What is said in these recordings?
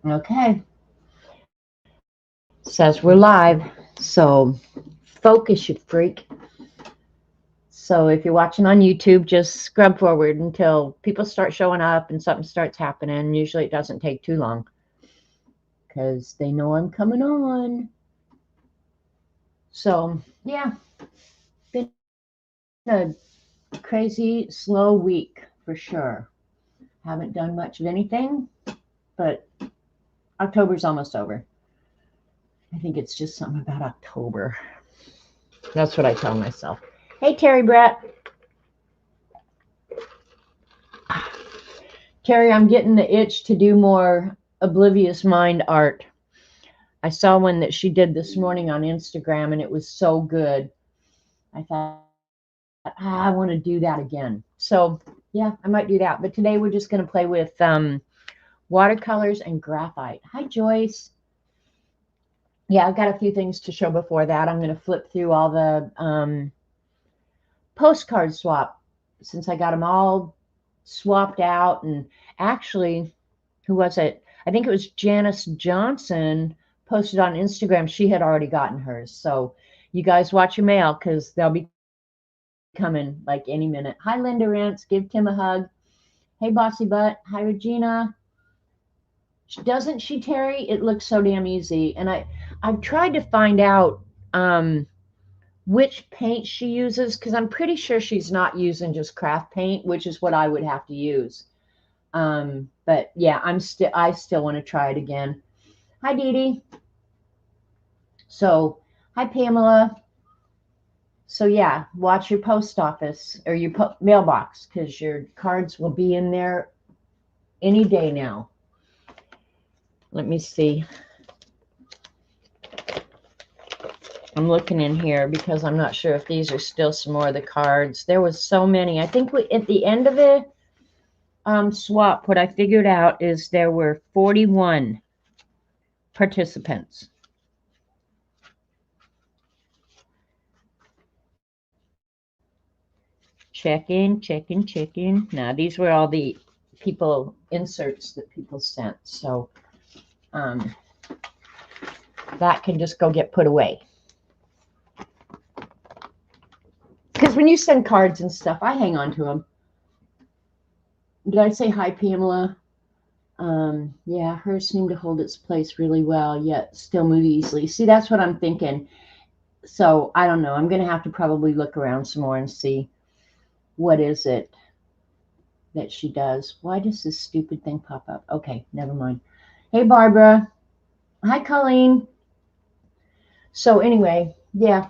Okay. Says we're live. So focus, you freak. So if you're watching on YouTube, just scrub forward until people start showing up and something starts happening. Usually it doesn't take too long because they know I'm coming on. So yeah, been a crazy, slow week for sure. Haven't done much of anything, but October's almost over. I think it's just something about October. That's what I tell myself. Hey, Terry Brett. Terry, I'm getting the itch to do more Oblivious Mind art. I saw one that she did this morning on Instagram, and it was so good. I thought, I want to do that again. So, yeah, I might do that. But today we're just going to play with watercolors and graphite. Hi, Joyce. Yeah, I've got a few things to show before that. I'm going to flip through all the postcard swap since I got them all swapped out. And actually, who was it? I think it was Janice Johnson posted on Instagram. She had already gotten hers. So you guys watch your mail because they'll be coming like any minute. Hi, Linda Rentz. Give Tim a hug. Hey, Bossy Butt. Hi, Regina. Doesn't she, Terry? It looks so damn easy. And I've tried to find out which paint she uses because I'm pretty sure she's not using just craft paint, which is what I would have to use. But yeah, I still want to try it again. Hi, Dee Dee. So, hi, Pamela. So yeah, watch your post office or your mailbox because your cards will be in there any day now. Let me see. I'm looking in here because I'm not sure if these are still some more of the cards. There was so many. I think at the end of the swap, what I figured out is there were 41 participants. Check in. Now, these were all the people inserts that people sent. So that can just go get put away. Because when you send cards and stuff, I hang on to them. Did I say hi, Pamela? Yeah, hers seemed to hold its place really well, yet still move easily. See, that's what I'm thinking. So I don't know. I'm going to have to probably look around some more and see what is it that she does. Why does this stupid thing pop up? Okay, never mind. Hey, Barbara. Hi, Colleen. So anyway, yeah,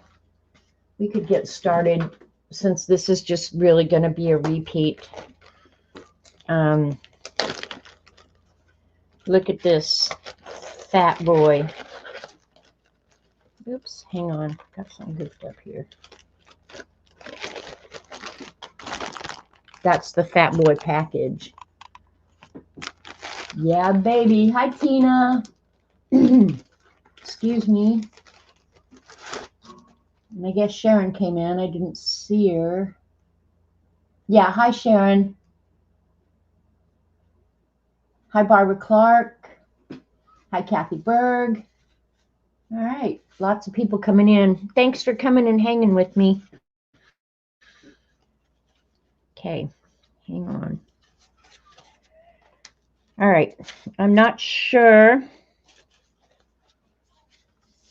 we could get started since this is just really going to be a repeat. Look at this fat boy. Oops, hang on. Got something goofed up here. That's the fat boy package. Yeah, baby. Hi, Tina. Excuse me. And I guess Sharon came in. I didn't see her. Yeah, hi, Sharon. Hi, Barbara Clark. Hi, Kathy Berg. All right, lots of people coming in. Thanks for coming and hanging with me. Okay, hang on. All right, I'm not sure.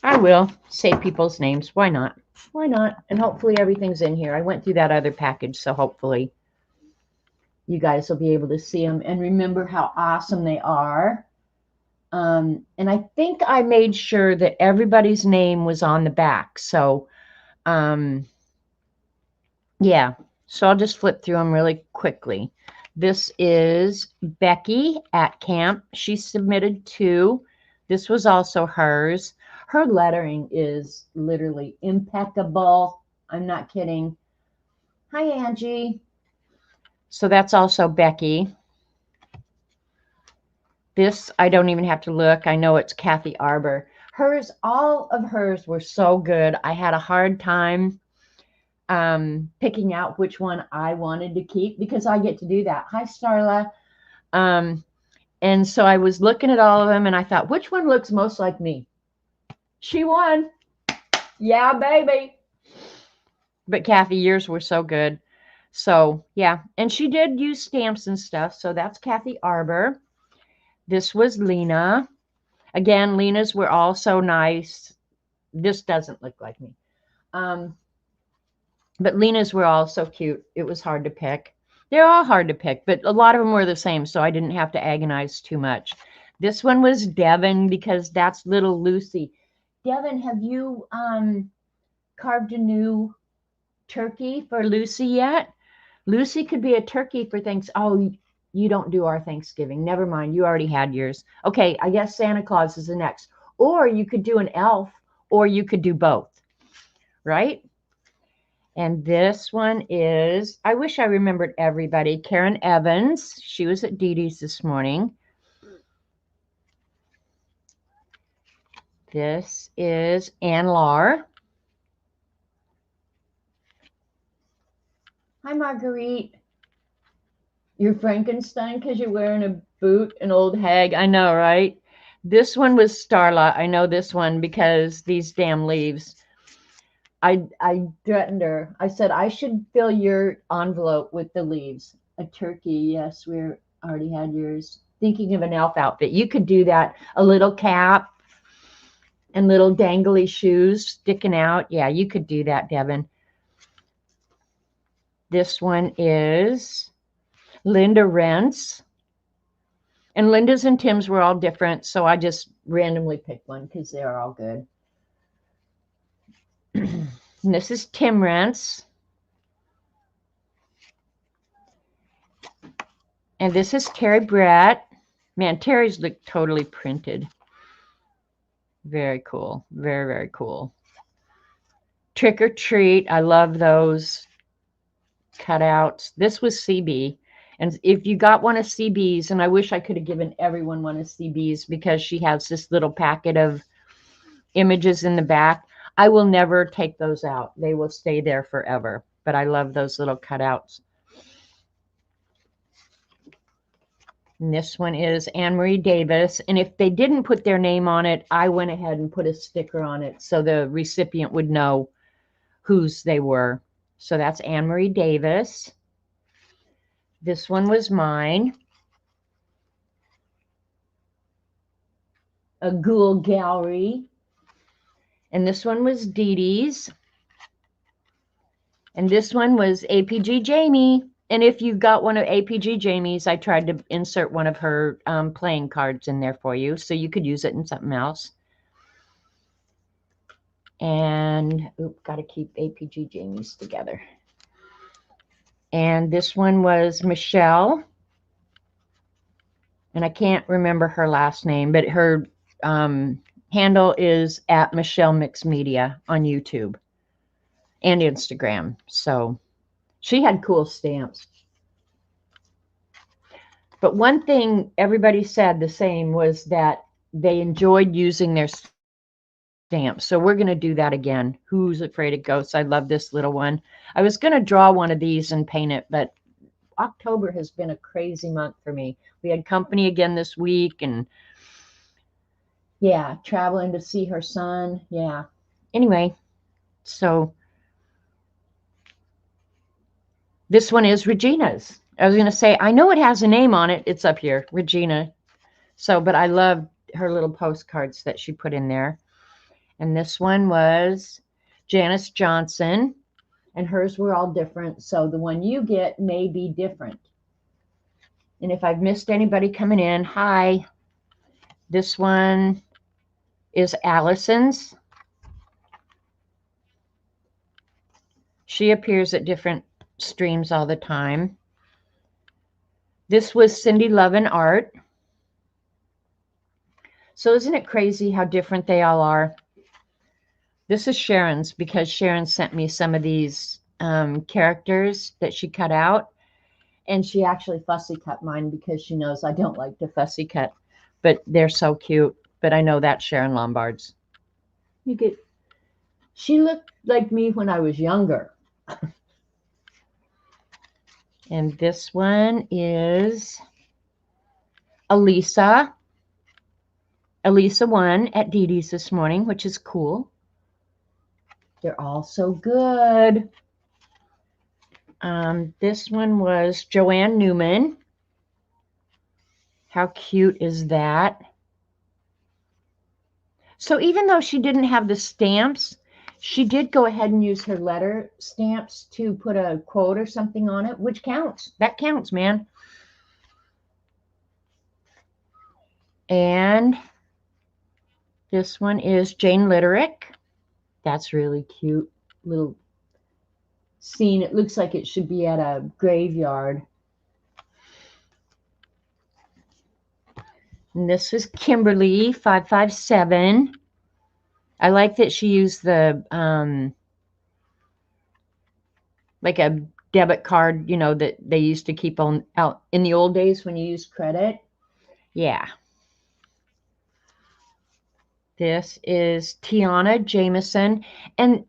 I will say people's names. Why not? Why not? And hopefully everything's in here. I went through that other package, so hopefully you guys will be able to see them and remember how awesome they are. And I think I made sure that everybody's name was on the back. So, yeah. So I'll just flip through them really quickly. This is Becky at camp. She submitted 2. This was also hers. Her lettering is literally impeccable. I'm not kidding. Hi, Angie. So that's also Becky. This, I don't even have to look. I know it's Kathy Arbor. Hers, all of hers were so good. I had a hard time picking out which one I wanted to keep because I get to do that. Hi, Starla. And so I was looking at all of them and I thought, which one looks most like me? She won. Yeah, baby. But Kathy, yours were so good. So yeah, and she did use stamps and stuff. So that's Kathy Arbor. This was Lena. Again, Lena's were all so nice. This doesn't look like me. But Lena's were all so cute. It was hard to pick. They're all hard to pick, but a lot of them were the same, so I didn't have to agonize too much. This one was Devin because that's little Lucy. Devin, have you carved a new turkey for Lucy yet? Lucy could be a turkey for thanks. Oh, you don't do our Thanksgiving. Never mind. You already had yours. Okay, I guess Santa Claus is the next. Or you could do an elf, or you could do both, right? And this one is, I wish I remembered everybody. Karen Evans. She was at Dee Dee's this morning. This is Ann Lar. Hi, Marguerite. You're Frankenstein because you're wearing a boot, an old hag. I know, right? This one was Starla. I know this one because these damn leaves. I threatened her. I said, I should fill your envelope with the leaves. A turkey. Yes, we already had yours. Thinking of an elf outfit. You could do that. A little cap and little dangly shoes sticking out. Yeah, you could do that, Devin. This one is Linda Rentz. And Linda's and Tim's were all different, so I just randomly picked one because they're all good. And this is Tim Rentz. And this is Terry Brett. Man, Terry's look totally printed. Very cool. Very, very cool. Trick or Treat. I love those cutouts. This was CB. And if you got one of CB's, and I wish I could have given everyone one of CB's because she has this little packet of images in the back. I will never take those out. They will stay there forever. But I love those little cutouts. And this one is Anne Marie Davis. And if they didn't put their name on it, I went ahead and put a sticker on it so the recipient would know whose they were. So that's Anne Marie Davis. This one was mine. A Ghoul Gallery. And this one was Dee Dee's. And this one was APG Jamie. And if you got one of APG Jamie's, I tried to insert one of her playing cards in there for you so you could use it in something else. And, got to keep APG Jamie's together. And this one was Michelle. And I can't remember her last name, but her handle is at Michelle Mix Media on YouTube and Instagram. So she had cool stamps. But one thing everybody said the same was that they enjoyed using their stamps. So we're going to do that again. Who's Afraid of Ghosts? I love this little one. I was going to draw one of these and paint it, but October has been a crazy month for me. We had company again this week and yeah, traveling to see her son. Yeah. Anyway, so this one is Regina's. I was going to say, I know it has a name on it. It's up here, Regina. So, but I love her little postcards that she put in there. And this one was Janice Johnson. And hers were all different. So the one you get may be different. And if I've missed anybody coming in, hi. This one is Allison's. She appears at different streams all the time. This was Cindy Love and Art. So isn't it crazy how different they all are? This is Sharon's because Sharon sent me some of these characters that she cut out. And she actually fussy cut mine because she knows I don't like to fussy cut. But they're so cute. But I know that's Sharon Lombard's. She looked like me when I was younger. And this one is Elisa. Elisa won at Dee Dee's this morning, which is cool. They're all so good. This one was Joanne Newman. How cute is that? So even though she didn't have the stamps, she did go ahead and use her letter stamps to put a quote or something on it, which counts. That counts, man. And this one is Jane Litterick. That's really cute. Little scene. It looks like it should be at a graveyard. And this is Kimberly 557. I like that she used the like a debit card, you know, that they used to keep on out in the old days when you used credit. Yeah. This is Tiana Jameson. And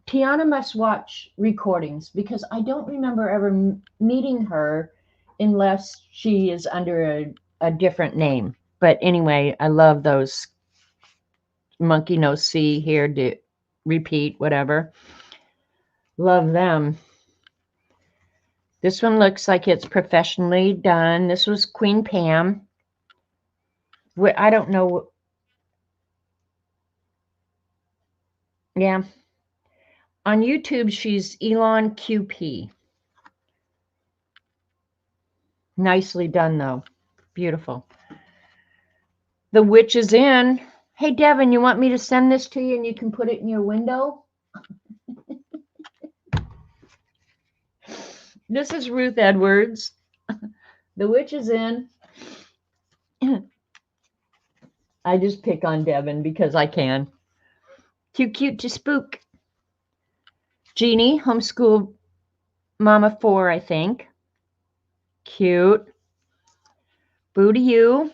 Tiana must watch recordings because I don't remember ever meeting her unless she is under a different name. But anyway, I love those monkey no see here to repeat, whatever. Love them. This one looks like it's professionally done. This was Queen Pam. I don't know. Yeah. On YouTube, she's Elon QP. Nicely done, though. Beautiful. The Witch is in. Hey, Devin, you want me to send this to you and you can put it in your window? This is Ruth Edwards. The Witch is in. I just pick on Devin because I can. Too cute to spook. Jeannie, homeschool mama 4, I think. Cute. Boo to you.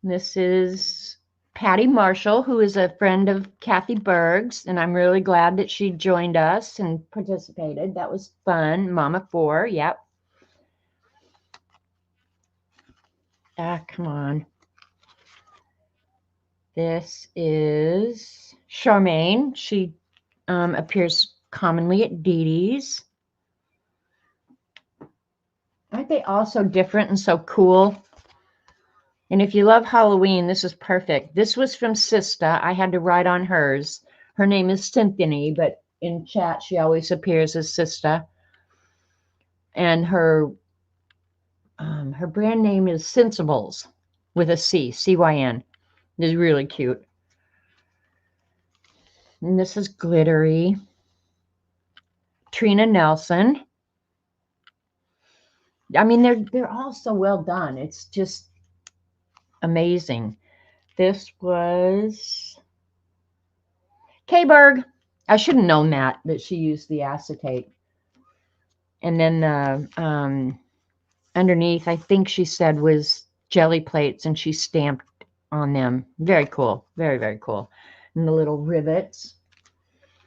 This is Patty Marshall, who is a friend of Kathy Berg's, and I'm really glad that she joined us and participated. That was fun. Mama 4, yep. Come on. This is Charmaine. She appears commonly at Dee Dee's. Aren't they all so different and so cool? And if you love Halloween, this is perfect. This was from Sista. I had to write on hers. Her name is Cynthia, but in chat she always appears as Sista. And her brand name is Sensibles with a C, C-Y-N. It's really cute. And this is Glittery. Trina Nelson. I mean, they're all so well done. It's just amazing. This was K-Berg. I should have known that she used the acetate. And then underneath, I think she said was jelly plates, and she stamped on them. Very cool. Very, very cool. And the little rivets.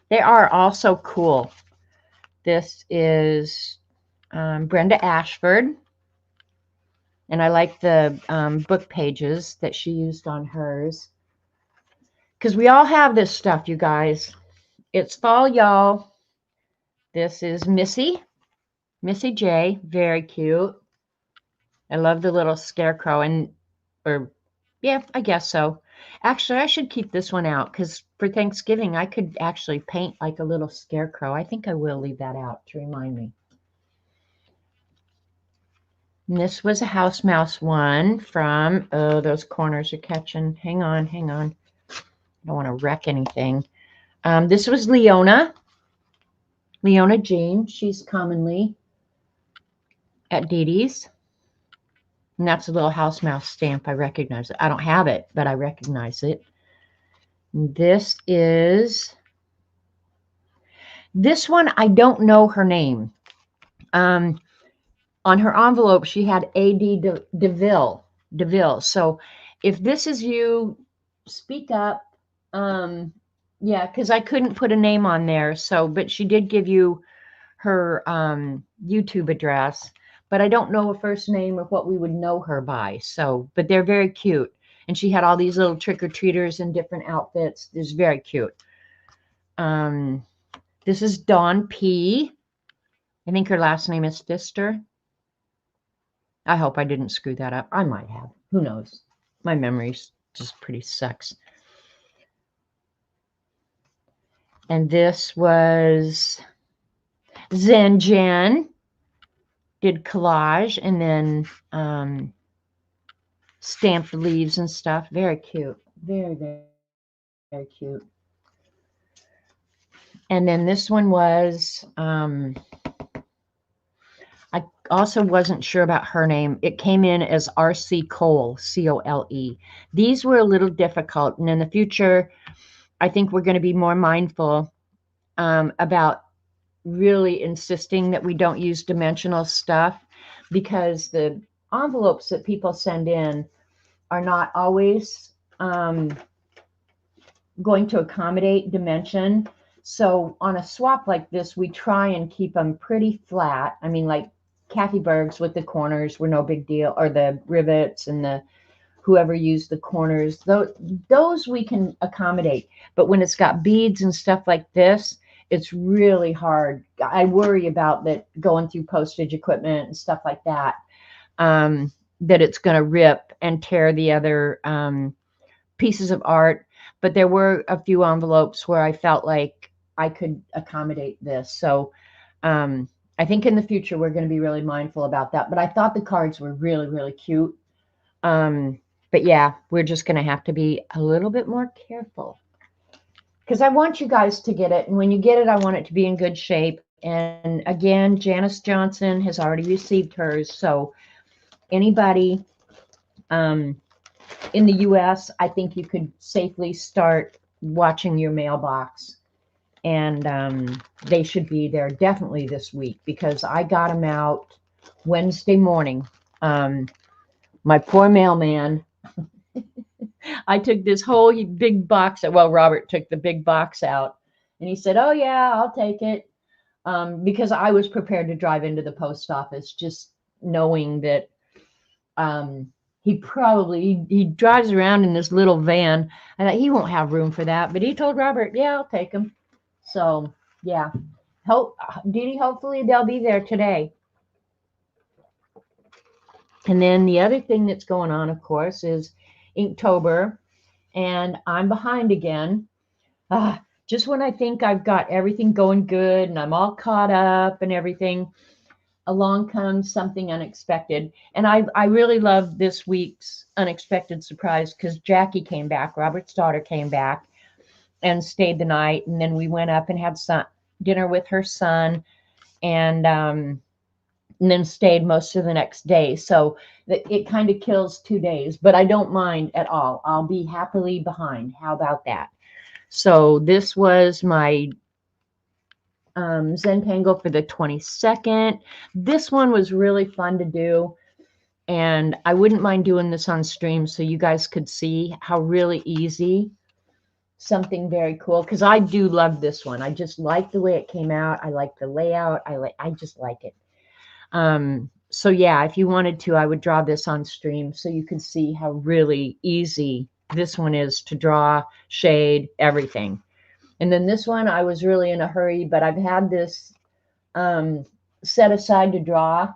They are also cool. This is Brenda Ashford. And I like the book pages that she used on hers. Because we all have this stuff, you guys. It's fall, y'all. This is Missy J. Very cute. I love the little scarecrow. Yeah, I guess so. Actually, I should keep this one out because for Thanksgiving, I could actually paint like a little scarecrow. I think I will leave that out to remind me. And this was a House Mouse one from, oh, those corners are catching. Hang on. I don't want to wreck anything. This was Leona Jean. She's commonly at Dee Dee's. And that's a little house mouse stamp. I recognize it. I don't have it, but I recognize it. This one, I don't know her name. On her envelope, she had A.D. DeVille. So if this is you, speak up. Yeah, because I couldn't put a name on there. So, but she did give you her YouTube address. but I don't know a first name or what we would know her by. So, but they're very cute. And she had all these little trick-or-treaters in different outfits. It's very cute. This is Dawn P. I think her last name is Pfister. I hope I didn't screw that up. I might have. Who knows? My memory's just pretty sucks. And this was Zen Jen. Did collage and then stamped leaves and stuff. Very cute. Very, very, very cute. And then this one was, I also wasn't sure about her name. It came in as R.C. Cole, C-O-L-E. These were a little difficult. And in the future, I think we're going to be more mindful about really insisting that we don't use dimensional stuff, because the envelopes that people send in are not always going to accommodate dimension. So on a swap like this, we try and keep them pretty flat. I mean, like Kathy Berg's with the corners were no big deal, or the rivets and the whoever used the corners, those we can accommodate. But when it's got beads and stuff like this, it's really hard. I worry about that going through postage equipment and stuff like that, that it's going to rip and tear the other pieces of art. But there were a few envelopes where I felt like I could accommodate this. So I think in the future, we're going to be really mindful about that. But I thought the cards were really, really cute. But yeah, we're just going to have to be a little bit more careful, because I want you guys to get it. And when you get it, I want it to be in good shape. And again, Janice Johnson has already received hers. So anybody in the U.S., I think you could safely start watching your mailbox. And they should be there definitely this week, because I got them out Wednesday morning. My poor mailman. I took this whole big box. Well, Robert took the big box out, and he said, "Oh yeah, I'll take it," because I was prepared to drive into the post office, just knowing that he drives around in this little van. I thought he won't have room for that, but he told Robert, "Yeah, I'll take him." So yeah, Dee Dee, hopefully they'll be there today. And then the other thing that's going on, of course, is Inktober, and I'm behind again. Just when I think I've got everything going good and I'm all caught up and everything, along comes something unexpected. And I really love this week's unexpected surprise, because Jackie came back, Robert's daughter came back and stayed the night. And then we went up and had dinner with her son, and then stayed most of the next day. So it kind of kills 2 days, but I don't mind at all. I'll be happily behind. How about that? So this was my Zentangle for the 22nd. This one was really fun to do, and I wouldn't mind doing this on stream so you guys could see how really easy something very cool, because I do love this one. I just like the way it came out. I like the layout. I just like it. So yeah, if you wanted to, I would draw this on stream so you can see how really easy this one is to draw, shade, everything. And then this one, I was really in a hurry, but I've had this set aside to draw,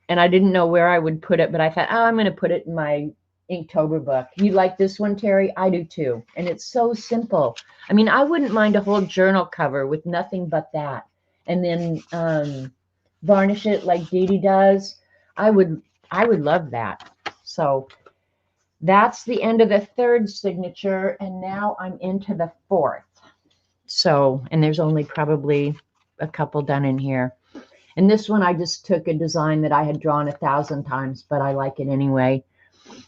and I didn't know where I would put it, but I thought, oh, I'm going to put it in my Inktober book. You like this one, Terry? I do too. And it's so simple. I mean, I wouldn't mind a whole journal cover with nothing but that. And then varnish it like Dee Dee does. I would love that. So that's the end of the third signature, and now I'm into the fourth. So, and there's only probably a couple done in here. And this one, I just took a design that I had drawn 1,000 times, but I like it anyway.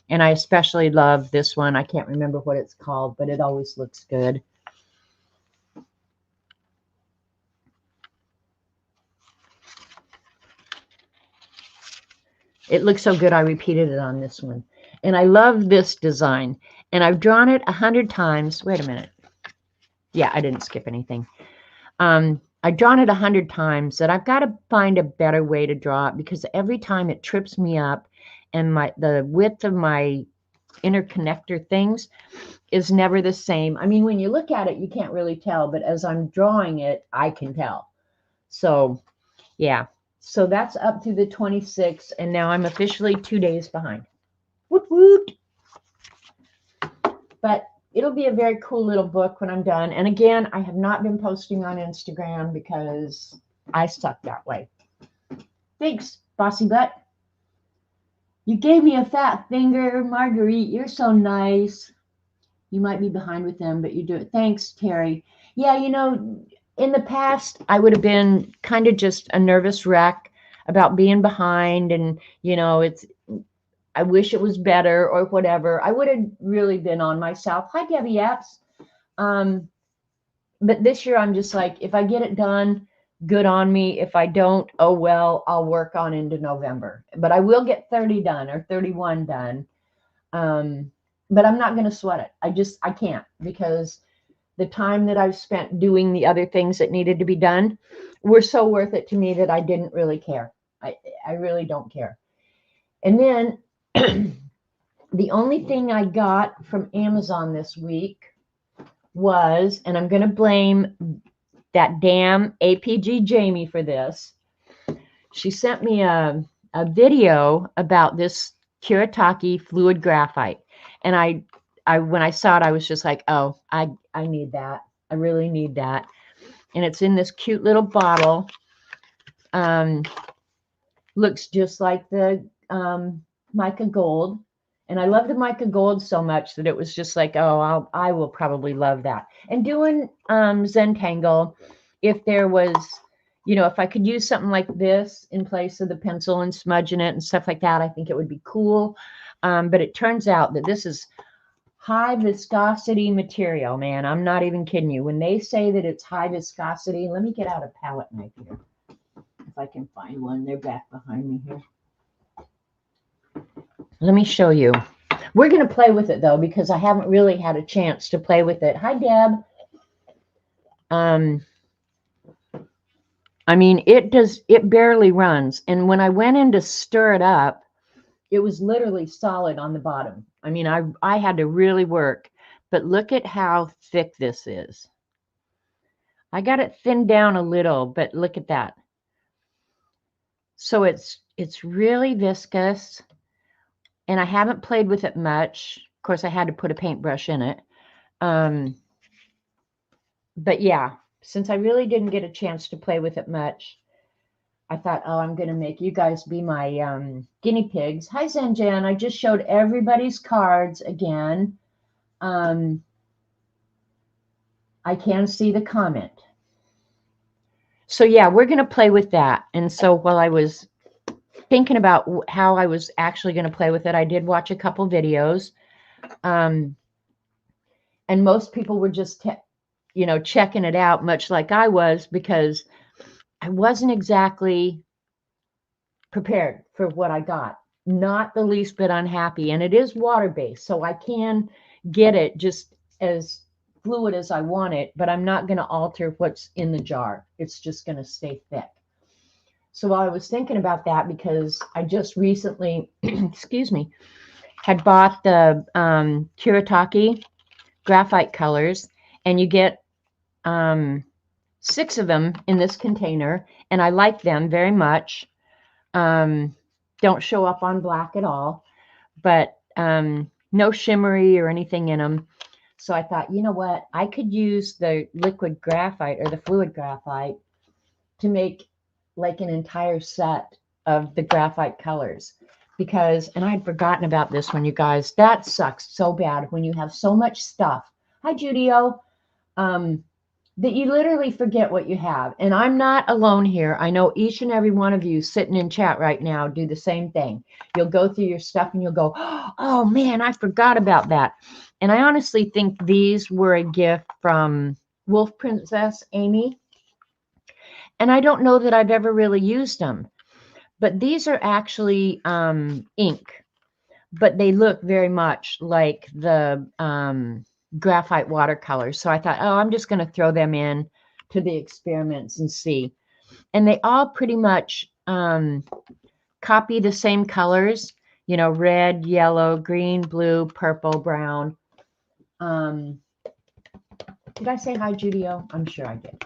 And I especially love this one. I can't remember what it's called, but it always looks good. It looks so good, I repeated it on this one. And I love this design. And I've drawn it 100 times. Wait a minute. Yeah, I didn't skip anything. I've drawn it 100 times, that I've got to find a better way to draw it, because every time it trips me up, and the width of my interconnector things is never the same. I mean, when you look at it, you can't really tell, but as I'm drawing it, I can tell. So, yeah. So that's up to the 26th, and now I'm officially 2 days behind. Woot woot. But it'll be a very cool little book when I'm done. And again, I have not been posting on Instagram because I suck that way. Thanks, Bossy Butt. You gave me a fat finger, Marguerite. You're so nice. You might be behind with them, but you do it. Thanks, Terry. Yeah, you know, in the past, I would have been kind of just a nervous wreck about being behind, and, you know, I wish it was better or whatever. I would have really been on myself. Hi, Debbie Epps. But this year, I'm just like, if I get it done, good on me. If I don't, oh well, I'll work on into November. But I will get 30 done or 31 done. But I'm not going to sweat it. I can't, because the time that I've spent doing the other things that needed to be done were so worth it to me that I didn't really care. I really don't care. And then the only thing I got from Amazon this week was, and I'm going to blame that damn APG Jamie for this. She sent me a video about this Kuretake fluid graphite. And I when I saw it, I was just like, oh, I need that. I really need that. And it's in this cute little bottle. Looks just like the mica gold. And I love the mica gold so much that it was just like, oh, I will probably love that. And doing Zentangle, if there was, you know, if I could use something like this in place of the pencil and smudging it and stuff like that, I think it would be cool. But it turns out that this is high viscosity material, man. I'm not even kidding you. When they say that it's high viscosity, let me get out a palette knife here. If I can find one. They're back behind me here. Let me show you. We're going to play with it, though, because I haven't really had a chance to play with it. Hi, Deb. I mean, it barely runs. And when I went in to stir it up, it was literally solid on the bottom. I mean, I had to really work. But look at how thick this is. I got it thinned down a little, but look at that. So it's really viscous. And I haven't played with it much. Of course, I had to put a paintbrush in it. But yeah, since I really didn't get a chance to play with it much, I thought, oh, I'm going to make you guys be my guinea pigs. Hi, Zanjan. I just showed everybody's cards again. I can see the comment. So yeah, we're going to play with that. And so while I was thinking about how I was actually going to play with it, I did watch a couple videos. And most people were just, you know, checking it out, much like I was, because I wasn't exactly prepared for what I got. Not the least bit unhappy. And it is water-based, so I can get it just as fluid as I want it, but I'm not going to alter what's in the jar. It's just going to stay thick. So I was thinking about that because I just recently, excuse me, had bought the Kuretake graphite colors, and you get 6 of them in this container, and I like them very much. Don't show up on black at all, but no shimmery or anything in them. So I thought, you know what, I could use the liquid graphite or the fluid graphite to make like an entire set of the graphite colors, because, and I'd forgotten about this one, you guys, that sucks so bad when you have so much stuff. Hi, Judio. That you literally forget what you have. And I'm not alone here. I know each and every one of you sitting in chat right now do the same thing. You'll go through your stuff and you'll go, oh man, I forgot about that. And I honestly think these were a gift from Wolf Princess Amy. And I don't know that I've ever really used them. But these are actually ink. But they look very much like the graphite watercolors. So I thought, oh, I'm just going to throw them in to the experiments and see. And they all pretty much copy the same colors, you know, red, yellow, green, blue, purple, brown. Did I say hi, Judio? I'm sure I did.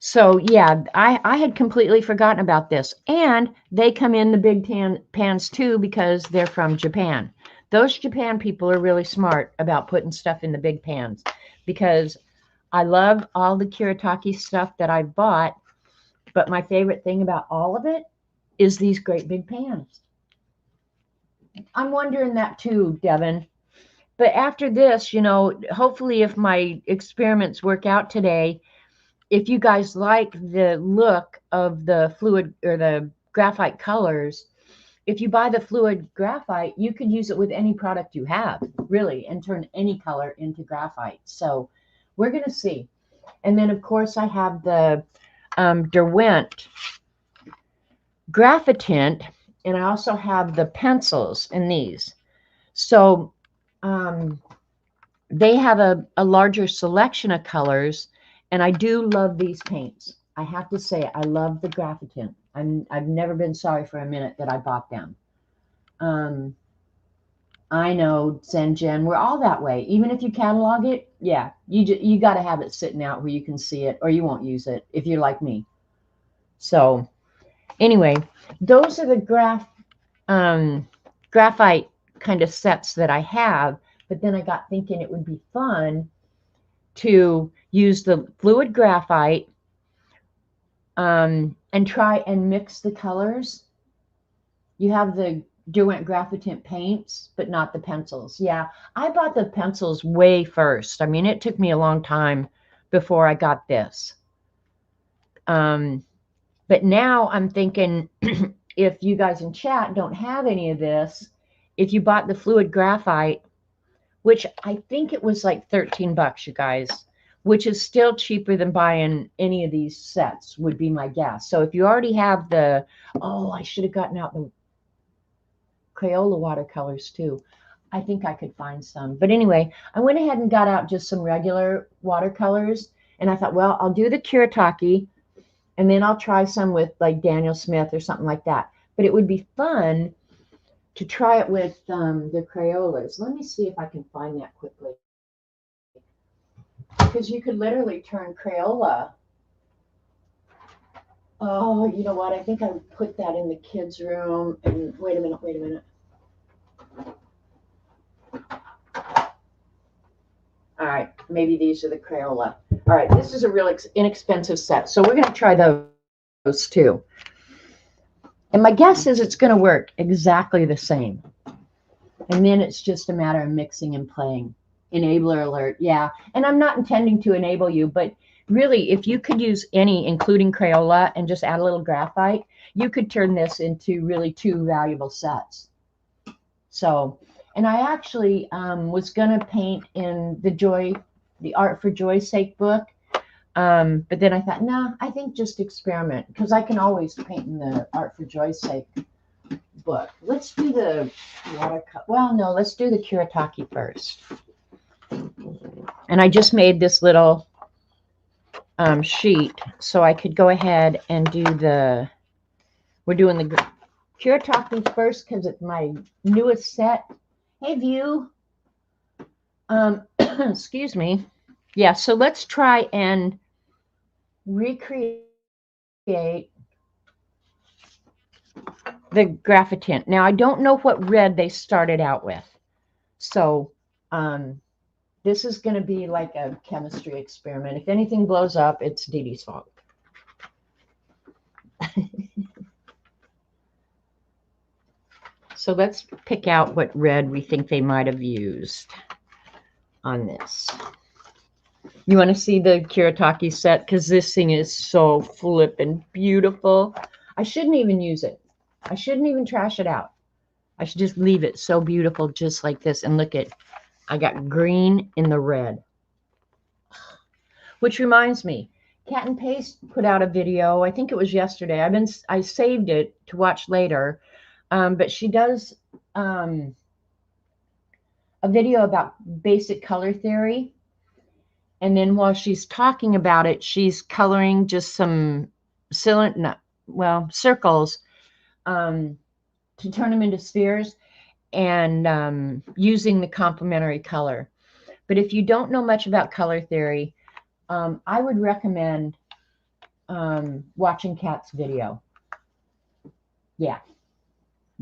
So yeah, I had completely forgotten about this. And they come in the big pans too because they're from Japan. Those Japan people are really smart about putting stuff in the big pans, because I love all the Kuretake stuff that I've bought, but my favorite thing about all of it is these great big pans. I'm wondering that too, Devin. But after this, you know, hopefully if my experiments work out today, if you guys like the look of the fluid or the graphite colors, if you buy the fluid graphite, you could use it with any product you have, really, and turn any color into graphite. So we're going to see. And then, of course, I have the Derwent Graphitint, and I also have the pencils in these. So they have a larger selection of colors, and I do love these paints. I have to say, I love the Graphitint. I've never been sorry for a minute that I bought them. I know, Zen we're all that way. Even if you catalog it, yeah, you got to have it sitting out where you can see it, or you won't use it if you're like me. So anyway, those are the graphite kind of sets that I have. But then I got thinking it would be fun to use the fluid graphite and try and mix the colors. You have the Derwent Graphitint paints, but not the pencils. Yeah, I bought the pencils way first. I mean, it took me a long time before I got this. But now I'm thinking, if you guys in chat don't have any of this, if you bought the fluid graphite, which I think it was like 13 bucks, you guys, which is still cheaper than buying any of these sets, would be my guess. So if you already have the, oh, I should have gotten out the Crayola watercolors too. I think I could find some. But anyway, I went ahead and got out just some regular watercolors. And I thought, well, I'll do the Kuretake, and then I'll try some with like Daniel Smith or something like that. But it would be fun to try it with the Crayolas. Let me see if I can find that quickly. Because you could literally turn Crayola. Oh, you know what? I think I put that in the kids' room. And wait a minute. All right, maybe these are the Crayola. All right, this is a real inexpensive set. So we're going to try those too. And my guess is it's going to work exactly the same. And then it's just a matter of mixing and playing. Enabler alert, yeah. And I'm not intending to enable you, but really, if you could use any, including Crayola, and just add a little graphite, you could turn this into really two valuable sets. So, and I actually was going to paint in the Art for Joy's Sake book. But then I thought, nah, I think just experiment, because I can always paint in the Art for Joy's Sake book. Let's do the watercolor. Well, no, let's do the Kuretake first. And I just made this little sheet so I could go ahead and do we're doing the Kuretake first because it's my newest set. Hey, View. Excuse me. Yeah, so let's try and recreate the Graphitint. Now, I don't know what red they started out with. So this is going to be like a chemistry experiment. If anything blows up, it's Dee Dee's fault. So let's pick out what red we think they might have used on this. You want to see the Kuretake set? Because this thing is so flippin' beautiful. I shouldn't even use it. I shouldn't even trash it out. I should just leave it so beautiful just like this. And look at, I got green in the red. Which reminds me, Cat and Paste put out a video, I think it was yesterday. I saved it to watch later. But she does a video about basic color theory. And then while she's talking about it, she's coloring just some circles to turn them into spheres, and using the complementary color. But if you don't know much about color theory, I would recommend watching Kat's video. Yeah,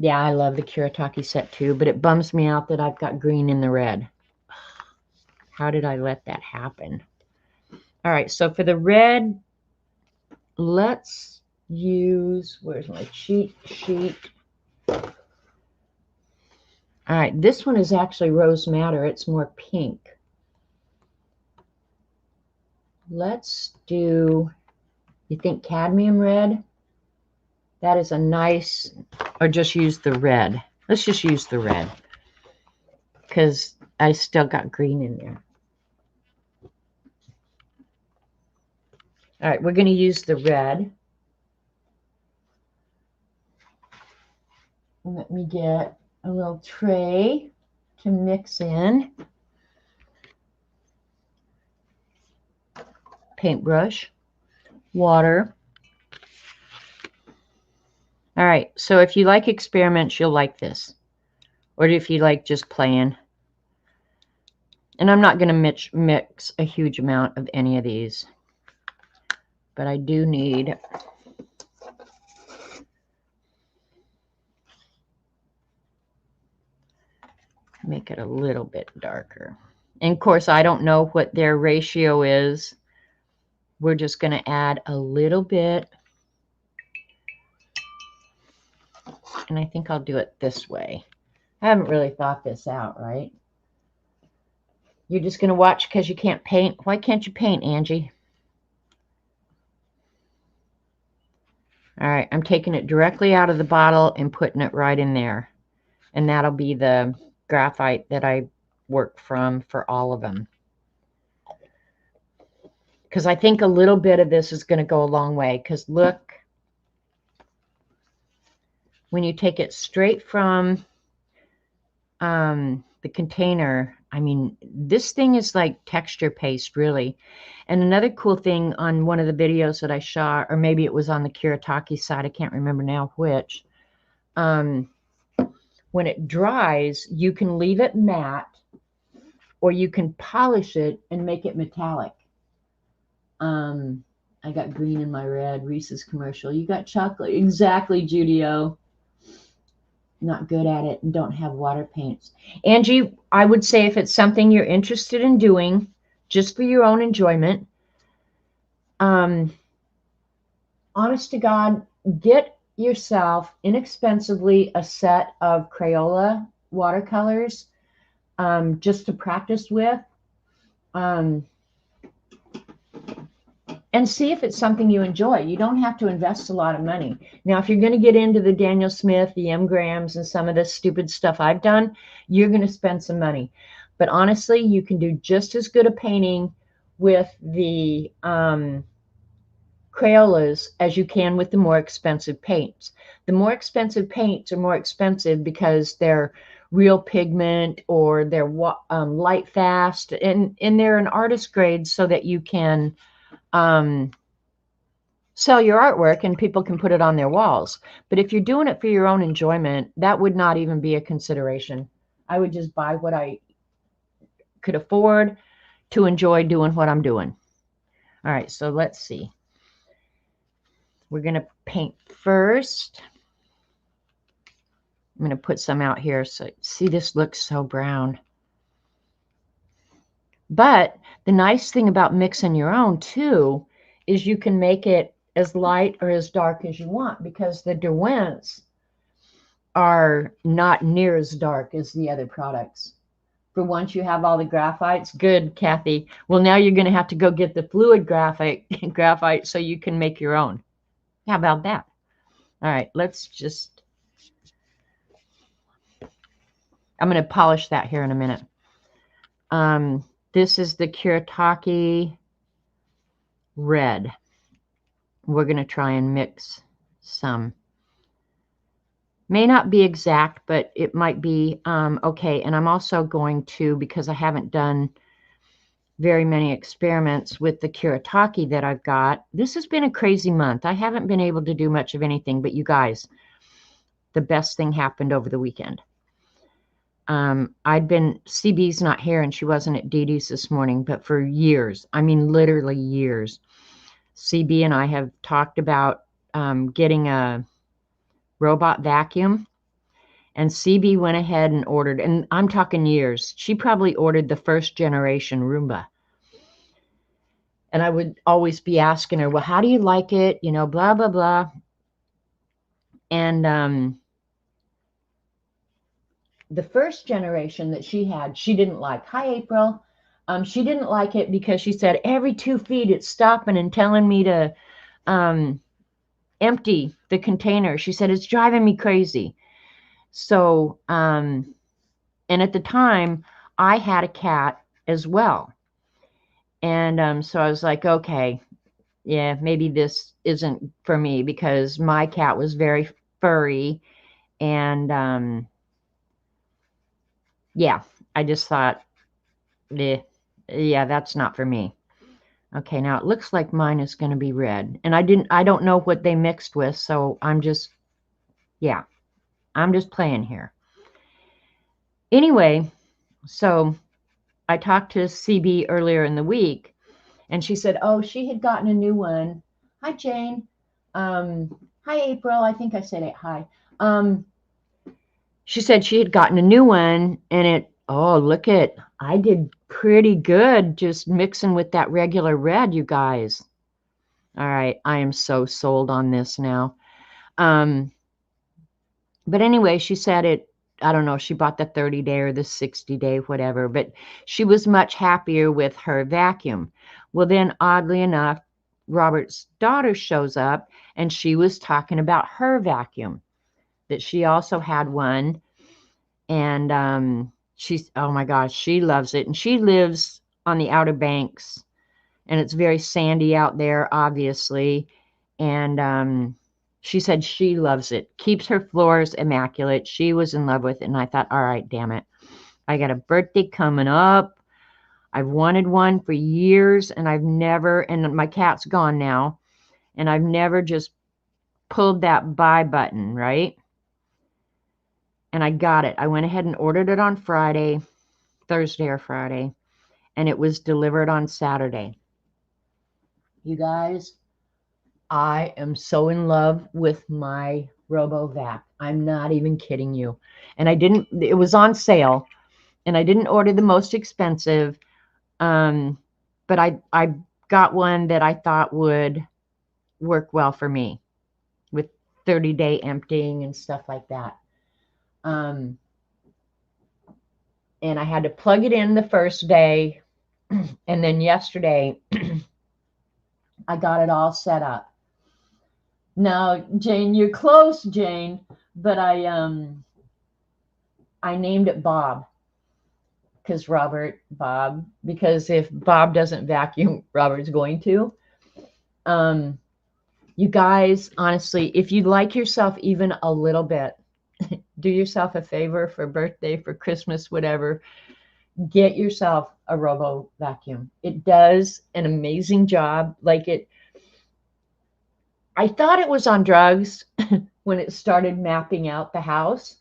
I love the Kuretake set too, but it bums me out that I've got green in the red. How did I let that happen? All right, so for the red, let's use, where's my cheat sheet? All right, this one is actually Rose Madder. It's more pink. Let's do, you think cadmium red? That is a nice, or just use the red. Let's just use the red because I still got green in there. All right, we're going to use the red. Let me get a little tray to mix in. Paintbrush, water. All right, so if you like experiments, you'll like this. Or if you like just playing. And I'm not going to mix a huge amount of any of these. But I do need make it a little bit darker. And of course, I don't know what their ratio is. We're just going to add a little bit. And I think I'll do it this way. I haven't really thought this out, right? You're just going to watch because you can't paint. Why can't you paint, Angie? All right, I'm taking it directly out of the bottle and putting it right in there. And that'll be the graphite that I work from for all of them. Because I think a little bit of this is going to go a long way. Because look, when you take it straight from the container, I mean, this thing is like texture paste, really. And another cool thing on one of the videos that I shot, or maybe it was on the Kuretake side, I can't remember now which, when it dries, you can leave it matte, or you can polish it and make it metallic. I got green in my red. Reese's commercial. You got chocolate. Exactly, Judio. Not good at it and don't have water paints. Angie, I would say if it's something you're interested in doing, just for your own enjoyment, honest to God, get yourself inexpensively a set of Crayola watercolors just to practice with. And see if it's something you enjoy. You don't have to invest a lot of money. Now, if you're going to get into the Daniel Smith, the M. Grahams, and some of this stupid stuff I've done, you're going to spend some money. But honestly, you can do just as good a painting with the Crayolas as you can with the more expensive paints. The more expensive paints are more expensive because they're real pigment or they're light fast, and they're an artist grade so that you can sell your artwork and people can put it on their walls. But if you're doing it for your own enjoyment, that would not even be a consideration. I would just buy what I could afford to enjoy doing what I'm doing. All right, so let's see. We're going to paint first. I'm going to put some out here. So see, this looks so brown. But the nice thing about mixing your own too is you can make it as light or as dark as you want, because the Derwents are not near as dark as the other products. For once you have all the graphites, good, Kathy. Well, now you're going to have to go get the fluid graphite so you can make your own. How about that? All right, let's just, I'm going to polish that here in a minute. This is the Kuretake red. We're going to try and mix some. May not be exact, but it might be okay. And I'm also going to, because I haven't done very many experiments with the Kuretake that I've got. This has been a crazy month. I haven't been able to do much of anything, but you guys, the best thing happened over the weekend. CB's not here and she wasn't at Dee Dee's this morning, but for years, I mean, literally years, CB and I have talked about getting a robot vacuum, and CB went ahead and ordered, and I'm talking years. She probably ordered the first generation Roomba. And I would always be asking her, well, how do you like it? You know, blah, blah, blah. And the first generation that she had, she didn't like. Hi, April. She didn't like it because she said every 2 feet it's stopping and telling me to empty the container. She said, it's driving me crazy. So, and at the time, I had a cat as well. And so I was like, okay, yeah, maybe this isn't for me because my cat was very furry. And yeah, I just thought, yeah, that's not for me. Okay, now it looks like mine is going to be red. And I don't know what they mixed with, so I'm just playing here. Anyway, so I talked to CB earlier in the week, and she said, oh, she had gotten a new one. Hi, Jane. Hi, April. I think I said it. Hi. She said she had gotten a new one, and I did pretty good just mixing with that regular red, you guys. All right, I am so sold on this now. But anyway, she said I don't know, she bought the 30-day or the 60-day, whatever, but she was much happier with her vacuum. Well, then, oddly enough, Robert's daughter shows up, and she was talking about her vacuum, that she also had one, and oh my gosh, she loves it, and she lives on the Outer Banks, and it's very sandy out there, obviously, and she said she loves it, keeps her floors immaculate. She was in love with it, and I thought, all right, damn it, I got a birthday coming up. I've wanted one for years, and and my cat's gone now, and I've never just pulled that buy button, right? And I got it. I went ahead and ordered it on Thursday or Friday, and it was delivered on Saturday. You guys, I am so in love with my RoboVac. I'm not even kidding you. And it was on sale, and I didn't order the most expensive, but I got one that I thought would work well for me with 30-day emptying and stuff like that. And I had to plug it in the first day, and then yesterday I got it all set up. Now, Jane, you're close, Jane, but I named it Bob because if Bob doesn't vacuum, Robert's going to. You guys, honestly, if you like yourself even a little bit, do yourself a favor for birthday, for Christmas, whatever. Get yourself a Robo vacuum. It does an amazing job. I thought it was on drugs when it started mapping out the house,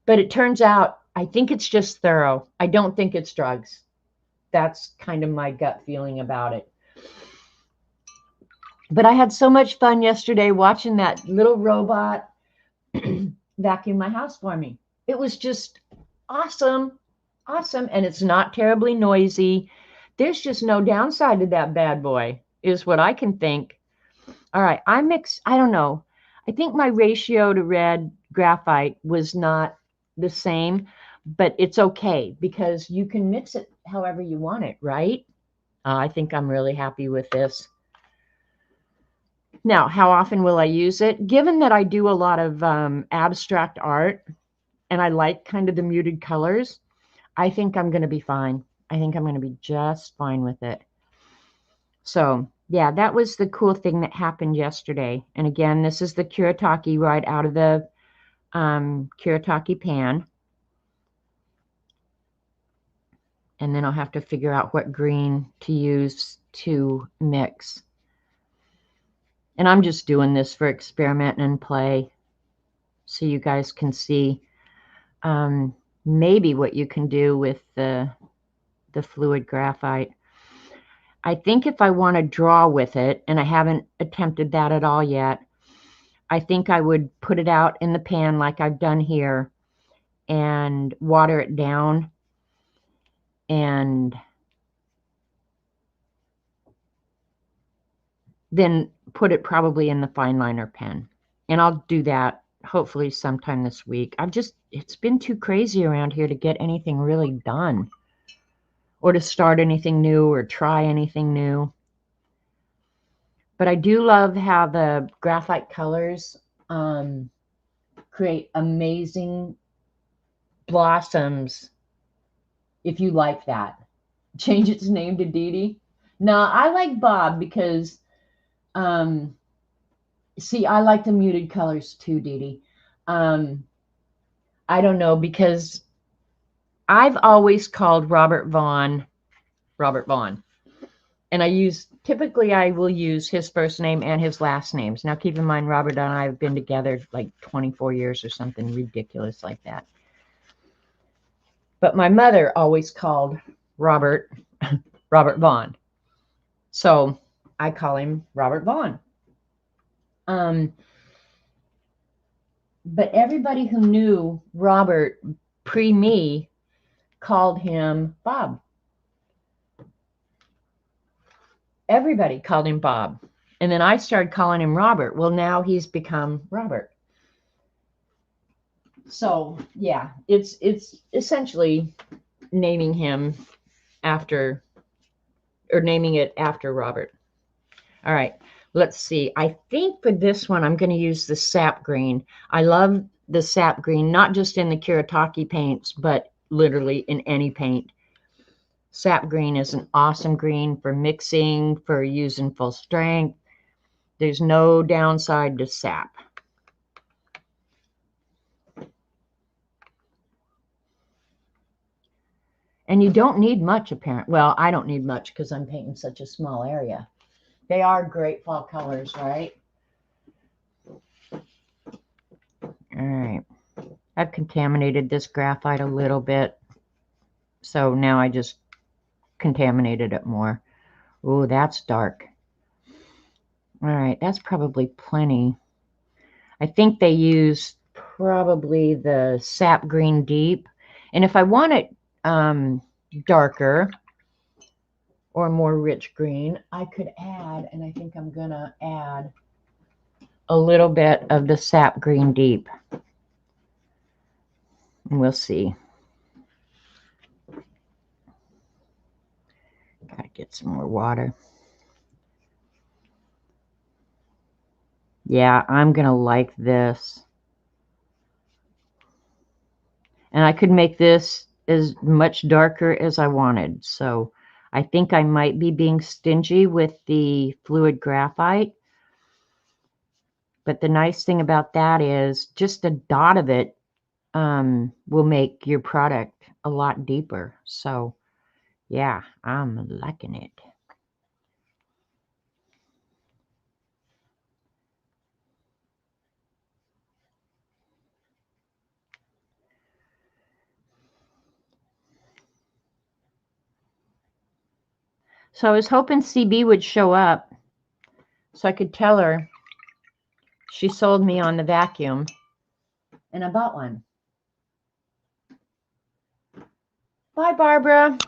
but it turns out I think it's just thorough. I don't think it's drugs. That's kind of my gut feeling about it. But I had so much fun yesterday watching that little robot vacuum my house for me. It was just awesome. And it's not terribly noisy. There's just no downside to that bad boy, is what I can think. All right, I don't know. I think my ratio to red graphite was not the same, but it's okay because you can mix it however you want it, right? I think I'm really happy with this. Now, how often will I use it? Given that I do a lot of abstract art and I like kind of the muted colors, I think I'm going to be fine. I think I'm going to be just fine with it. So, yeah, that was the cool thing that happened yesterday. And again, this is the Kuretake right out of the Kuretake pan. And then I'll have to figure out what green to use to mix. And I'm just doing this for experiment and play, so you guys can see maybe what you can do with the fluid graphite. I think if I want to draw with it, and I haven't attempted that at all yet, I think I would put it out in the pan like I've done here and water it down and then put it probably in the fine liner pen. And I'll do that hopefully sometime this week. It's been too crazy around here to get anything really done, or to start anything new or try anything new. But I do love how the graphite colors create amazing blossoms. If you like that, change its name to Dee Dee. No, I like Bob because, see, I like the muted colors too, Dee Dee. I don't know, because I've always called Robert Vaughn. And typically I will use his first name and his last names. Now keep in mind, Robert and I have been together like 24 years or something ridiculous like that. But my mother always called Robert Vaughn. So I call him Robert Vaughn. But everybody who knew Robert pre me called him Bob. Everybody called him Bob. And then I started calling him Robert. Well, now he's become Robert. So, yeah, it's essentially naming him after, or naming it after Robert. All right, let's see. I think for this one, I'm going to use the sap green. I love the sap green, not just in the Kuretake paints, but literally in any paint. Sap green is an awesome green for mixing, for using full strength. There's no downside to sap. And you don't need much, apparently. Well, I don't need much because I'm painting such a small area. They are great fall colors, right? All right. I've contaminated this graphite a little bit. So now I just contaminated it more. Oh, that's dark. All right, that's probably plenty. I think they use probably the sap green deep. And if I want it darker or more rich green, I could add, and I think I'm going to add a little bit of the sap green deep. And we'll see. Gotta get some more water. Yeah, I'm gonna like this. And I could make this as much darker as I wanted. So I think I might be being stingy with the fluid graphite. But the nice thing about that is just a dot of it will make your product a lot deeper. So yeah, I'm liking it. So I was hoping CB would show up so I could tell her she sold me on the vacuum and I bought one. Bye, Barbara.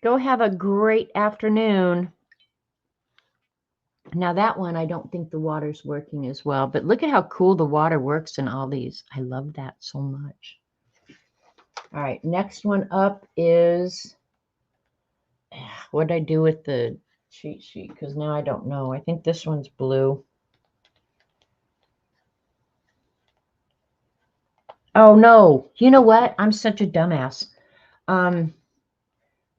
Go have a great afternoon. Now that one, I don't think the water's working as well, but look at how cool the water works in all these. I love that so much. All right, next one up is, what did I do with the cheat sheet? Because now I don't know. I think this one's blue. Oh no, you know what? I'm such a dumbass.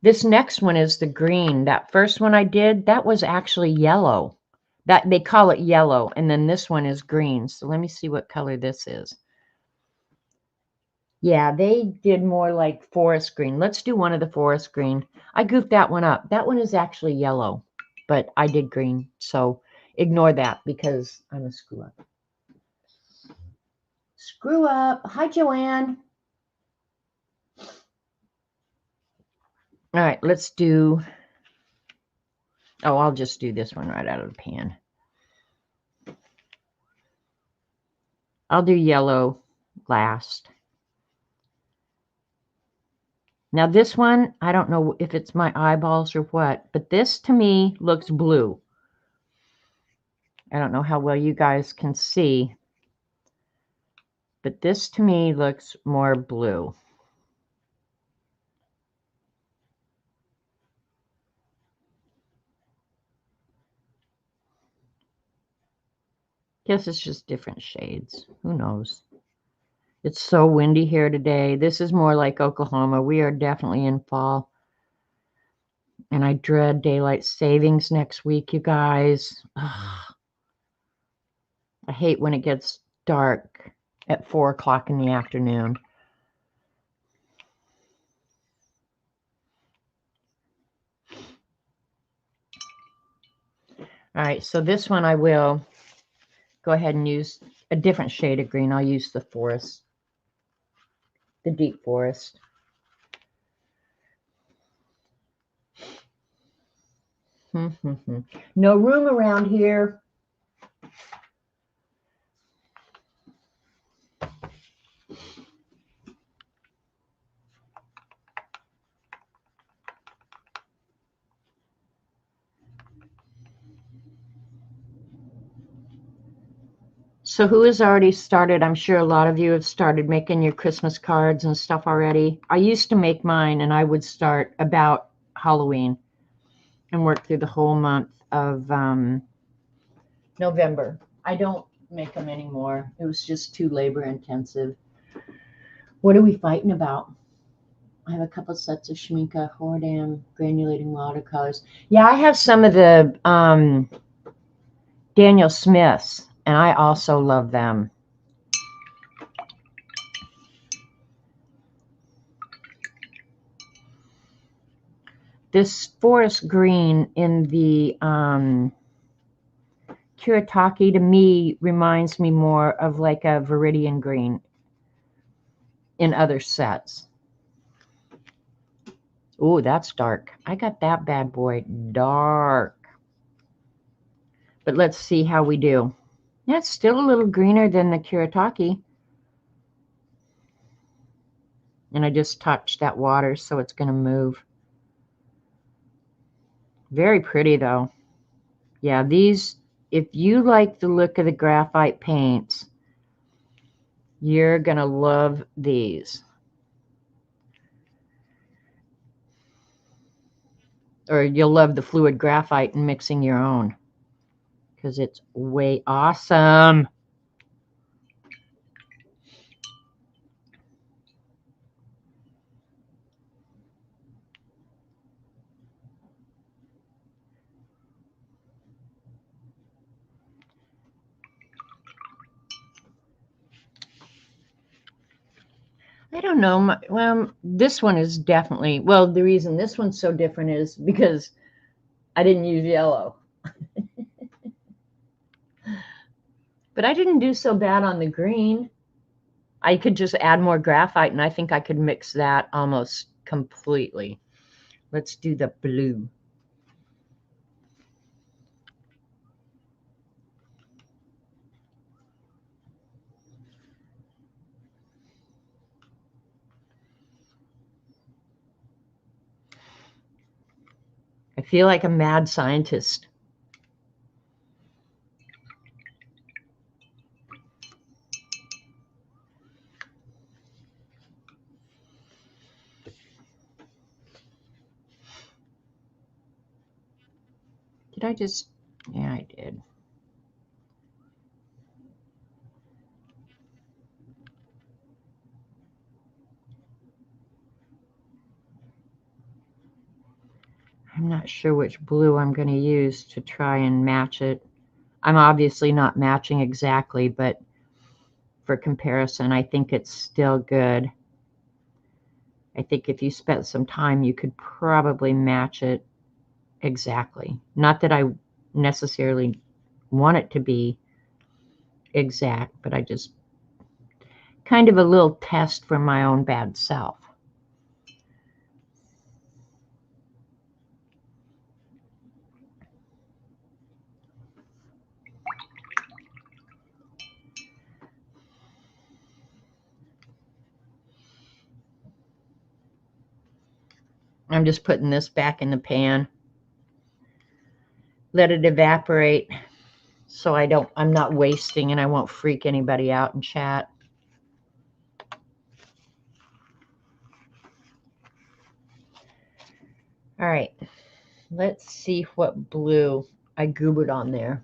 This next one is the green. That first one I did, that was actually yellow. That they call it yellow, and then this one is green. So let me see what color this is. Yeah, they did more like forest green. Let's do one of the forest green. I goofed that one up. That one is actually yellow, but I did green. So ignore that because I'm a screw up. Screw up. Hi, Joanne. All right, let's do, oh, I'll just do this one right out of the pan. I'll do yellow last. Now this one, I don't know if it's my eyeballs or what, but this to me looks blue. I don't know how well you guys can see, but this to me looks more blue. Guess it's just different shades. Who knows? It's so windy here today. This is more like Oklahoma. We are definitely in fall. And I dread daylight savings next week, you guys. Ugh. I hate when it gets dark at 4 o'clock in the afternoon. All right, so this one I will go ahead and use a different shade of green. I'll use the forest, the deep forest. No room around here. So who has already started? I'm sure a lot of you have started making your Christmas cards and stuff already. I used to make mine, and I would start about Halloween and work through the whole month of November. I don't make them anymore. It was just too labor intensive. What are we fighting about? I have a couple sets of Schminke Hordam granulating watercolors. Yeah, I have some of the Daniel Smiths, and I also love them. This forest green in the Kuretake to me reminds me more of like a Viridian green in other sets. Oh, that's dark. I got that bad boy dark. But let's see how we do. That's still a little greener than the Kuretake. And I just touched that water, so it's going to move. Very pretty, though. Yeah, these, if you like the look of the graphite paints, you're going to love these. Or you'll love the fluid graphite and mixing your own, because it's way awesome. I don't know. Well, this one is definitely, well, the reason this one's so different is because I didn't use yellow. But I didn't do so bad on the green. I could just add more graphite, and I think I could mix that almost completely. Let's do the blue. I feel like a mad scientist. Did I just, yeah, I did. I'm not sure which blue I'm going to use to try and match it. I'm obviously not matching exactly, but for comparison, I think it's still good. I think if you spent some time, you could probably match it exactly. Not that I necessarily want it to be exact, but I just kind of a little test for my own bad self. I'm just putting this back in the pan. Let it evaporate so I'm not wasting and I won't freak anybody out in chat. All right, let's see what blue I goobered on there.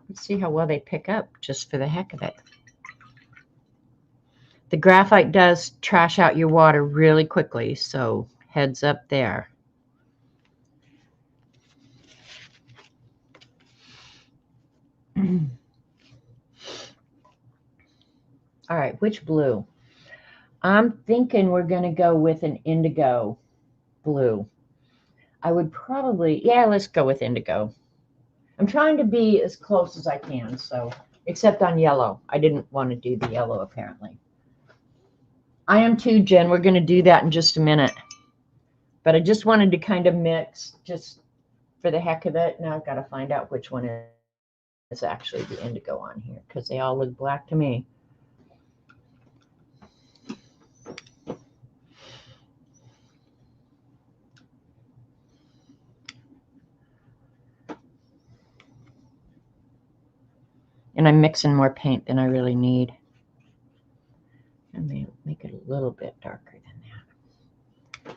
Let's see how well they pick up just for the heck of it. The graphite does trash out your water really quickly, so heads up there. All right, which blue? I'm thinking we're going to go with an indigo blue. I would probably, yeah, let's go with indigo. I'm trying to be as close as I can, so, except on yellow. I didn't want to do the yellow, apparently. I am too, Jen. We're going to do that in just a minute. But I just wanted to kind of mix just for the heck of it. Now I've got to find out which one is actually the indigo on here, because they all look black to me. And I'm mixing more paint than I really need. I may make it a little bit darker than that.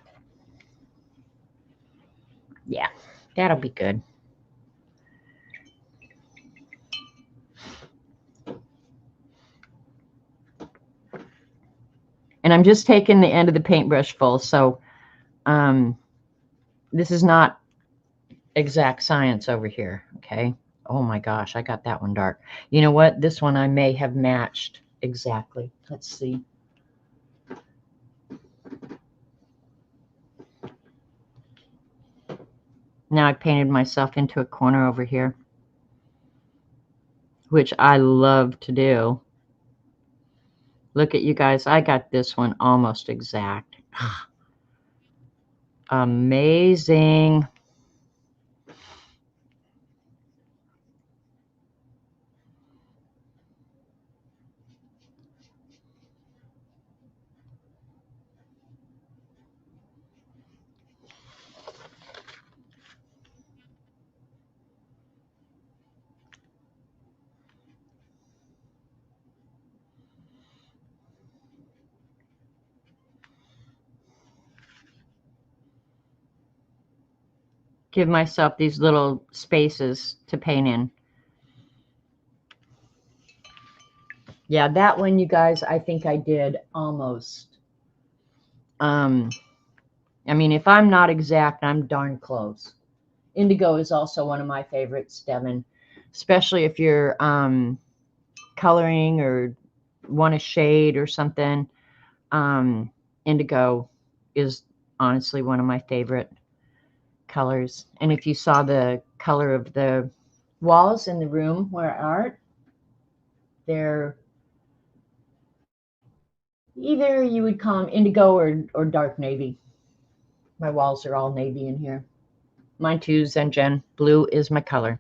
Yeah, that'll be good. And I'm just taking the end of the paintbrush full, so this is not exact science over here, okay? Oh my gosh, I got that one dark. You know what? This one I may have matched exactly. Let's see. Now I painted myself into a corner over here, which I love to do. Look at you guys. I got this one almost exact. Amazing. Give myself these little spaces to paint in. Yeah, that one, you guys, I think I did almost. I mean, if I'm not exact, I'm darn close. Indigo is also one of my favorites, Devin, especially if you're coloring or want a shade or something. Indigo is honestly one of my favorite colors. And if you saw the color of the walls in the room where I art, they're either you would call them indigo or dark navy. My walls are all navy in here. Mine too, Zen Jen. Blue is my color.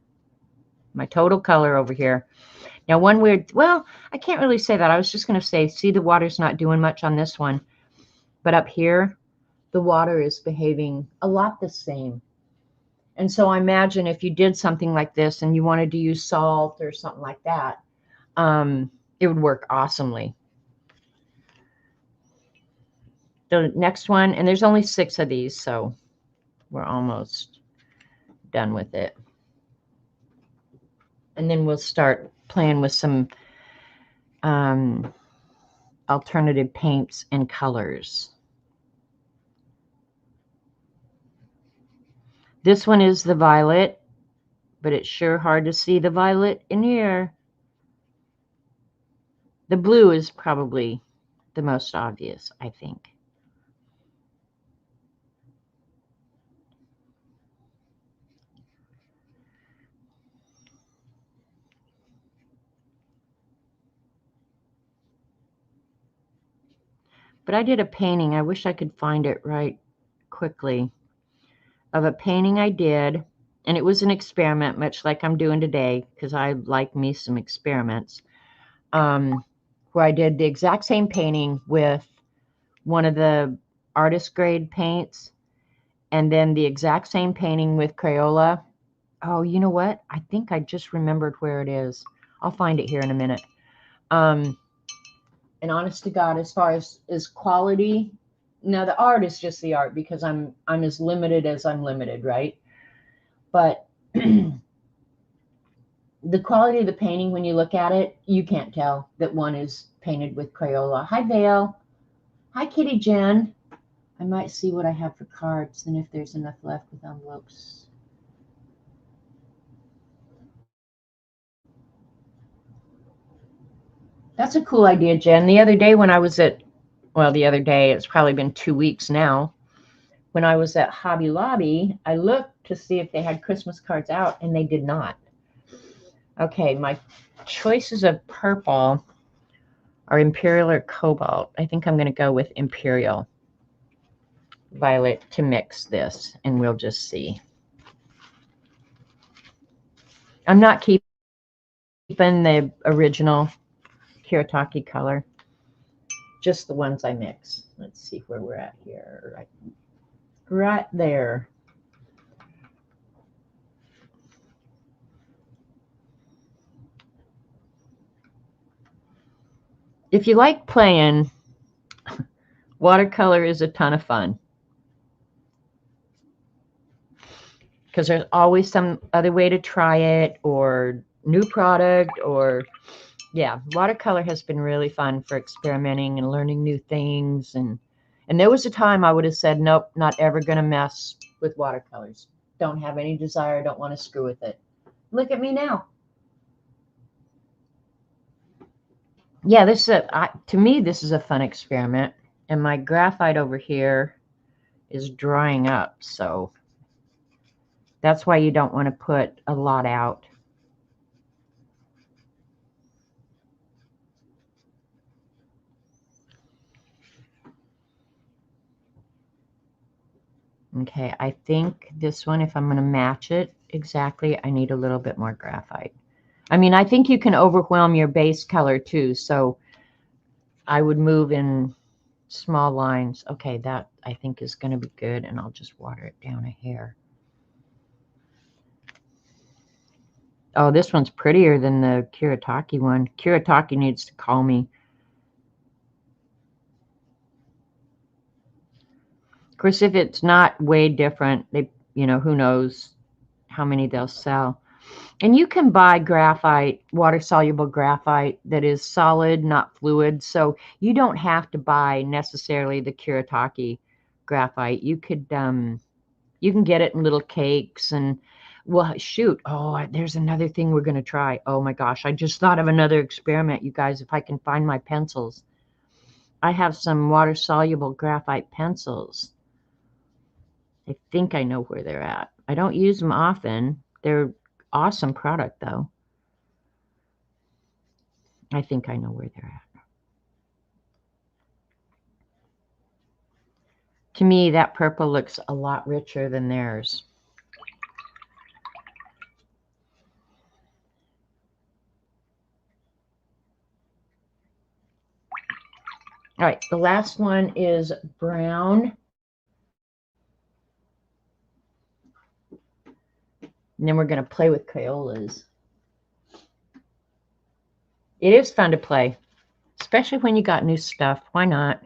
My total color over here. Now one weird, well, I can't really say that. I was just going to say, see, the water's not doing much on this one. But up here, the water is behaving a lot the same. And so I imagine if you did something like this and you wanted to use salt or something like that, it would work awesomely. The next one, and there's only 6 of these, so we're almost done with it. And then we'll start playing with some alternative paints and colors. This one is the violet, but it's sure hard to see the violet in here. The blue is probably the most obvious, I think. But I did a painting. I wish I could find it right quickly. Of a painting I did, and it was an experiment, much like I'm doing today, because I like me some experiments, where I did the exact same painting with one of the artist grade paints, and then the exact same painting with Crayola. Oh, you know what? I think I just remembered where it is. I'll find it here in a minute. And honest to God, as far as quality, now the art is just the art, because I'm as limited as I'm limited, right? But the quality of the painting, when you look at it, you can't tell that one is painted with Crayola. Hi, Vale. Hi, Kitty Jen. I might see what I have for cards and if there's enough left with envelopes. That's a cool idea, Jen. The other day when I was at, well, the other day, it's probably been 2 weeks now, when I was at Hobby Lobby, I looked to see if they had Christmas cards out, and they did not. Okay, my choices of purple are Imperial or Cobalt. I think I'm going to go with Imperial Violet to mix this, and we'll just see. I'm not keeping the original Kiritaki color, just the ones I mix. Let's see where we're at here. Right there. If you like playing, watercolor is a ton of fun, because there's always some other way to try it, or new product, or yeah, watercolor has been really fun for experimenting and learning new things. And there was a time I would have said, nope, not ever going to mess with watercolors. Don't have any desire, don't want to screw with it. Look at me now. Yeah, this is to me, this is a fun experiment. And my graphite over here is drying up, so that's why you don't want to put a lot out. Okay, I think this one, if I'm going to match it exactly, I need a little bit more graphite. I mean, I think you can overwhelm your base color too, so I would move in small lines. Okay, that I think is going to be good, and I'll just water it down a hair. Oh, this one's prettier than the Kiritaki one. Kiritaki needs to call me. Of course, if it's not way different, they, who knows how many they'll sell. And you can buy graphite, water-soluble graphite that is solid, not fluid. So you don't have to buy necessarily the Kiritaki graphite. You could, you can get it in little cakes. And well, shoot. Oh, there's another thing we're going to try. Oh my gosh, I just thought of another experiment, you guys. If I can find my pencils, I have some water-soluble graphite pencils. I think I know where they're at. I don't use them often. They're awesome product, though. I think I know where they're at. To me, that purple looks a lot richer than theirs. All right, the last one is brown. And then we're going to play with Crayolas. It is fun to play, especially when you got new stuff. Why not?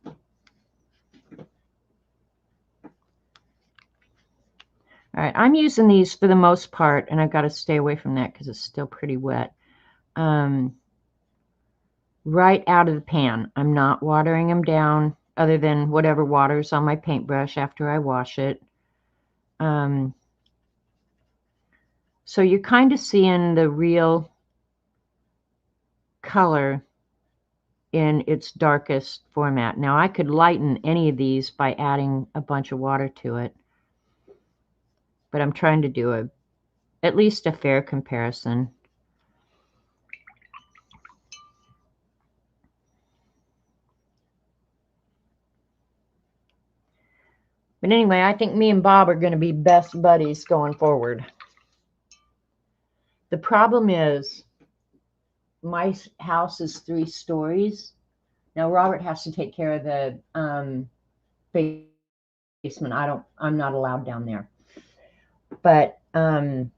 All right, I'm using these for the most part, and I've got to stay away from that because it's still pretty wet. Right out of the pan. I'm not watering them down, other than whatever water's on my paintbrush after I wash it. So you're kind of seeing the real color in its darkest format. Now I could lighten any of these by adding a bunch of water to it, but I'm trying to do at least a fair comparison. But anyway, I think me and Bob are going to be best buddies going forward. The problem is my house is 3 stories. Now Robert has to take care of the basement. I'm not allowed down there. But I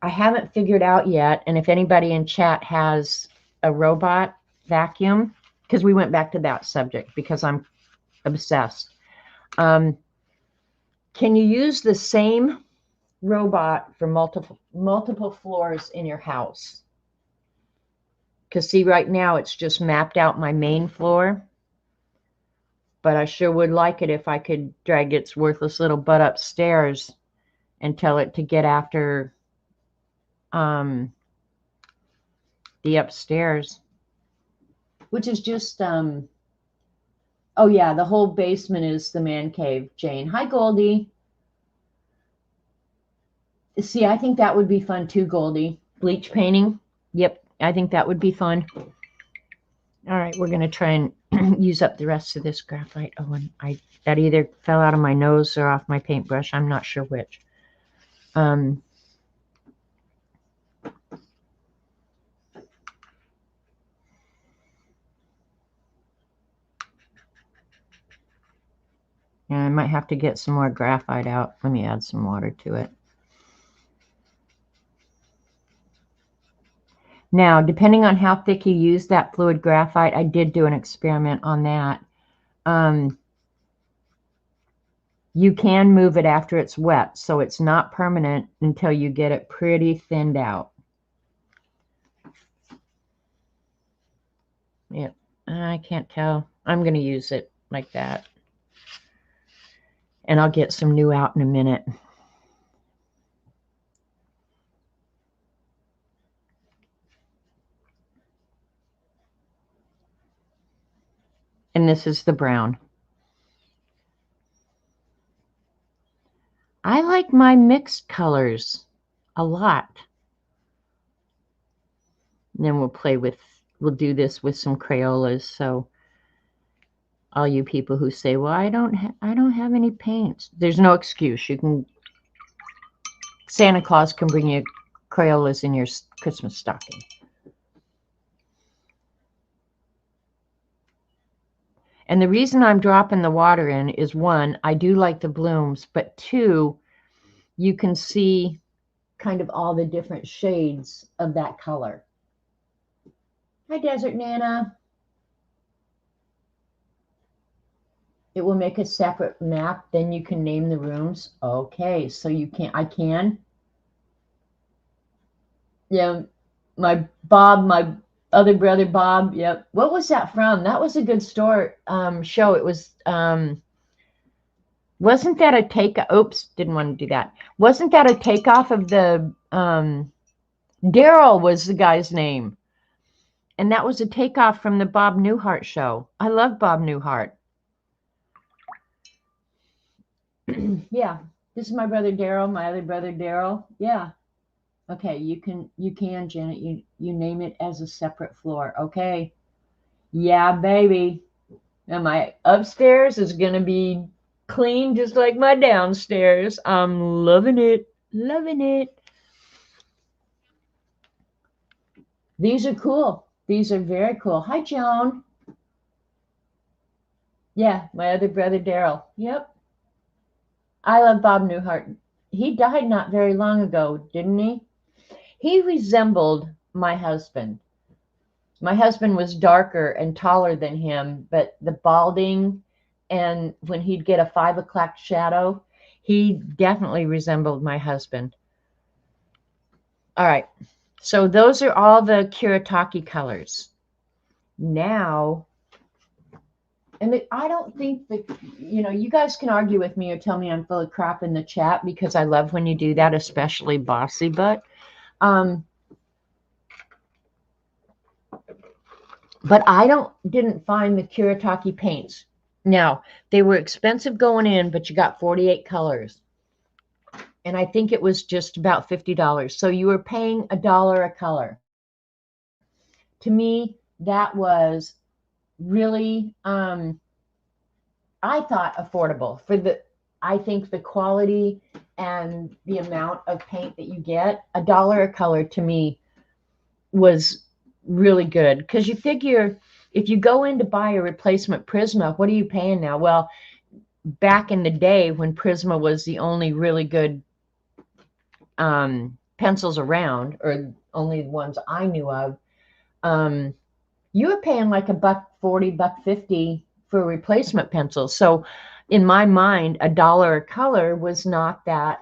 haven't figured out yet, and if anybody in chat has a robot vacuum, because we went back to that subject because I'm obsessed. Can you use the same robot for multiple floors in your house? Because see, right now it's just mapped out my main floor, but I sure would like it if I could drag its worthless little butt upstairs and tell it to get after the upstairs, which is just oh yeah, the whole basement is the man cave. Jane, hi Goldie. See, I think that would be fun too, Goldie. Bleach painting. Yep, I think that would be fun. All right, we're gonna try and use up the rest of this graphite. Oh, and that either fell out of my nose or off my paintbrush. I'm not sure which. And I might have to get some more graphite out. Let me add some water to it. Now, depending on how thick you use that fluid graphite, I did do an experiment on that. You can move it after it's wet, so it's not permanent until you get it pretty thinned out. Yep, I can't tell. I'm going to use it like that. And I'll get some new out in a minute. And this is the brown. I like my mixed colors a lot. And then we'll do this with some Crayolas. So all you people who say, well, I don't have any paints. There's no excuse. Santa Claus can bring you Crayolas in your Christmas stocking. And the reason I'm dropping the water in is, 1, I do like the blooms, but 2, you can see kind of all the different shades of that color. Hi, Desert Nana. It will make a separate map. Then you can name the rooms. Okay, so I can. Yeah, my other brother Bob. Yep. What was that from? That was a good show. It was wasn't that a take? Oops, didn't want to do that. Wasn't that a takeoff of the Daryl was the guy's name, and that was a takeoff from the Bob Newhart show. I love Bob Newhart. Yeah, this is my brother Daryl, my other brother Daryl. Yeah. Okay, you can, Janet, you name it as a separate floor. Okay. Yeah, baby. And my upstairs is gonna be clean just like my downstairs. I'm loving it. Loving it. These are cool. These are very cool. Hi, Joan. Yeah, my other brother Daryl. Yep. I love Bob Newhart. He died not very long ago, didn't he? He resembled my husband. My husband was darker and taller than him, but the balding and when he'd get a 5 o'clock shadow, he definitely resembled my husband. All right, so those are all the Kuretake colors. Now And I don't think that, you guys can argue with me or tell me I'm full of crap in the chat, because I love when you do that, especially Bossy um, but I didn't find the Kuretake paints. Now, they were expensive going in, but you got 48 colors. And I think it was just about $50. So you were paying $1 a color. To me, that was really, I thought, affordable I think the quality and the amount of paint that you get. $1 a color to me was really good, because you figure if you go in to buy a replacement Prisma, what are you paying now? Well, back in the day when Prisma was the only really good pencils around, or only the ones I knew of, you were paying like $1.40, $1.50 for replacement pencils. So in my mind, $1 a color was not that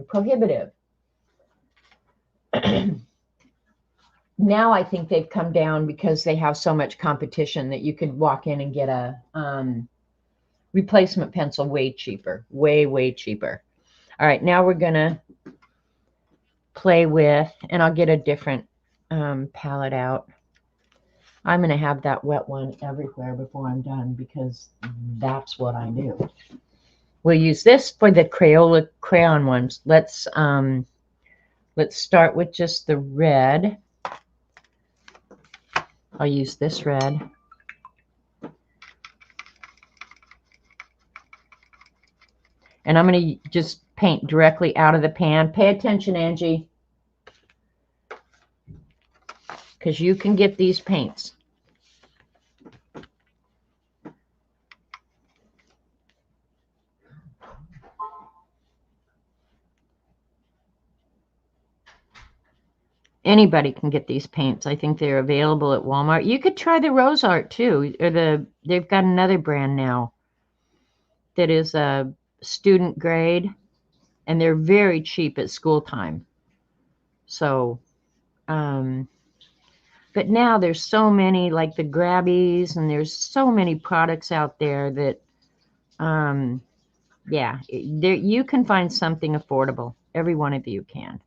prohibitive. Now I think they've come down because they have so much competition that you could walk in and get a replacement pencil way cheaper, way cheaper. All right, now we're gonna play with, and I'll get a different palette out. I'm gonna have that wet one everywhere before I'm done, because that's what I do. We'll use this for the Crayola crayon ones. Let's start with just the red. I'll use this red. And I'm going to just paint directly out of the pan. Pay attention, Angie, because you can get these paints. Anybody can get these paints. I think they're available at Walmart. You could try the Rose Art too. Or they've got another brand now that is a student grade, and they're very cheap at school time. So, but now there's so many, like the Grabbies, and there's so many products out there that, yeah, you can find something affordable. Every one of you can.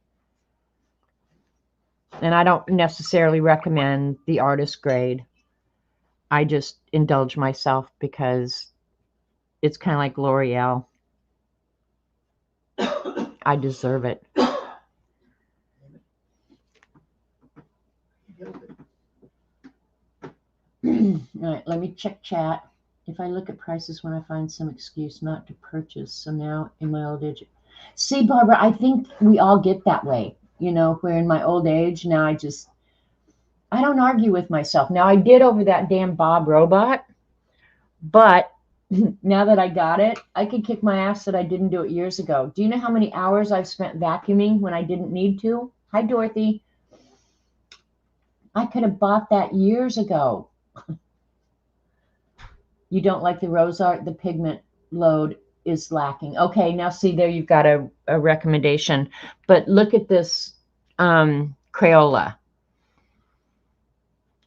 And I don't necessarily recommend the artist grade. I just indulge myself because it's kind of like L'Oreal. I deserve it. All right, let me check chat. If I look at prices when I find some excuse not to purchase, so now in my old age. See, Barbara, I think we all get that way. Where in my old age, now I don't argue with myself. Now, I did over that damn Bob robot, but now that I got it, I could kick my ass that I didn't do it years ago. Do you know how many hours I've spent vacuuming when I didn't need to? Hi, Dorothy. I could have bought that years ago. You don't like the Rose Art? The pigment load is lacking. Okay, now see, there you've got a recommendation. But look at this Crayola.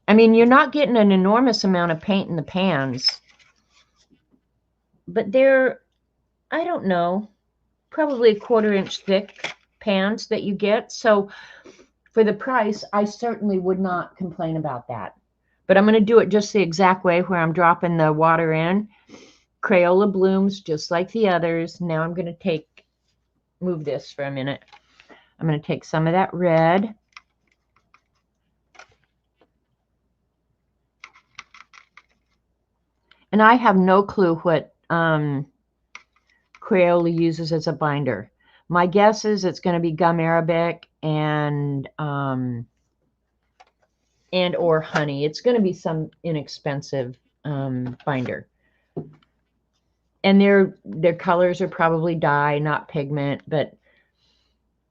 I mean, you're not getting an enormous amount of paint in the pans, but they're, I don't know, probably a 1/4 inch thick pans that you get. So for the price, I certainly would not complain about that. But I'm going to do it just the exact way, where I'm dropping the water in. Crayola blooms just like the others. Now I'm going to move this for a minute. I'm going to take some of that red. And I have no clue what Crayola uses as a binder. My guess is it's going to be gum arabic and or honey. It's going to be some inexpensive binder. And their colors are probably dye, not pigment, but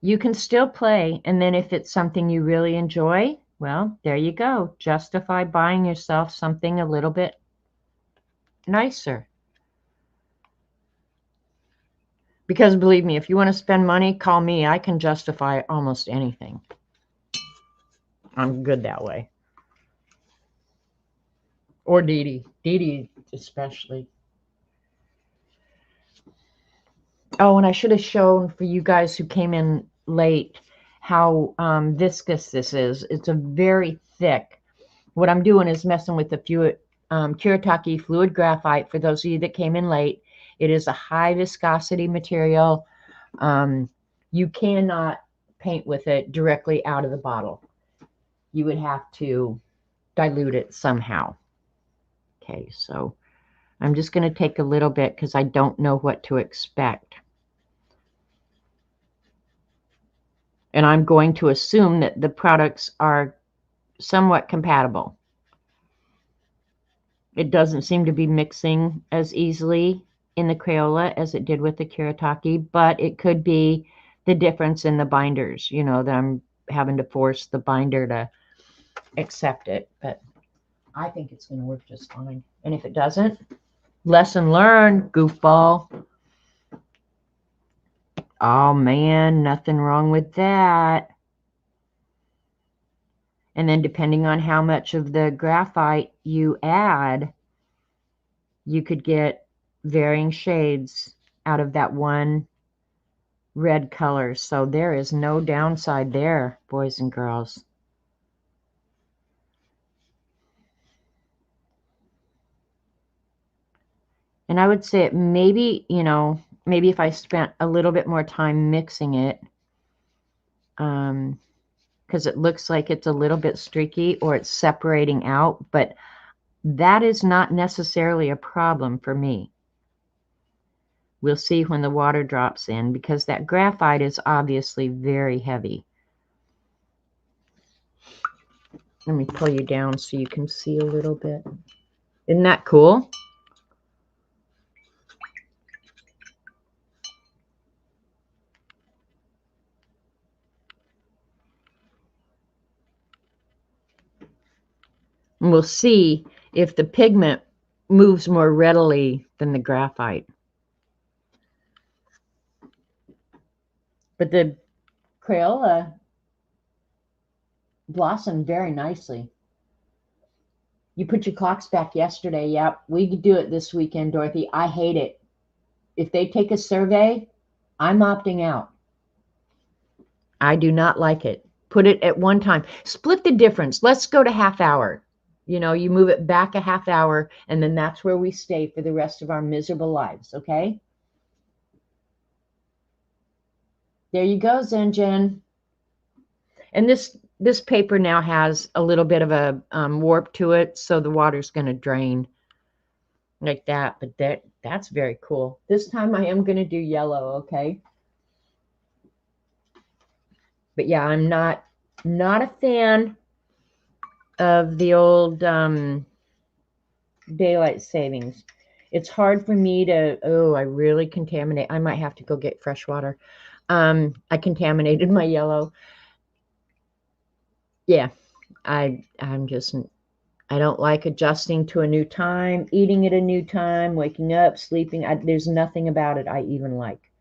you can still play. And then if it's something you really enjoy, well, there you go. Justify buying yourself something a little bit nicer. Because believe me, if you want to spend money, call me. I can justify almost anything. I'm good that way. Or Dee Dee. Dee Dee especially. Oh, and I should have shown for you guys who came in late how viscous this is. It's a very thick. What I'm doing is messing with the Kuretake fluid graphite. For those of you that came in late, it is a high viscosity material. You cannot paint with it directly out of the bottle. You would have to dilute it somehow. Okay, so I'm just going to take a little bit because I don't know what to expect. And I'm going to assume that the products are somewhat compatible. It doesn't seem to be mixing as easily in the Crayola as it did with the Kuretake, but it could be the difference in the binders, you know, that I'm having to force the binder to accept it. But I think it's going to work just fine. And if it doesn't, lesson learned, goofball. Oh man, nothing wrong with that. And then depending on how much of the graphite you add, you could get varying shades out of that one red color. So there is no downside there, boys and girls. And I would say it maybe, you know, maybe if I spent a little bit more time mixing it, because it looks like it's a little bit streaky or it's separating out, but that is not necessarily a problem for me. We'll see when the water drops in, because that graphite is obviously very heavy. Let me pull you down so you can see a little bit. Isn't that cool? And we'll see if the pigment moves more readily than the graphite. But the Crayola blossomed very nicely. You put your clocks back yesterday. Yep, we could do it this weekend, Dorothy. I hate it. If they take a survey, I'm opting out. I do not like it. Put it at one time. Split the difference. Let's go to half hour. You know, you move it back a half hour, and then that's where we stay for the rest of our miserable lives, okay? There you go, Zen. And this paper now has a little bit of a warp to it, so the water's going to drain like that. But that's very cool. This time I am going to do yellow, okay? But yeah, I'm not a fan of the old daylight savings. It's hard for me to, oh, I really contaminate. I might have to go get fresh water. I contaminated my yellow. Yeah, I'm just, I don't like adjusting to a new time, eating at a new time, waking up, sleeping. There's nothing about it I even like.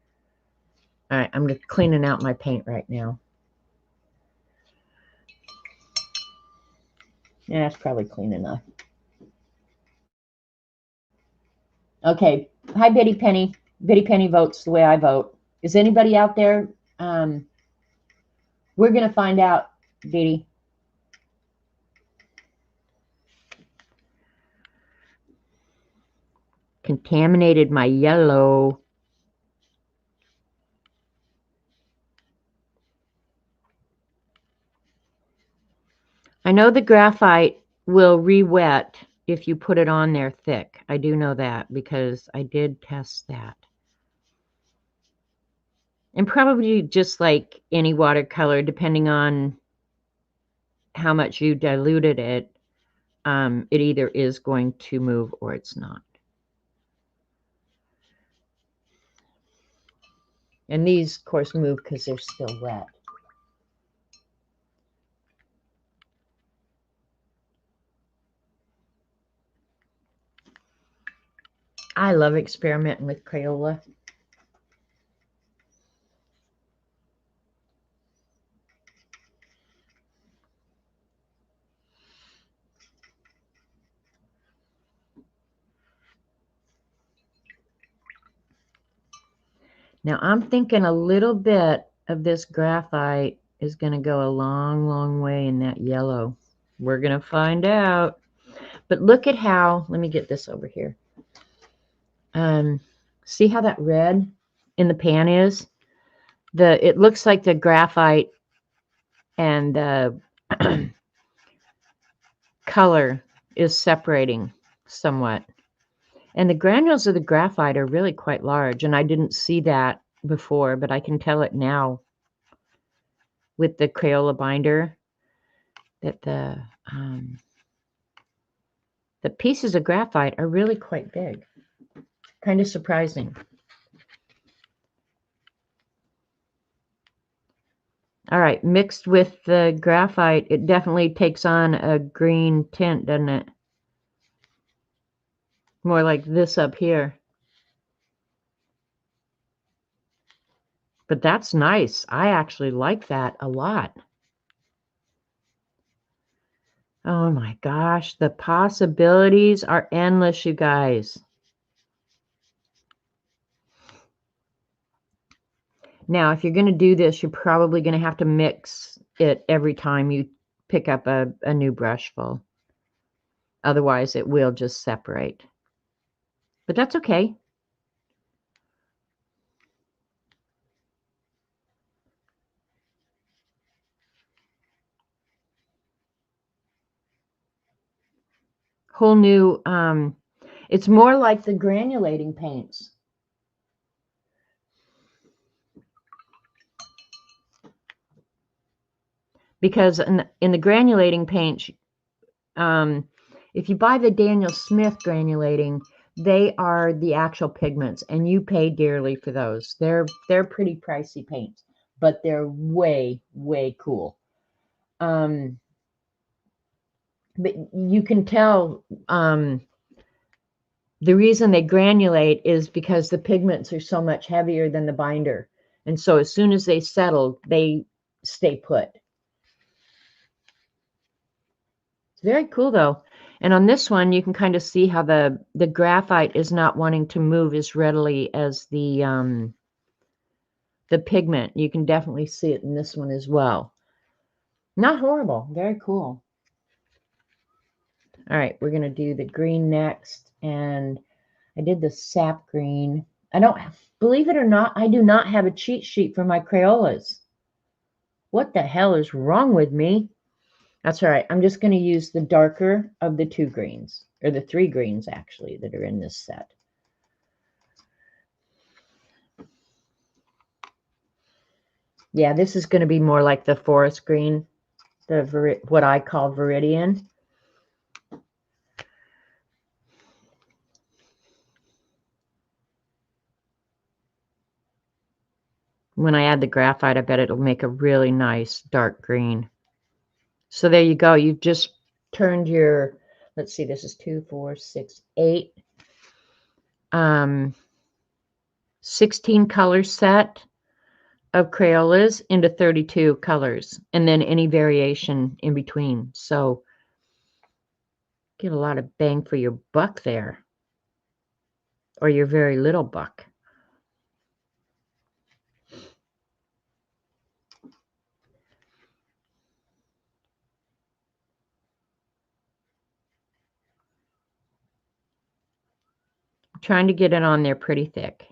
All right, I'm just cleaning out my paint right now. Yeah, that's probably clean enough. Okay. Hi, Betty Penny. Betty Penny votes the way I vote. Is anybody out there? We're going to find out, Betty. Contaminated my yellow. I know the graphite will re-wet if you put it on there thick. I do know that because I did test that. And probably just like any watercolor, depending on how much you diluted it, it either is going to move or it's not. And these, of course, move because they're still wet. I love experimenting with Crayola. Now I'm thinking a little bit of this graphite is going to go a long, long way in that yellow. We're going to find out. But look at how, let me get this over here. See how that red in the pan is? It looks like the graphite and the color is separating somewhat. And the granules of the graphite are really quite large, and I didn't see that before, but I can tell it now with the Crayola binder that the pieces of graphite are really quite big. Kind of surprising. All right, mixed with the graphite, it definitely takes on a green tint, doesn't it? More like this up here. But that's nice. I actually like that a lot. Oh my gosh, the possibilities are endless, you guys. Now, if you're going to do this, you're probably going to have to mix it every time you pick up a new brush full. Otherwise, it will just separate. But that's okay. Whole new, it's more like the granulating paints. Because in the granulating paints, if you buy the Daniel Smith granulating, they are the actual pigments, and you pay dearly for those. They're pretty pricey paints, but they're way, way cool. But you can tell the reason they granulate is because the pigments are so much heavier than the binder. And so as soon as they settle, they stay put. It's very cool though. And on this one, you can kind of see how the graphite is not wanting to move as readily as the pigment. You can definitely see it in this one as well. Not horrible. Very cool. All right, we're going to do the green next. And I did the sap green. I don't, believe it or not, I do not have a cheat sheet for my Crayolas. What the hell is wrong with me? That's all right. I'm just going to use the darker of the two greens, or the three greens actually that are in this set. Yeah, this is going to be more like the forest green, what I call Viridian. When I add the graphite, I bet it'll make a really nice dark green. So there you go. You've just turned your, let's see, this is 2, 4, 6, 8. 16 color set of Crayolas into 32 colors, and then any variation in between. So get a lot of bang for your buck there, or your very little buck. I'm trying to get it on there pretty thick.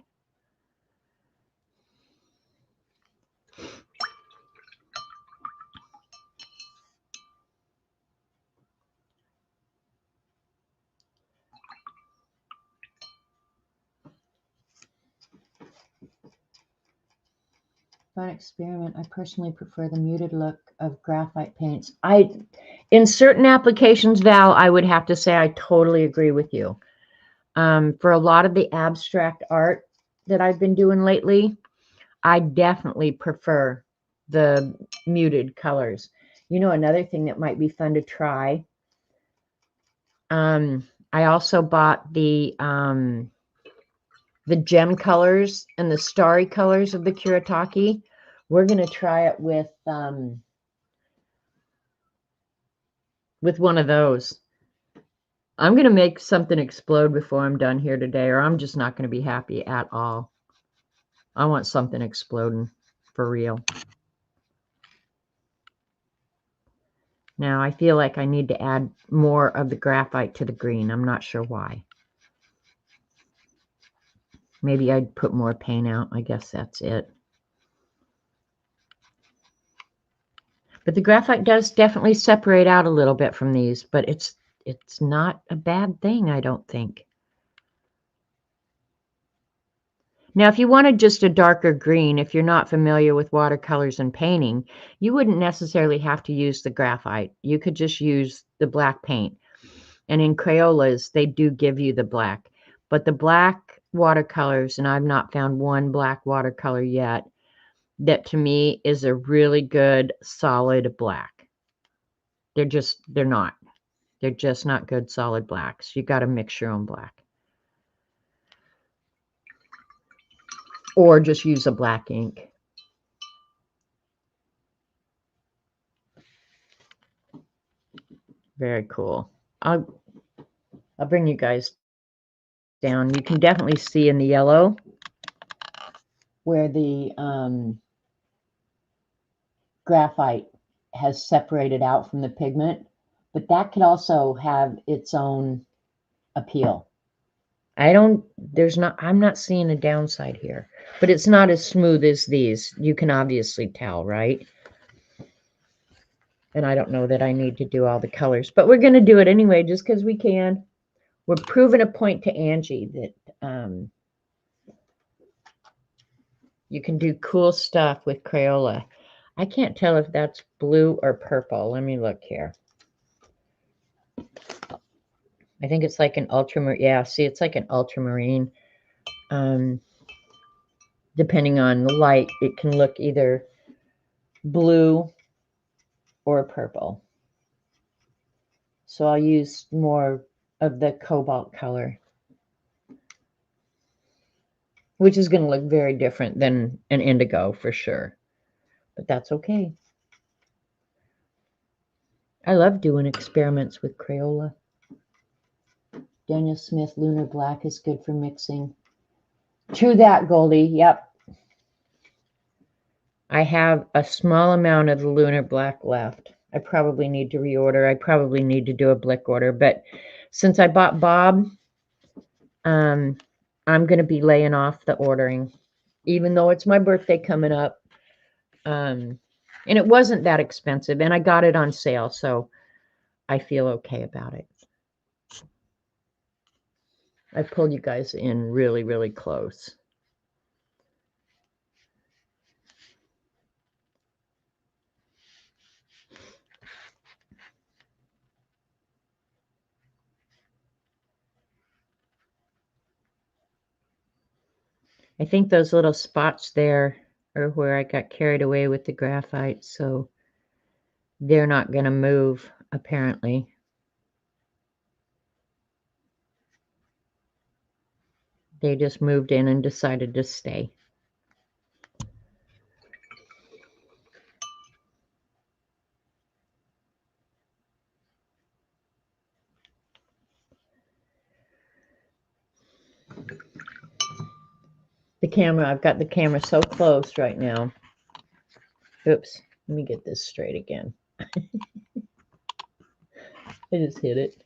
Fun experiment. I personally prefer the muted look of graphite paints. In certain applications, Val, I would have to say I totally agree with you. For a lot of the abstract art that I've been doing lately, I definitely prefer the muted colors. You know, another thing that might be fun to try. I also bought the gem colors and the starry colors of the Kuretake. We're going to try it with one of those. I'm going to make something explode before I'm done here today, or I'm just not going to be happy at all. I want something exploding for real. Now I feel like I need to add more of the graphite to the green. I'm not sure why. Maybe I'd put more paint out. I guess that's it. But the graphite does definitely separate out a little bit from these, but it's not a bad thing, I don't think. Now, if you wanted just a darker green, if you're not familiar with watercolors and painting, you wouldn't necessarily have to use the graphite. You could just use the black paint. And in Crayolas, they do give you the black. But the black watercolors, and I've not found one black watercolor yet, that to me is a really good, solid black. They're not. They're just not good, solid blacks. You got to mix your own black. Or just use a black ink. Very cool. I'll bring you guys down. You can definitely see in the yellow where the graphite has separated out from the pigment, but that could also have its own appeal. I'm not seeing a downside here, but it's not as smooth as these. You can obviously tell, right? And I don't know that I need to do all the colors, but we're going to do it anyway, just because we can. We're proving a point to Angie that you can do cool stuff with Crayola. I can't tell if that's blue or purple. Let me look here. I think it's like an ultramarine. Yeah, see, it's like an ultramarine. Depending on the light, it can look either blue or purple. So I'll use more of the cobalt color, which is going to look very different than an indigo for sure. But that's okay. I love doing experiments with Crayola. Daniel Smith, Lunar Black is good for mixing. True that, Goldie. Yep. I have a small amount of the Lunar Black left. I probably need to reorder. I probably need to do a Blick order. But since I bought Bob, I'm going to be laying off the ordering, even though it's my birthday coming up. And it wasn't that expensive, and I got it on sale, so I feel okay about it. I pulled you guys in really, really close. I think those little spots there are where I got carried away with the graphite, so they're not going to move, apparently. They just moved in and decided to stay. The camera, I've got the camera so close right now. Oops, let me get this straight again. I just hit it.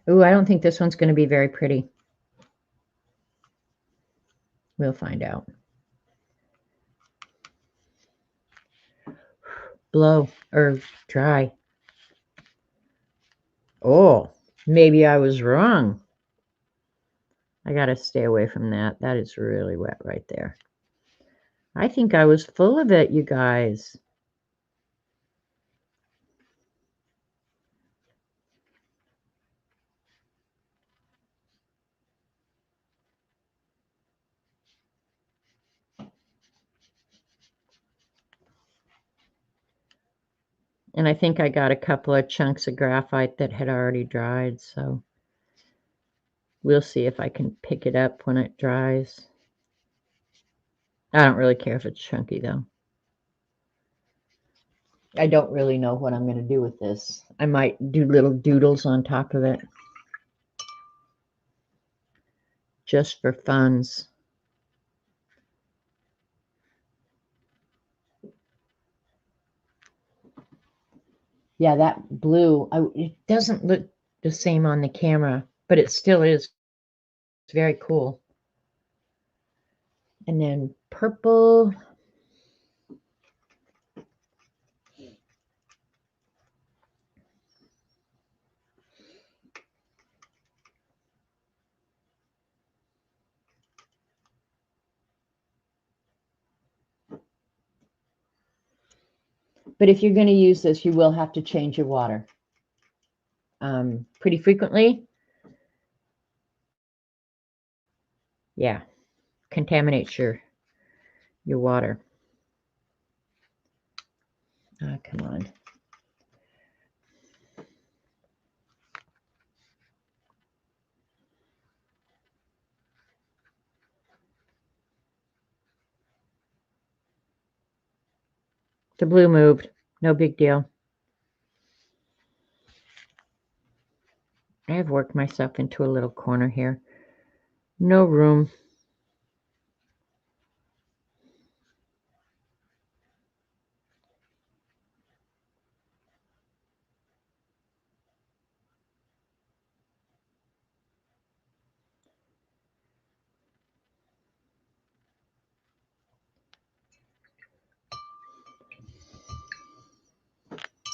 Ooh, I don't think this one's going to be very pretty. We'll find out. Blow or dry. Oh, maybe I was wrong. I got to stay away from that. That is really wet right there. I think I was full of it, you guys. And I think I got a couple of chunks of graphite that had already dried, so we'll see if I can pick it up when it dries. I don't really care if it's chunky, though. I don't really know what I'm going to do with this. I might do little doodles on top of it, just for funs. Yeah, that blue, it doesn't look the same on the camera, but it still is very cool. And then purple. But if you're going to use this, you will have to change your water pretty frequently. Yeah, contaminates your water. Come on. The blue moved. No big deal. I have worked myself into a little corner here. No room.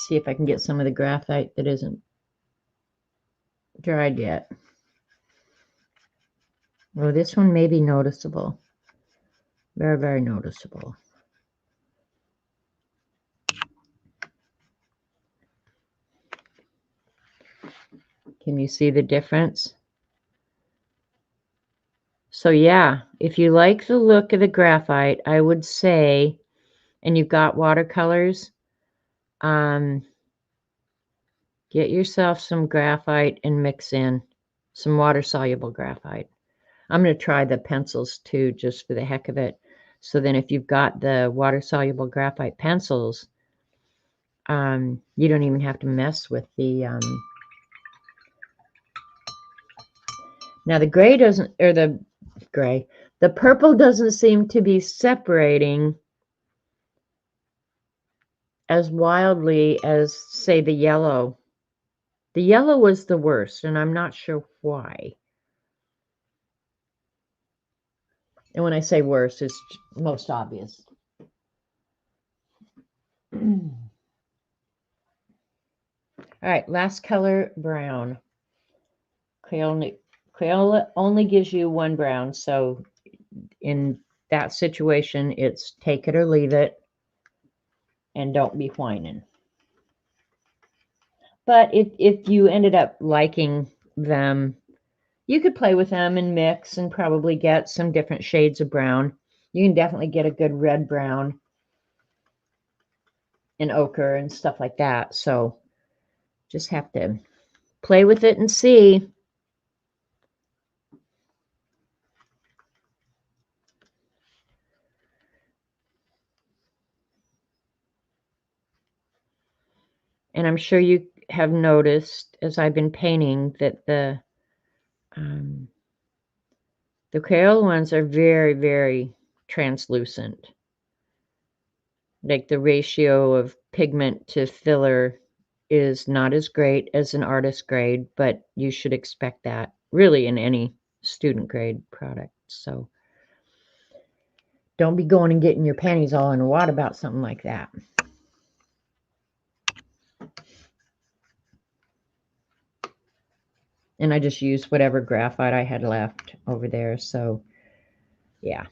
See if I can get some of the graphite that isn't dried yet. Oh, this one may be noticeable. Very, very noticeable. Can you see the difference? So yeah, if you like the look of the graphite, I would say, and you've got watercolors, get yourself some graphite and mix in some water-soluble graphite. I'm going to try the pencils too, just for the heck of it. So then if you've got the water-soluble graphite pencils, you don't even have to mess with the... Now the gray doesn't, or the purple doesn't seem to be separating as wildly as, say, the yellow. The yellow was the worst, and I'm not sure why. And when I say worst, it's most obvious. All right, last color, brown. Crayola only gives you one brown, so in that situation, it's take it or leave it, and don't be whining. But if you ended up liking them, you could play with them and mix and probably get some different shades of brown. You can definitely get a good red brown and ochre and stuff like that. So just have to play with it and see. And I'm sure you have noticed as I've been painting that the Crayola ones are very, very translucent. Like the ratio of pigment to filler is not as great as an artist grade, but you should expect that really in any student grade product. So don't be going and getting your panties all in a wad about something like that. And I just used whatever graphite I had left over there. So yeah.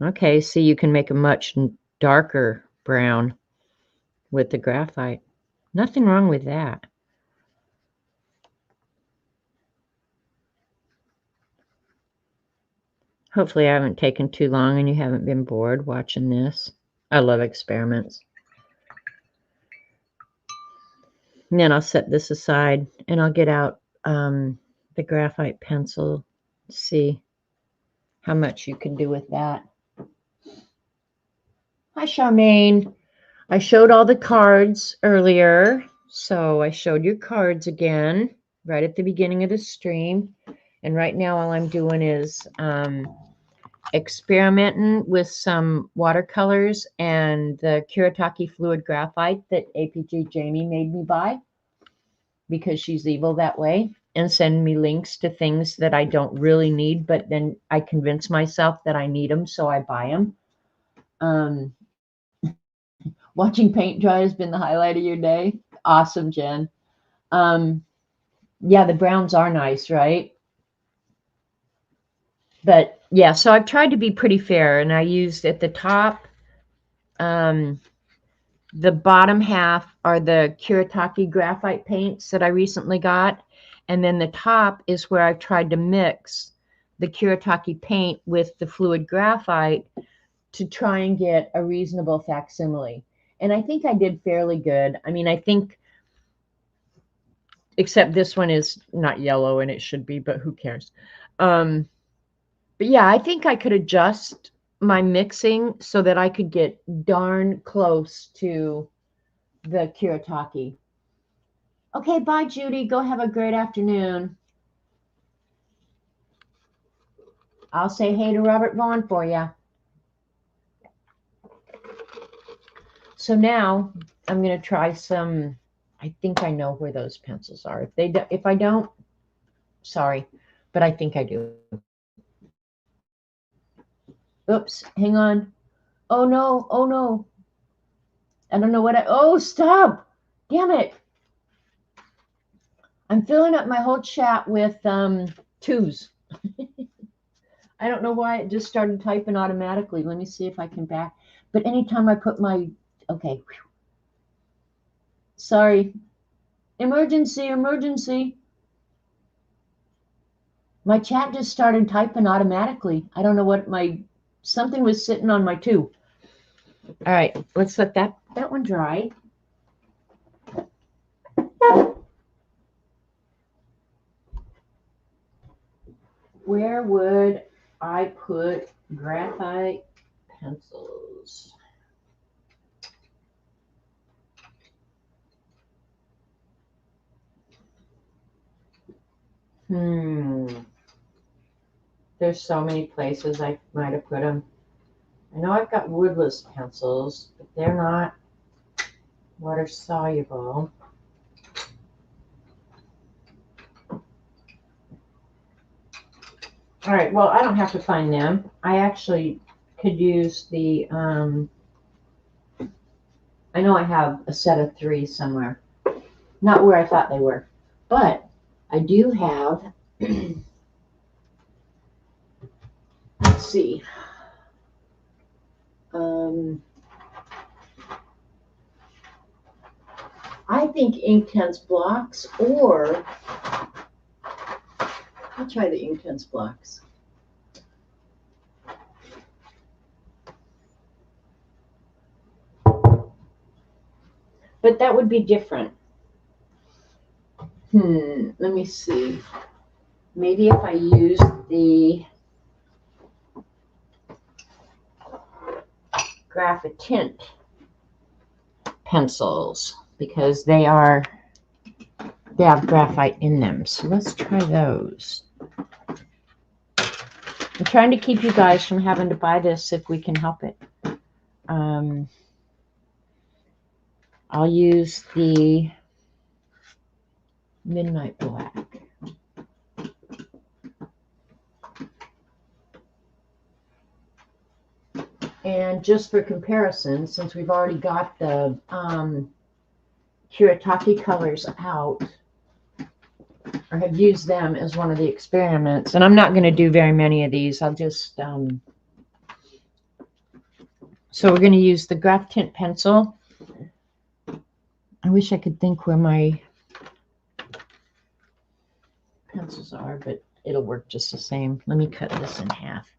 Okay, see, you can make a much darker brown with the graphite. Nothing wrong with that. Hopefully I haven't taken too long and you haven't been bored watching this. I love experiments. And then I'll set this aside and I'll get out the graphite pencil, see how much you can do with that. Hi, Charmaine. I showed all the cards earlier, so I showed your cards again right at the beginning of the stream. And right now, all I'm doing is experimenting with some watercolors and the Kuretake fluid graphite that APG Jamie made me buy because she's evil that way, and send me links to things that I don't really need, but then I convince myself that I need them, so I buy them. Watching paint dry has been the highlight of your day. Awesome, Jen. Yeah, the browns are nice, right? But yeah, so I've tried to be pretty fair, and I used at the top, the bottom half are the Kuretake graphite paints that I recently got, and then the top is where I've tried to mix the Kuretake paint with the fluid graphite to try and get a reasonable facsimile. And I think I did fairly good. I mean, I think, except this one is not yellow and it should be, but who cares? But yeah, I think I could adjust my mixing so that I could get darn close to the Kuretake. Okay, bye, Judy. Go have a great afternoon. I'll say hey to Robert Vaughn for you. So now I'm going to try some. I think I know where those pencils are. If I don't, sorry, but I think I do. Oops, hang on. Oh no, oh no. I don't know what oh, stop. Damn it. I'm filling up my whole chat with twos. I don't know why it just started typing automatically. Let me see if I can back. But anytime I put my, okay. Sorry. Emergency, emergency. My chat just started typing automatically. I don't know what something was sitting on my two. All right, let's let that one dry. Where would I put graphite pencils? There's so many places I might have put them. I know I've got woodless pencils, but they're not water soluble. All right, well, I don't have to find them. I actually could use the, I know I have a set of 3 somewhere. Not where I thought they were, but I do have, let's see. I think Inktense blocks, or I'll try the Inktense blocks. But that would be different. Let me see. Maybe if I use the Graphite pencils, because they have graphite in them. So let's try those. I'm trying to keep you guys from having to buy this if we can help it. I'll use the Midnight Black. And just for comparison, since we've already got the Kuretake colors out, or have used them as one of the experiments, and I'm not going to do very many of these. I'll just, so we're going to use the Graphite pencil. I wish I could think where my pencils are, but it'll work just the same. Let me cut this in half.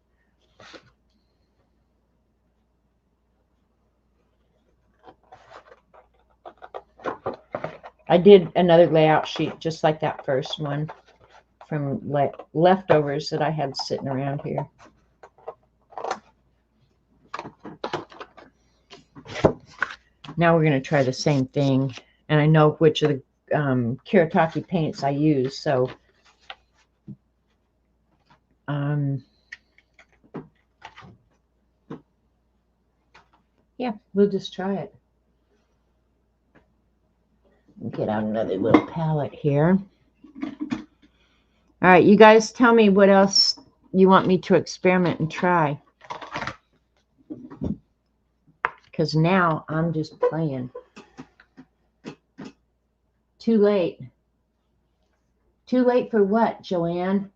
I did another layout sheet just like that first one from leftovers that I had sitting around here. Now we're going to try the same thing. And I know which of the Kuretake paints I use. So, yeah, we'll just try it. Get out another little palette here. All right, you guys tell me what else you want me to experiment and try. Because now I'm just playing. Too late. Too late for what, Joanne?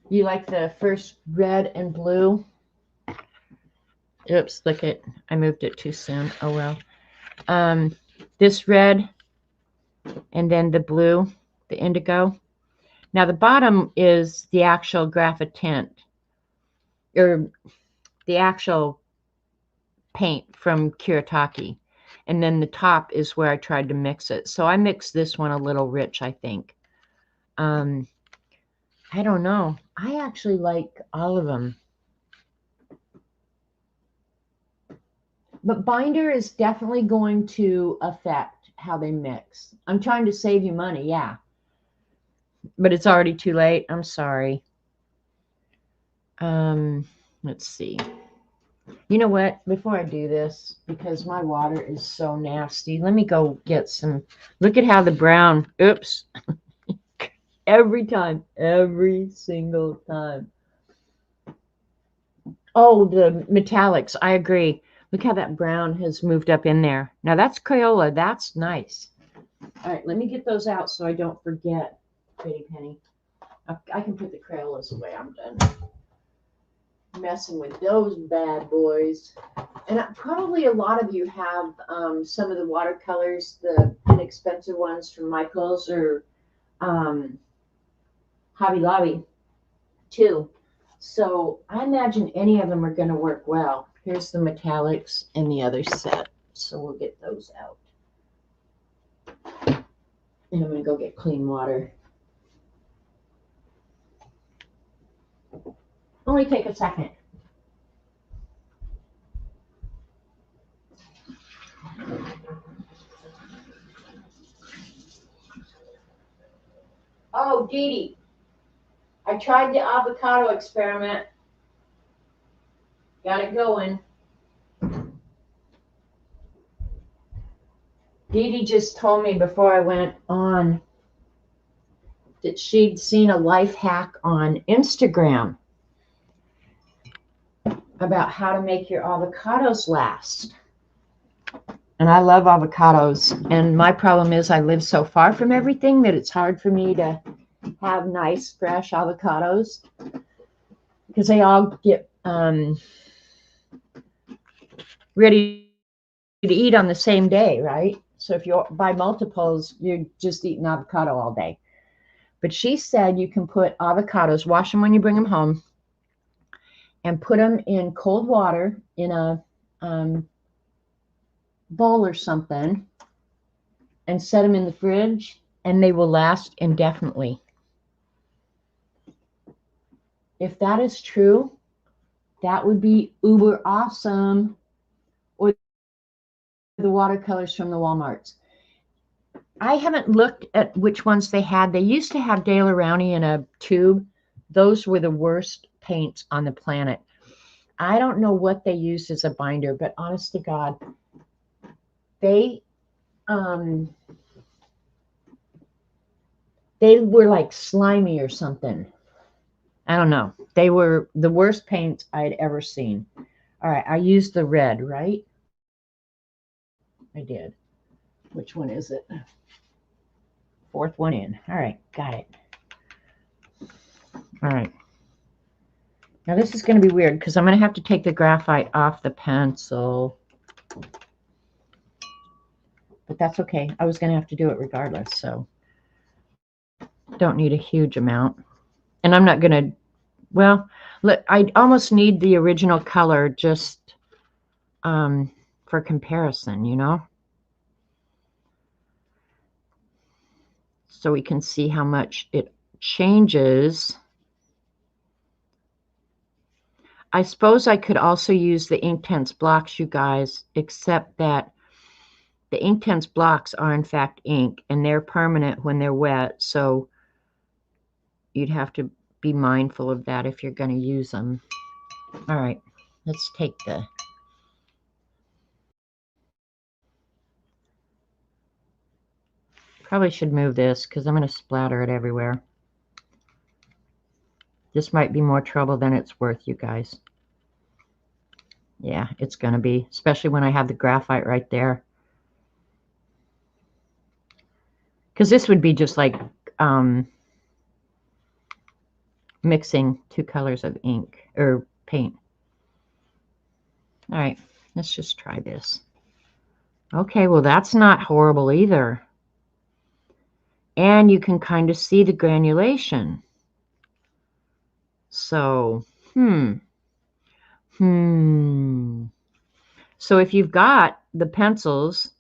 You like the first red and blue? Oops, look it. I moved it too soon. Oh well. This red and then the blue, the indigo. Now the bottom is the actual graphite tint, or the actual paint from Kuretake. And then the top is where I tried to mix it. So I mixed this one a little rich, I think. I don't know. I actually like all of them. But binder is definitely going to affect how they mix. I'm trying to save you money, yeah. But it's already too late. I'm sorry. Let's see. You know what? Before I do this, because my water is so nasty, let me go get some. Look at how the brown, oops. Every time, every single time. Oh, the metallics. I agree. Look how that brown has moved up in there. Now that's Crayola. That's nice. All right, let me get those out so I don't forget, Pretty Penny. I can put the Crayolas away. I'm done messing with those bad boys. And probably a lot of you have some of the watercolors, the inexpensive ones from Michaels or Hobby Lobby too. So I imagine any of them are going to work well. Here's the metallics and the other set. So we'll get those out. And I'm going to go get clean water. Only take a second. Oh, Dee Dee, I tried the avocado experiment. Got it going. Dee Dee just told me before I went on that she'd seen a life hack on Instagram about how to make your avocados last. And I love avocados. And my problem is I live so far from everything that it's hard for me to have nice, fresh avocados because they all get ready to eat on the same day, right? So if you buy multiples, you're just eating avocado all day. But she said you can put avocados, wash them when you bring them home, and put them in cold water in a bowl or something and set them in the fridge, and they will last indefinitely. If that is true, that would be uber awesome. Or the watercolors from the Walmarts. I haven't looked at which ones they had. They used to have Daler-Rowney in a tube. Those were the worst paints on the planet. I don't know what they used as a binder, but honest to God, they were like slimy or something. I don't know. They were the worst paints I had ever seen. All right, I used the red, right? I did. Which one is it? Fourth one in. All right, got it. All right. Now this is going to be weird because I'm going to have to take the graphite off the pencil. But that's okay. I was going to have to do it regardless, so don't need a huge amount. And I'm not going to, well, look, I almost need the original color just for comparison, you know? So we can see how much it changes. I suppose I could also use the Inktense blocks, you guys, except that the Inktense blocks are in fact ink, and they're permanent when they're wet, so you'd have to be mindful of that if you're going to use them. All right, let's take the... Probably should move this because I'm going to splatter it everywhere. This might be more trouble than it's worth, you guys. Yeah, it's going to be, especially when I have the graphite right there. Because this would be just like mixing two colors of ink or paint. All right, let's just try this. Okay, well, that's not horrible either. And you can kind of see the granulation. So, So if you've got the pencils,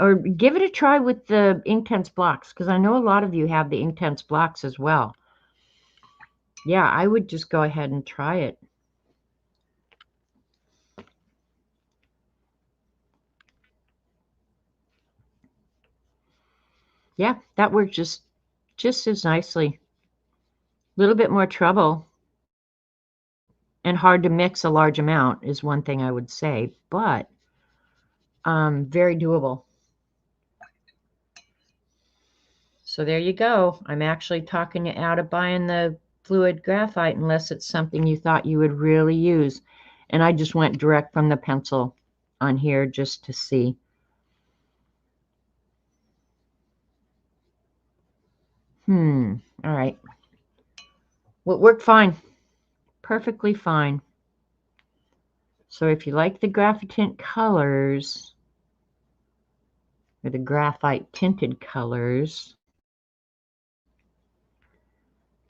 or give it a try with the Inktense blocks, because I know a lot of you have the Inktense blocks as well. Yeah, I would just go ahead and try it. Yeah, that worked just as nicely. A little bit more trouble and hard to mix a large amount is one thing I would say, but very doable. So there you go. I'm actually talking you out of buying the fluid graphite unless it's something you thought you would really use. And I just went direct from the pencil on here just to see. All right. Well, it worked fine. Perfectly fine. So if you like the graphite colors, or the graphite tinted colors,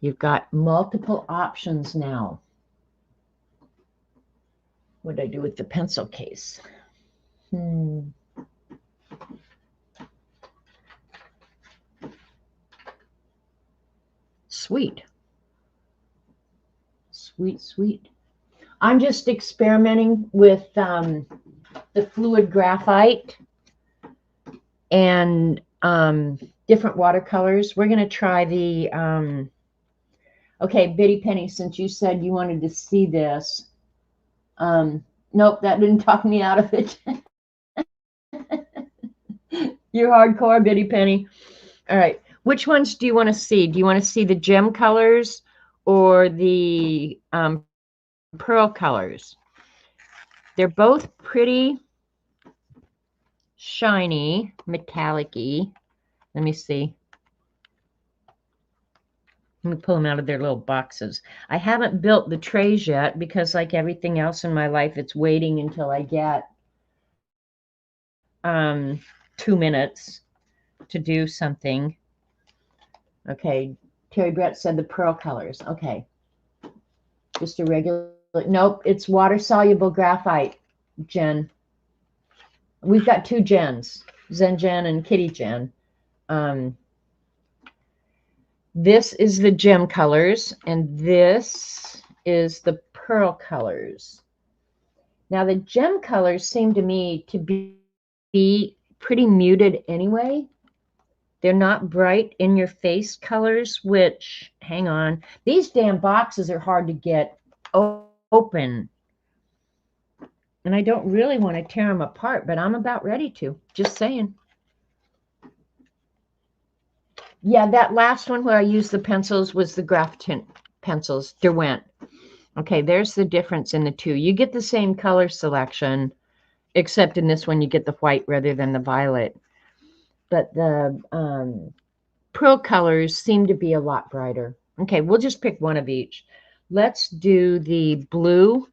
you've got multiple options now. What did I do with the pencil case? Sweet. Sweet, sweet. I'm just experimenting with the fluid graphite and different watercolors. We're going to try the... okay, Bitty Penny, since you said you wanted to see this. Nope, that didn't talk me out of it. You're hardcore, Bitty Penny. All right. Which ones do you want to see? Do you want to see the gem colors or the pearl colors? They're both pretty shiny, metallic-y. Let me see. Let me pull them out of their little boxes. I haven't built the trays yet because, like everything else in my life, it's waiting until I get 2 minutes to do something. Okay, Terry Brett said the pearl colors. Okay, just a regular... Nope, it's water-soluble graphite, Jen. We've got two Jens, Zen Jen and Kitty Jen. This is the gem colors, and this is the pearl colors. Now, the gem colors seem to me to be pretty muted anyway. They're not bright in your face colors, which, hang on, these damn boxes are hard to get open. And I don't really want to tear them apart, but I'm about ready to. Just saying. Yeah, that last one where I used the pencils was the Graphite pencils. Derwent. Okay, there's the difference in the two. You get the same color selection, except in this one you get the white rather than the violet. But the pearl colors seem to be a lot brighter. Okay, we'll just pick one of each. Let's do the blue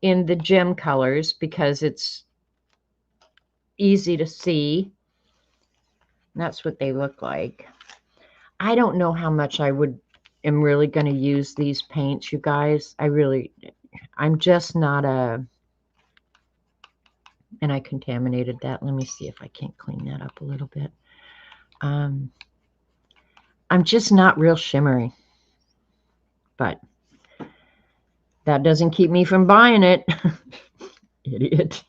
in the gem colors because it's easy to see. That's what they look like. I don't know how much am really going to use these paints, you guys. I'm just not a... And I contaminated that. Let me see if I can't clean that up a little bit. I'm just not real shimmery. But That doesn't keep me from buying it. Idiot.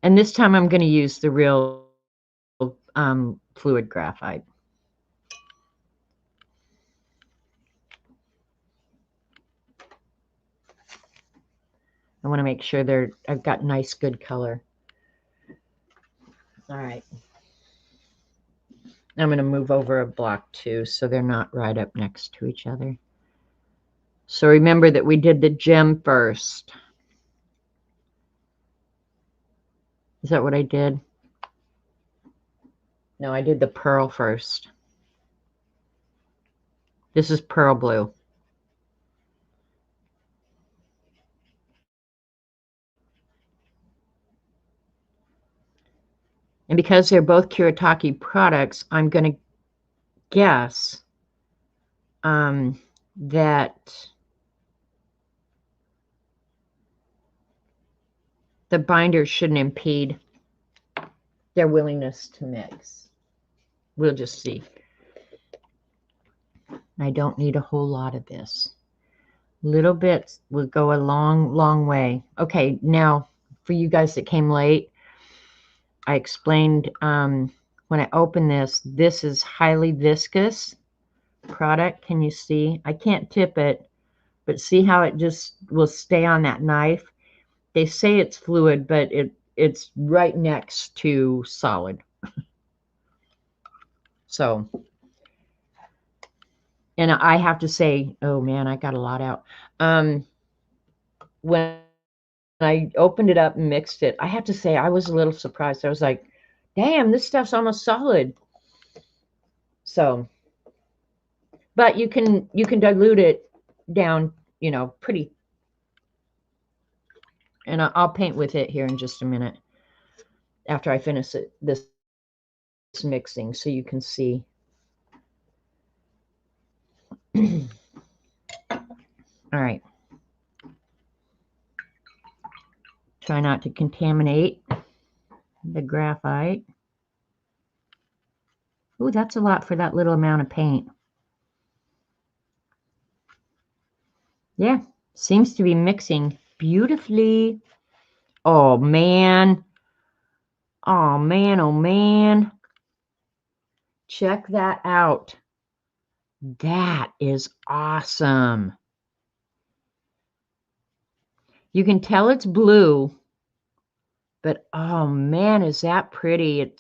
And this time I'm going to use the real fluid graphite. I want to make sure I've got nice, good color. All right. I'm going to move over a block too, so they're not right up next to each other. So remember that we did the gem first. Is that what I did? No, I did the pearl first. This is pearl blue. And because they're both Kuretake products, I'm going to guess that the binders shouldn't impede their willingness to mix. We'll just see. I don't need a whole lot of this. Little bits will go a long, long way. Okay, now for you guys that came late, I explained when I open this, this is highly viscous product. Can you see? I can't tip it, but see how it just will stay on that knife? They say it's fluid, but it's right next to solid. So, and I have to say, oh man, I got a lot out. When I opened it up and mixed it, I have to say I was a little surprised. I was like, damn, this stuff's almost solid. So, but you can dilute it down, you know, pretty. And I'll paint with it here in just a minute after I finish this mixing, so you can see. All right. Try not to contaminate the graphite. Ooh, that's a lot for that little amount of paint. Yeah, seems to be mixing beautifully. Oh, man. Oh, man. Oh, man. Check that out. That is awesome. You can tell it's blue, but oh, man, is that pretty.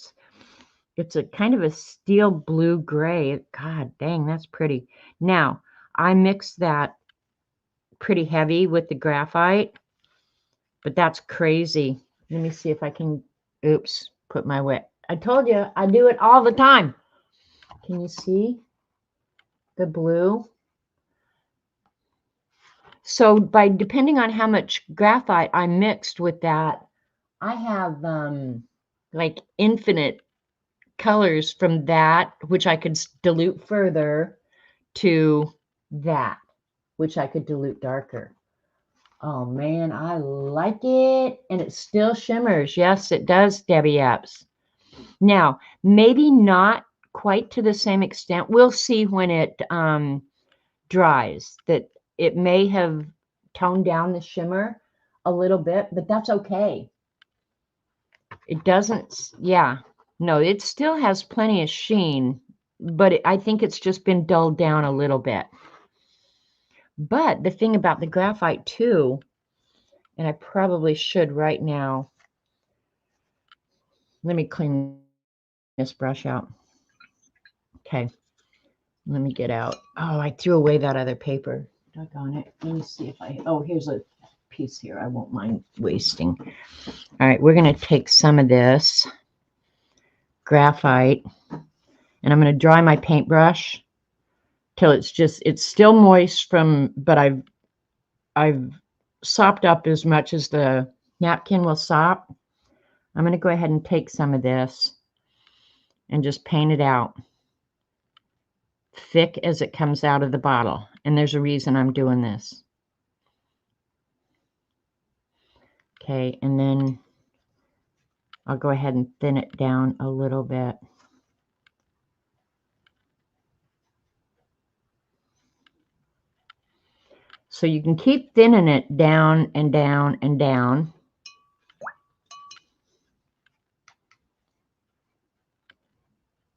It's a kind of a steel blue gray. God dang, that's pretty. Now, I mixed that pretty heavy with the graphite, but that's crazy. Let me see if I can, oops, put my wet. I told you, I do it all the time. Can you see the blue? So depending on how much graphite I mixed with that, I have like infinite colors from that, which I could dilute further, to that, which I could dilute darker. Oh man, I like it. And it still shimmers. Yes, it does, Debbie Epps. Now, maybe not quite to the same extent. We'll see when it dries that it may have toned down the shimmer a little bit, but that's okay. It doesn't, yeah. No, it still has plenty of sheen, but I think it's just been dulled down a little bit. But the thing about the graphite too, and I probably should right now, let me clean this brush out. Okay, let me get out. Oh, I threw away that other paper. Doggone it. Let me see if oh, here's a piece here I won't mind wasting. All right, we're going to take some of this graphite, and I'm going to dry my paintbrush till it's still moist but I've sopped up as much as the napkin will sop. I'm going to go ahead and take some of this and just paint it out thick as it comes out of the bottle. And there's a reason I'm doing this. Okay, and then I'll go ahead and thin it down a little bit. So you can keep thinning it down and down and down.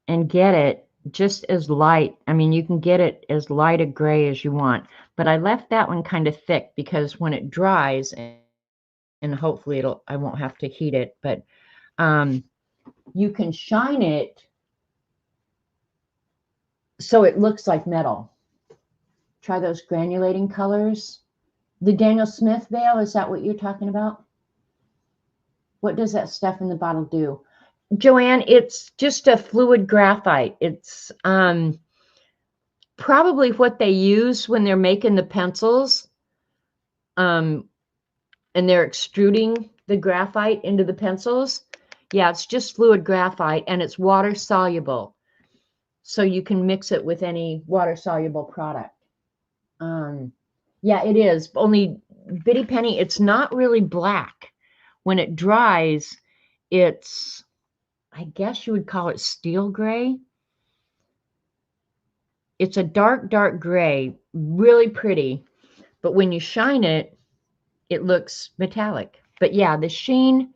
And get it just as light. I mean, you can get it as light a gray as you want. But I left that one kind of thick because when it dries, and hopefully I won't have to heat it, but you can shine it so it looks like metal. Try those granulating colors. The Daniel Smith veil, is that what you're talking about? What does that stuff in the bottle do? Joanne, it's just a fluid graphite. It's probably what they use when they're making the pencils. And they're extruding the graphite into the pencils. Yeah, it's just fluid graphite and it's water soluble. So you can mix it with any water soluble product. Yeah, it is. Only Bitty Penny, it's not really black. When it dries, it's, I guess you would call it steel gray. It's a dark, dark gray, really pretty. But when you shine it, it looks metallic. But yeah, the sheen,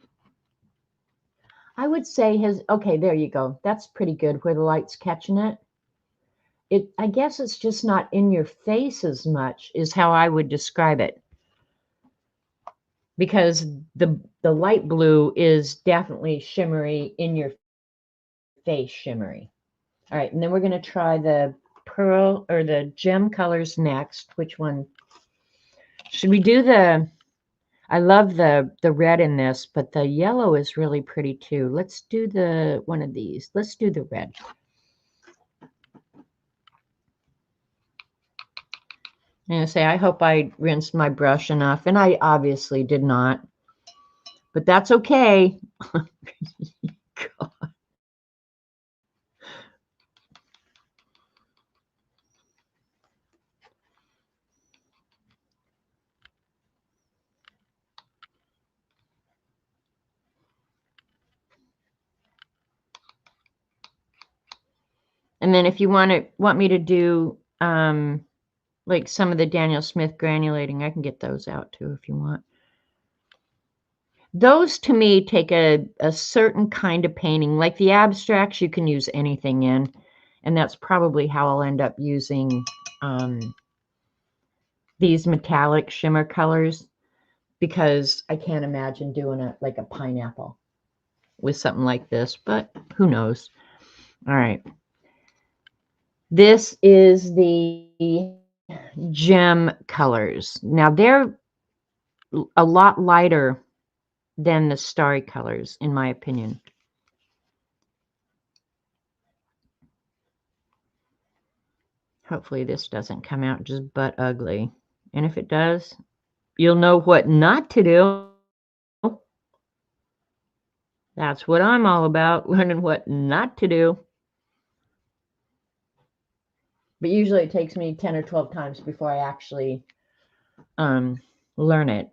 I would say okay, there you go. That's pretty good where the light's catching it. I guess it's just not in your face as much is how I would describe it. Because the light blue is definitely shimmery, in your face shimmery. All right, and then we're going to try the pearl or the gem colors next. Which one? Should we do I love the red in this, but the yellow is really pretty too. Let's do one of these. Let's do the red. I'm going to say, I hope I rinsed my brush enough, and I obviously did not, but that's okay. God. And then if you want me to do like some of the Daniel Smith granulating, I can get those out too if you want. Those to me take a certain kind of painting. Like the abstracts, you can use anything in, and that's probably how I'll end up using these metallic shimmer colors, because I can't imagine doing it like a pineapple with something like this, but who knows. All right. This is the gem colors. Now they're a lot lighter than the starry colors, in my opinion. Hopefully this doesn't come out just butt ugly. And if it does, you'll know what not to do. That's what I'm all about, learning what not to do. But usually it takes me 10 or 12 times before I actually learn it.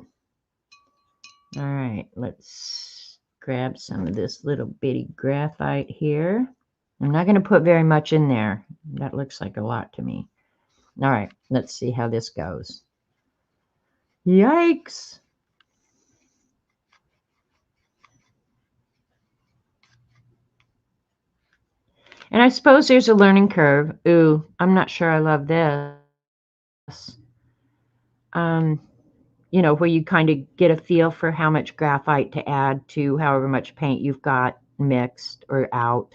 All right, let's grab some of this little bitty graphite here. I'm not going to put very much in there. That looks like a lot to me. All right, let's see how this goes. Yikes. And I suppose there's a learning curve. Ooh, I'm not sure I love this. You know, where you kind of get a feel for how much graphite to add to however much paint you've got mixed or out.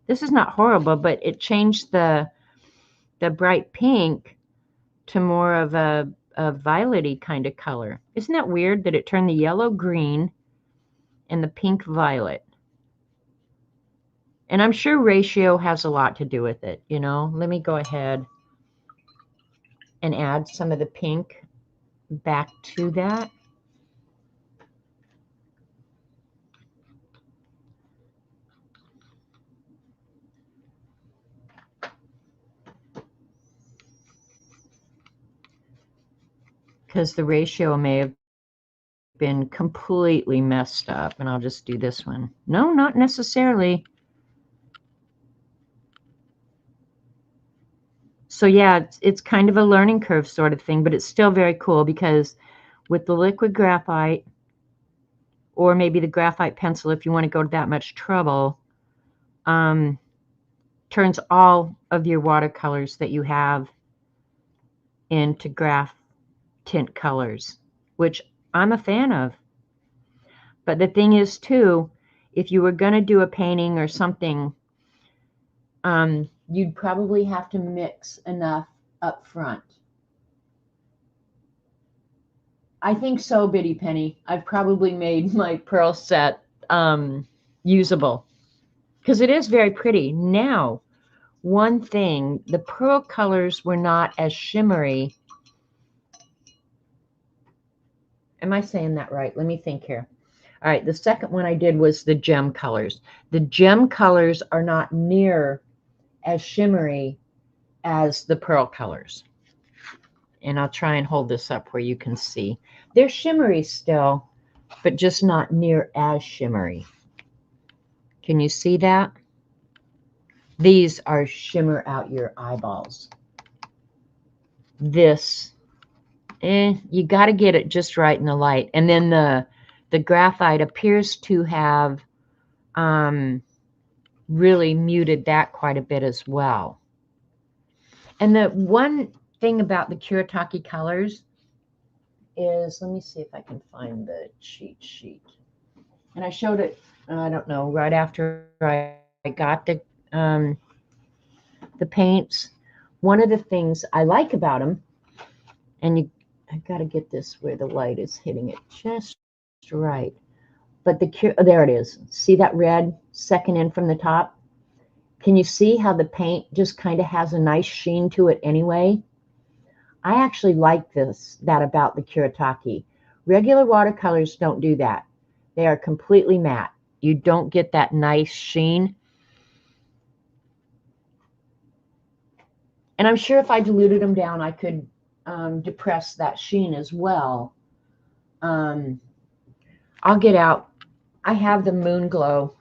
This is not horrible, but it changed the bright pink to more of a violet-y kind of color. Isn't that weird that it turned the yellow green and the pink violet? And I'm sure ratio has a lot to do with it, you know. Let me go ahead and add some of the pink back to that. Because the ratio may have been completely messed up. And I'll just do this one. No, not necessarily. So yeah, it's kind of a learning curve sort of thing, but it's still very cool because with the liquid graphite, or maybe the graphite pencil, if you want to go to that much trouble, turns all of your watercolors that you have into graph tint colors, which I'm a fan of. But the thing is too, if you were going to do a painting or something, you'd probably have to mix enough up front. I think so, Biddy Penny. I've probably made my pearl set usable because it is very pretty. Now, one thing, the pearl colors were not as shimmery. Am I saying that right? Let me think here. All right, the second one I did was the gem colors. The gem colors are not near as shimmery as the pearl colors. And I'll try and hold this up where you can see. They're shimmery still, but just not near as shimmery. Can you see that? These are shimmer out your eyeballs. This, you got to get it just right in the light. And then the graphite appears to have really muted that quite a bit as well. And the one thing about the Kuretake colors is, let me see if I can find the cheat sheet. And I showed it, I don't know, right after I got the paints. One of the things I like about them, and I got to get this where the light is hitting it just right. But there it is. See that red second in from the top? Can you see how the paint just kind of has a nice sheen to it anyway? I actually like that about the Kuretake. Regular watercolors don't do that. They are completely matte. You don't get that nice sheen. And I'm sure if I diluted them down, I could depress that sheen as well. I'll get out. I have the Moon Glow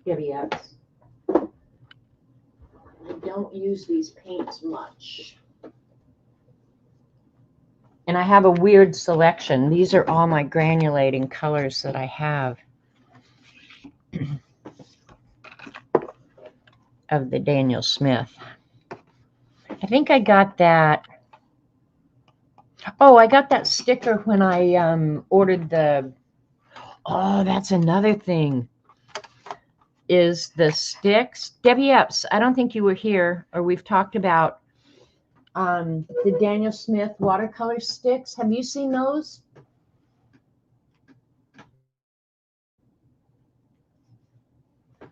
caveats. I don't use these paints much. And I have a weird selection. These are all my granulating colors that I have of the Daniel Smith. I think I got that. Oh, I got that sticker when I ordered the, oh, that's another thing, is the sticks. Debbie Epps, I don't think you were here, or we've talked about the Daniel Smith watercolor sticks. Have you seen those?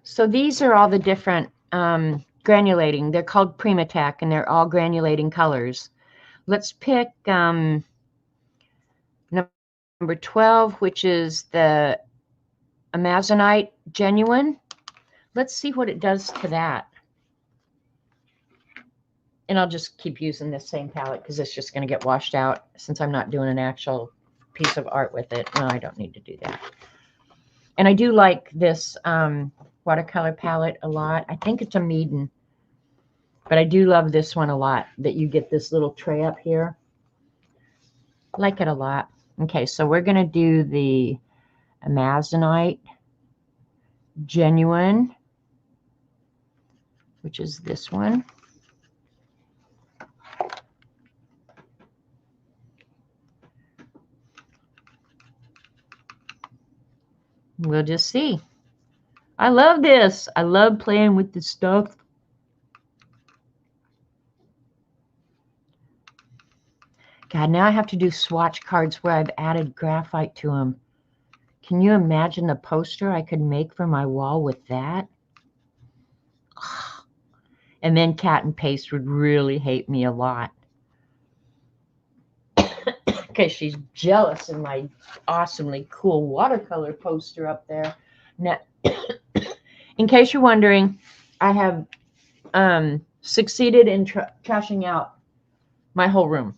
So these are all the different granulating. They're called Primatac, and they're all granulating colors. Let's pick number 12, which is the Amazonite Genuine. Let's see what it does to that. And I'll just keep using this same palette because it's just going to get washed out since I'm not doing an actual piece of art with it. No, I don't need to do that. And I do like this watercolor palette a lot. I think it's a Meaden, but I do love this one a lot, that you get this little tray up here. I like it a lot. Okay, so we're going to do the Amazonite Genuine, which is this one. We'll just see. I love this. I love playing with this stuff. God, now I have to do swatch cards where I've added graphite to them. Can you imagine the poster I could make for my wall with that? And then Cat and Paste would really hate me a lot. Because she's jealous of my awesomely cool watercolor poster up there. Now, in case you're wondering, I have succeeded in trashing out my whole room.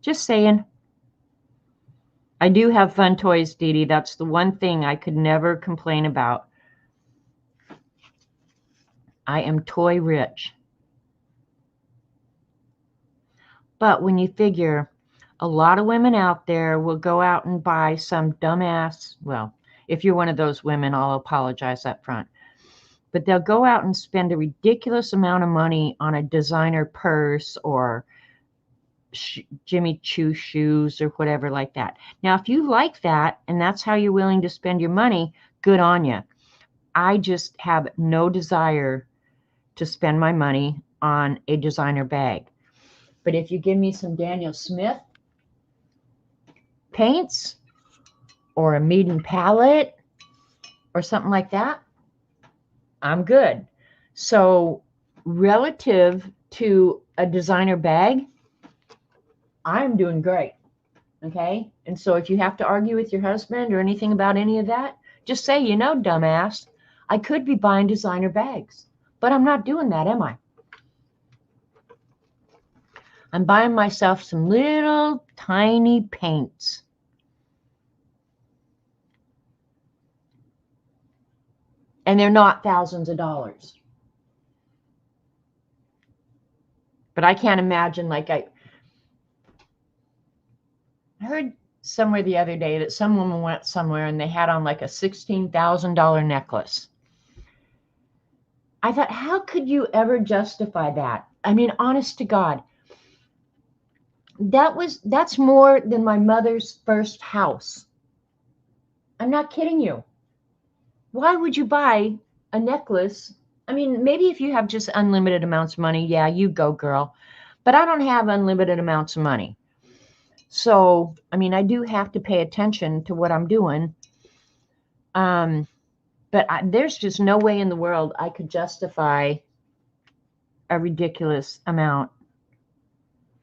Just saying. I do have fun toys, Dee Dee. That's the one thing I could never complain about. I am toy rich. But when you figure a lot of women out there will go out and buy some dumbass, well, if you're one of those women, I'll apologize up front. But they'll go out and spend a ridiculous amount of money on a designer purse or Jimmy Choo shoes or whatever like that. Now, if you like that and that's how you're willing to spend your money, good on you. I just have no desire to spend my money on a designer bag. But if you give me some Daniel Smith paints or a Mead palette or something like that, I'm good. So relative to a designer bag, I'm doing great. Okay. And so if you have to argue with your husband or anything about any of that, just say, you know, dumbass, I could be buying designer bags, but I'm not doing that, am I? I'm buying myself some little tiny paints. And they're not thousands of dollars. But I can't imagine, like I heard somewhere the other day that some woman went somewhere and they had on like a $16,000 necklace. I thought, how could you ever justify that? I mean, honest to God, that's more than my mother's first house. I'm not kidding you. Why would you buy a necklace? I mean, maybe if you have just unlimited amounts of money, yeah, you go, girl. But I don't have unlimited amounts of money. So, I mean, I do have to pay attention to what I'm doing. But there's just no way in the world I could justify a ridiculous amount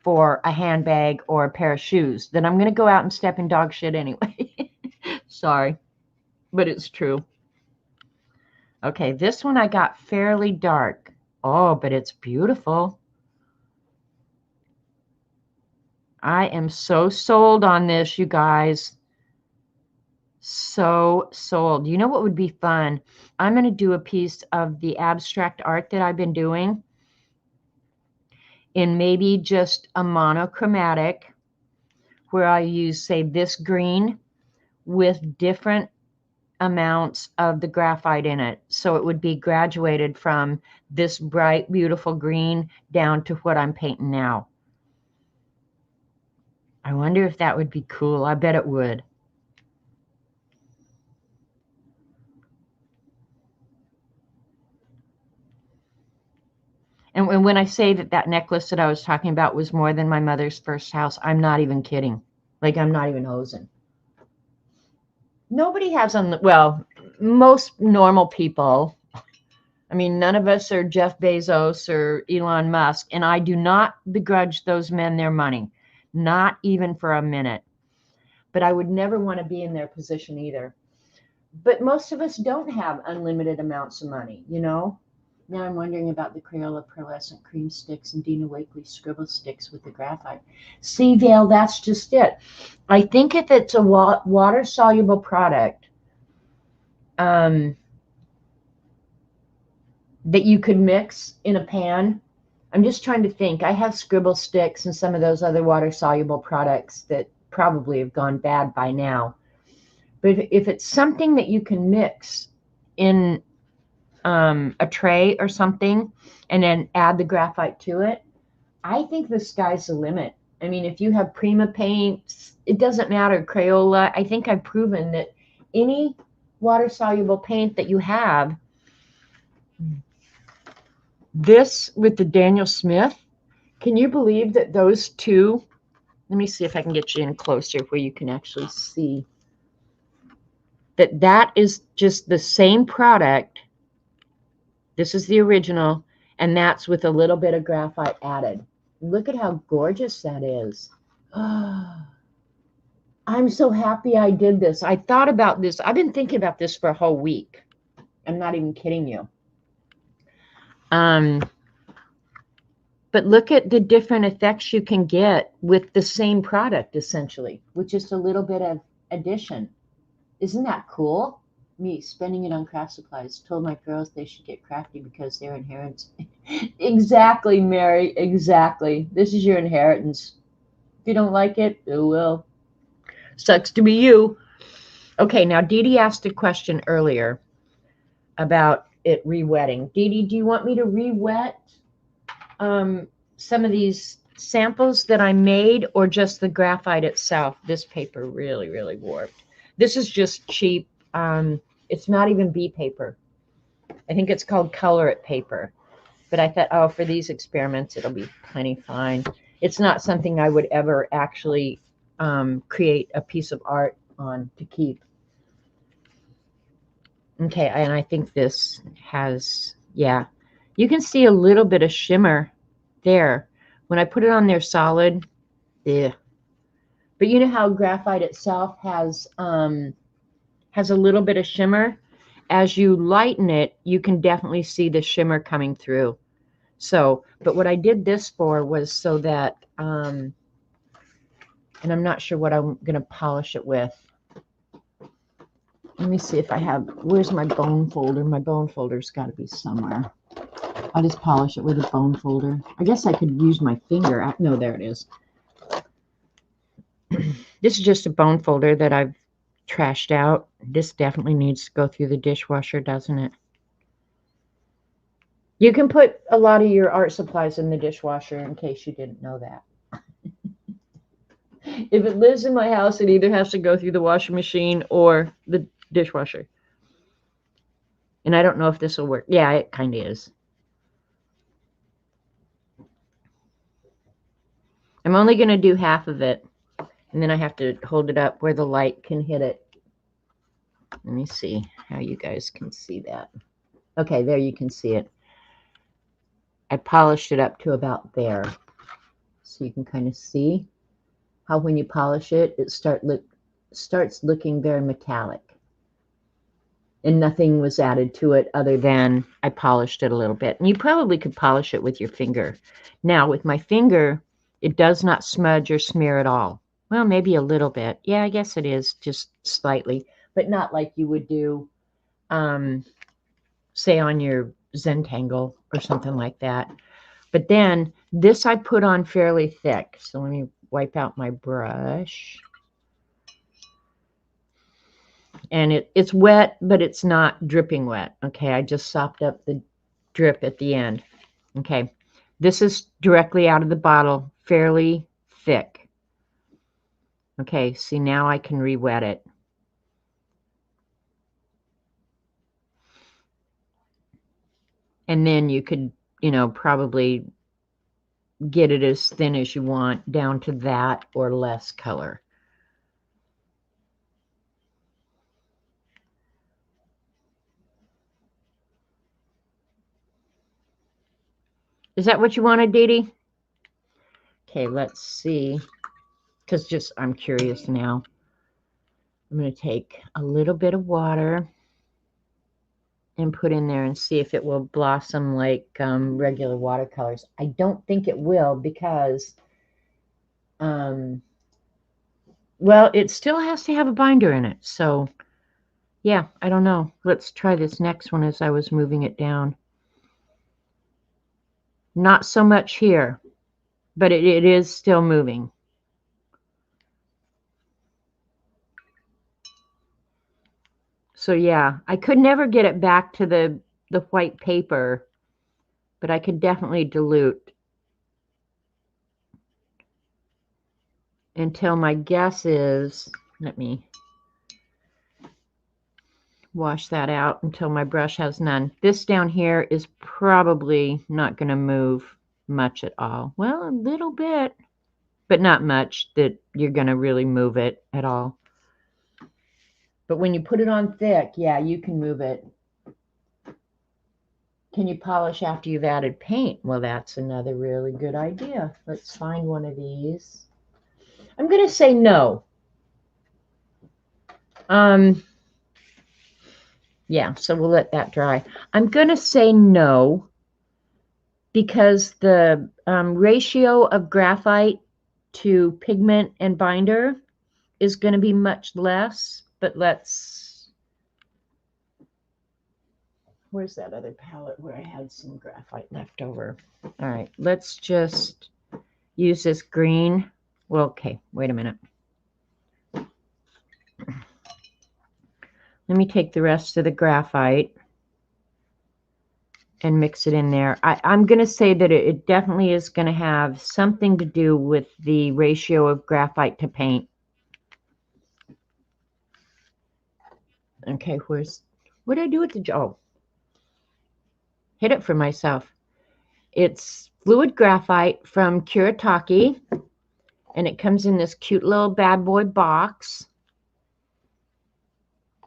for a handbag or a pair of shoes that I'm going to go out and step in dog shit anyway. Sorry, but it's true. Okay, this one I got fairly dark. Oh, but it's beautiful. I am so sold on this, you guys. So sold. You know what would be fun? I'm going to do a piece of the abstract art that I've been doing in maybe just a monochromatic where I use, say, this green with different amounts of the graphite in it. So it would be graduated from this bright, beautiful green down to what I'm painting now. I wonder if that would be cool. I bet it would. And when I say that necklace that I was talking about was more than my mother's first house, I'm not even kidding. Like, I'm not even hosing. Nobody has well, most normal people. I mean, none of us are Jeff Bezos or Elon Musk, and I do not begrudge those men their money, not even for a minute. But I would never want to be in their position either. But most of us don't have unlimited amounts of money, you know? Now I'm wondering about the Crayola pearlescent cream sticks and Dina Wakley scribble sticks with the graphite. See, Vale, that's just it. I think if it's a water-soluble product that you could mix in a pan, I'm just trying to think. I have scribble sticks and some of those other water-soluble products that probably have gone bad by now. But if it's something that you can mix in a tray or something and then add the graphite to it, I think the sky's the limit. I mean, if you have Prima paints, it doesn't matter, Crayola. I think I've proven that any water-soluble paint that you have, this with the Daniel Smith, can you believe that those two, let me see if I can get you in closer where you can actually see that is just the same product. This is the original, and that's with a little bit of graphite added. Look at how gorgeous that is. Oh, I'm so happy I did this. I thought about this. I've been thinking about this for a whole week. I'm not even kidding you. But look at the different effects you can get with the same product, essentially, with just a little bit of addition. Isn't that cool? me spending it on craft supplies. Told my girls they should get crafty because their inheritance. Exactly, Mary. Exactly. This is your inheritance. If you don't like it, oh well. Sucks to be you. Okay, now Dee Dee asked a question earlier about it re-wetting. Dee Dee, do you want me to re-wet some of these samples that I made, or just the graphite itself? This paper really, really warped. This is just cheap. It's not even bee paper. I think it's called Color It paper. But I thought, oh, for these experiments, it'll be plenty fine. It's not something I would ever actually create a piece of art on to keep. Okay, and I think this has, yeah, you can see a little bit of shimmer there. When I put it on there solid, yeah. But you know how graphite itself has a little bit of shimmer? As you lighten it, you can definitely see the shimmer coming through. So, but what I did this for was so that, and I'm not sure what I'm going to polish it with. Let me see if I have, where's my bone folder? My bone folder's got to be somewhere. I'll just polish it with a bone folder. I guess I could use my finger. No, there it is. This is just a bone folder that I've trashed out. This definitely needs to go through the dishwasher, doesn't it? You can put a lot of your art supplies in the dishwasher, in case you didn't know that. If it lives in my house, it either has to go through the washing machine or the dishwasher. And I don't know if this will work. Yeah, it kind of is. I'm only going to do half of it, and then I have to hold it up where the light can hit it. Let me see how you guys can see that. Okay, there you can see it. I polished it up to about there. So you can kind of see how when you polish it, it starts looking very metallic. And nothing was added to it other than I polished it a little bit. And you probably could polish it with your finger. Now, with my finger, it does not smudge or smear at all. Well, maybe a little bit. Yeah, I guess it is, just slightly. But not like you would do, say, on your Zentangle or something like that. But then this I put on fairly thick. So let me wipe out my brush. And it's wet, but it's not dripping wet. Okay, I just sopped up the drip at the end. Okay, this is directly out of the bottle, fairly thick. Okay, see, now I can re-wet it. And then you could, probably get it as thin as you want, down to that or less color. Is that what you wanted, Dee Dee? Okay, let's see. Because I'm curious now. I'm going to take a little bit of water and put in there and see if it will blossom like regular watercolors. I don't think it will because, well, it still has to have a binder in it. So, yeah, I don't know. Let's try this next one as I was moving it down. Not so much here, but it is still moving. So, yeah, I could never get it back to the white paper, but I could definitely dilute until my guess is, let me wash that out until my brush has none. This down here is probably not going to move much at all. Well, a little bit, but not much that you're going to really move it at all. But when you put it on thick, yeah, you can move it. Can you polish after you've added paint? Well, that's another really good idea. Let's find one of these. I'm going to say no. Yeah, so we'll let that dry. I'm going to say no because the ratio of graphite to pigment and binder is going to be much less, but let's Where's that other palette where I had some graphite left over? All right, let's just use this green. Well, okay, wait a minute. Let me take the rest of the graphite and mix it in there. I'm going to say that it definitely is going to have something to do with the ratio of graphite to paint. Okay, what did I do with the, oh, hit it for myself. It's fluid graphite from Kuretake, and it comes in this cute little bad boy box.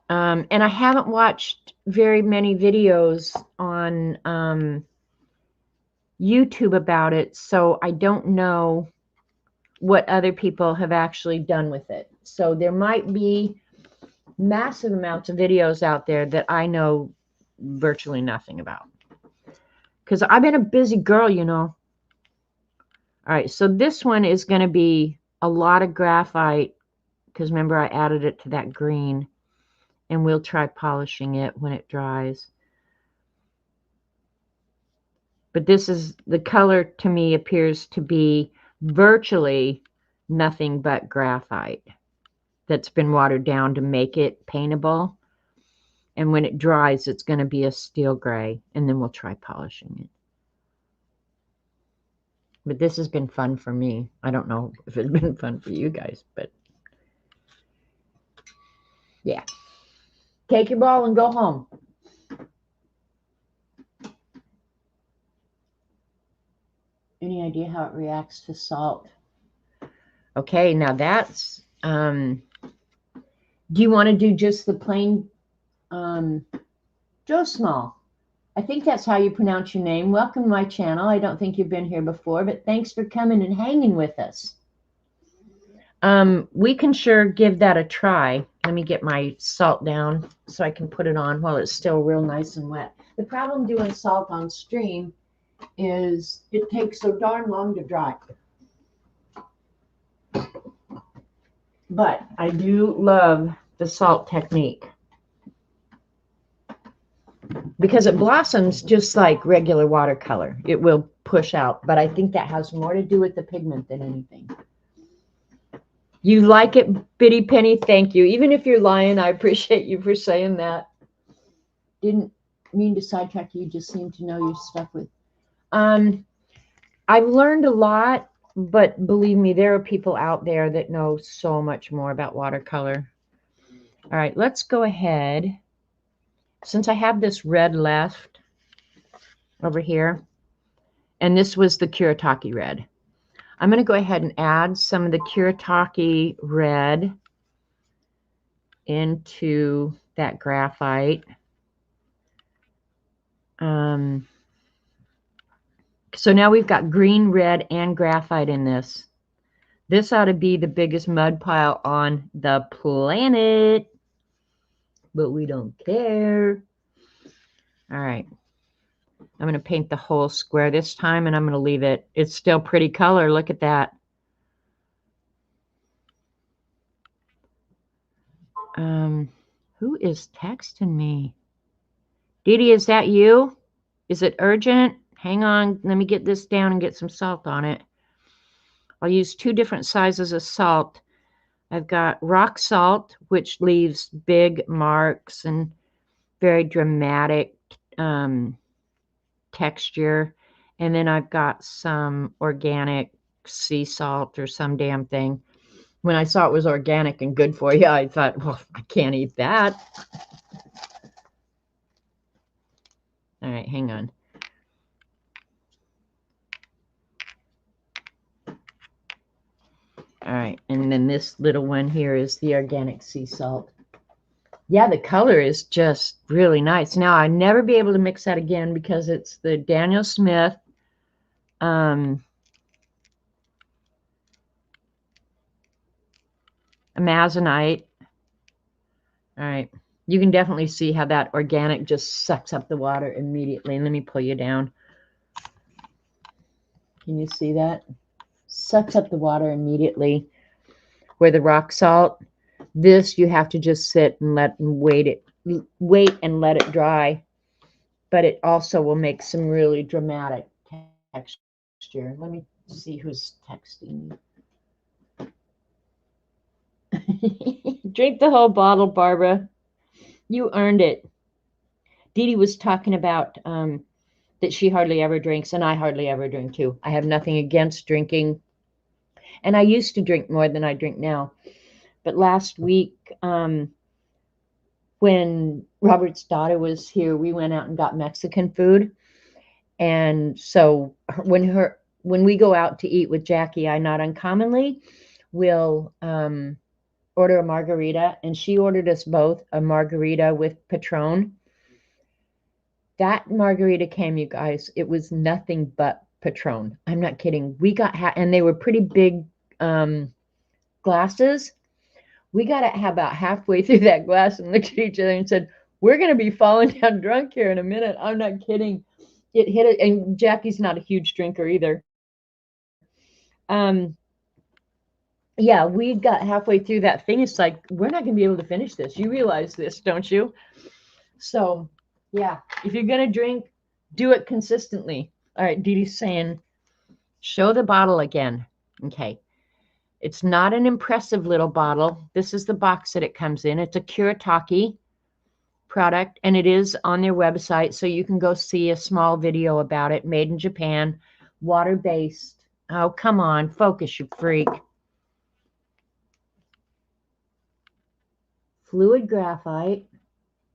And I haven't watched very many videos on YouTube about it, so I don't know what other people have actually done with it. So there might be massive amounts of videos out there that I know virtually nothing about. Because I've been a busy girl, you know. All right, so this one is going to be a lot of graphite, because remember I added it to that green. And we'll try polishing it when it dries. But this is, the color to me appears to be virtually nothing but graphite that's been watered down to make it paintable. And when it dries, it's going to be a steel gray. And then we'll try polishing it. But this has been fun for me. I don't know if it's been fun for you guys, but yeah. Take your ball and go home. Any idea how it reacts to salt? Okay, now that's, do you want to do just the plain Joe Small? I think that's how you pronounce your name. Welcome to my channel. I don't think you've been here before, but thanks for coming and hanging with us. We can sure give that a try. Let me get my salt down so I can put it on while it's still real nice and wet. The problem doing salt on stream is it takes so darn long to dry. But I do love the salt technique because it blossoms just like regular watercolor. It will push out, but I think that has more to do with the pigment than anything. You like it, Bitty Penny? Thank you. Even if you're lying, I appreciate you for saying that. Didn't mean to sidetrack you. Just seem to know your stuff with. I've learned a lot, but believe me, there are people out there that know so much more about watercolor. All right, let's go ahead. Since I have this red left over here, and this was the Kuretake red, I'm going to go ahead and add some of the Kuretake red into that graphite. So now we've got green, red, and graphite in this. This ought to be the biggest mud pile on the planet, but we don't care. All right. I'm going to paint the whole square this time, and I'm going to leave it. It's still pretty color. Look at that. Who is texting me? Dee Dee, is that you? Is it urgent? Hang on. Let me get this down and get some salt on it. I'll use 2 different sizes of salt. I've got rock salt, which leaves big marks and very dramatic texture. And then I've got some organic sea salt or some damn thing. When I saw it was organic and good for you, I thought, well, I can't eat that. All right, hang on. All right, and then this little one here is the organic sea salt. Yeah, the color is just really nice. Now, I'll never be able to mix that again because it's the Daniel Smith Amazonite. All right, you can definitely see how that organic just sucks up the water immediately. And let me pull you down. Can you see that? Sucks up the water immediately. Where the rock salt, this you have to just sit and wait and let it dry. but it also will make some really dramatic texture. Let me see who's texting me. Drink the whole bottle, Barbara. You earned it. Dee Dee was talking about that she hardly ever drinks, and I hardly ever drink too. I have nothing against drinking, and I used to drink more than I drink now. But last week, when Robert's daughter was here, we went out and got Mexican food. And so when we go out to eat with Jackie, I not uncommonly will order a margarita, and she ordered us both a margarita with Patron. That margarita came, you guys, it was nothing but Patron. I'm not kidding. We got and they were pretty big glasses. We got about halfway through that glass and looked at each other and said, we're going to be falling down drunk here in a minute. I'm not kidding. It hit it, and Jackie's not a huge drinker either. Yeah, we got halfway through that thing. It's like, we're not going to be able to finish this. You realize this, don't you? So, yeah, if you're going to drink, do it consistently. All right, Dee Dee's saying, show the bottle again. Okay. It's not an impressive little bottle. This is the box that it comes in. It's a Kuretake product, and it is on their website, so you can go see a small video about it. Made in Japan, water-based. Oh, come on, focus, you freak. Fluid graphite.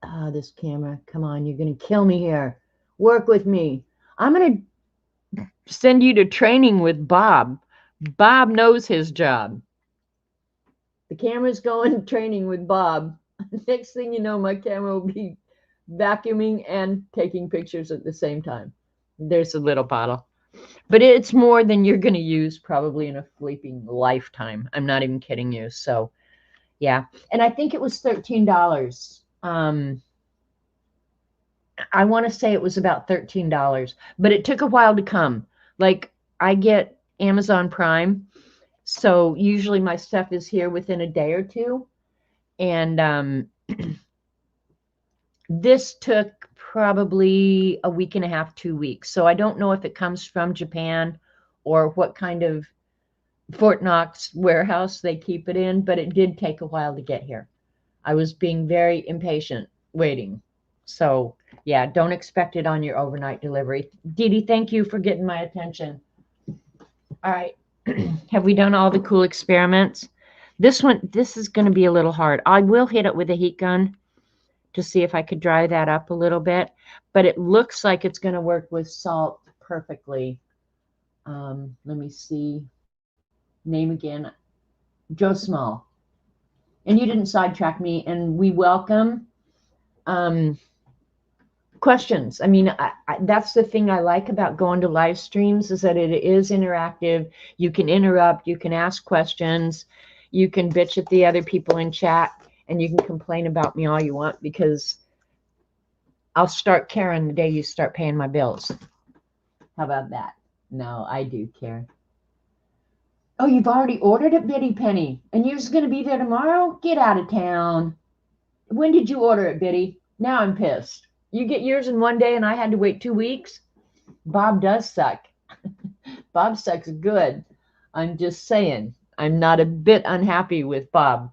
Oh, this camera, come on, you're going to kill me here. Work with me. I'm going to send you to training with Bob. Bob knows his job. The camera's going to training with Bob. Next thing you know, my camera will be vacuuming and taking pictures at the same time. There's a little bottle. But it's more than you're going to use probably in a fleeting lifetime. I'm not even kidding you. So, yeah. And I think it was $13. I want to say it was about $13. But it took a while to come. Like, I get Amazon Prime. So usually my stuff is here within a day or two. And this took probably a week and a half, 2 weeks. So I don't know if it comes from Japan or what kind of Fort Knox warehouse they keep it in, but it did take a while to get here. I was being very impatient waiting. So yeah, don't expect it on your overnight delivery. Dee Dee, thank you for getting my attention. All right. Have we done all the cool experiments? This is going to be a little hard. I will hit it with a heat gun to see if I could dry that up a little bit, but it looks like it's going to work with salt perfectly. Let me see. Name again. Joe Small. And you didn't sidetrack me, and we welcome questions. I mean, that's the thing I like about going to live streams, is that it is interactive. You can interrupt, you can ask questions, you can bitch at the other people in chat, and you can complain about me all you want, because I'll start caring the day you start paying my bills. How about that? No, I do care. Oh, you've already ordered it, Biddy Penny, and yours is going to be there tomorrow? Get out of town. When did you order it, Biddy? Now I'm pissed. You get yours in one day and I had to wait 2 weeks? Bob does suck. Bob sucks good. I'm just saying. I'm not a bit unhappy with Bob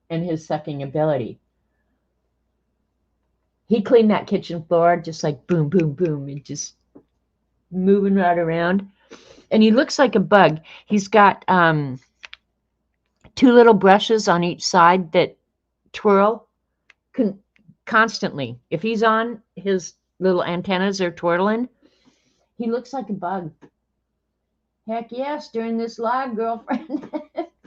and his sucking ability. He cleaned that kitchen floor just like boom, boom, boom, and just moving right around. And he looks like a bug. He's got 2 little brushes on each side that twirl constantly. If he's on, his little antennas are twirling. He looks like a bug. Heck yes, during this live, girlfriend.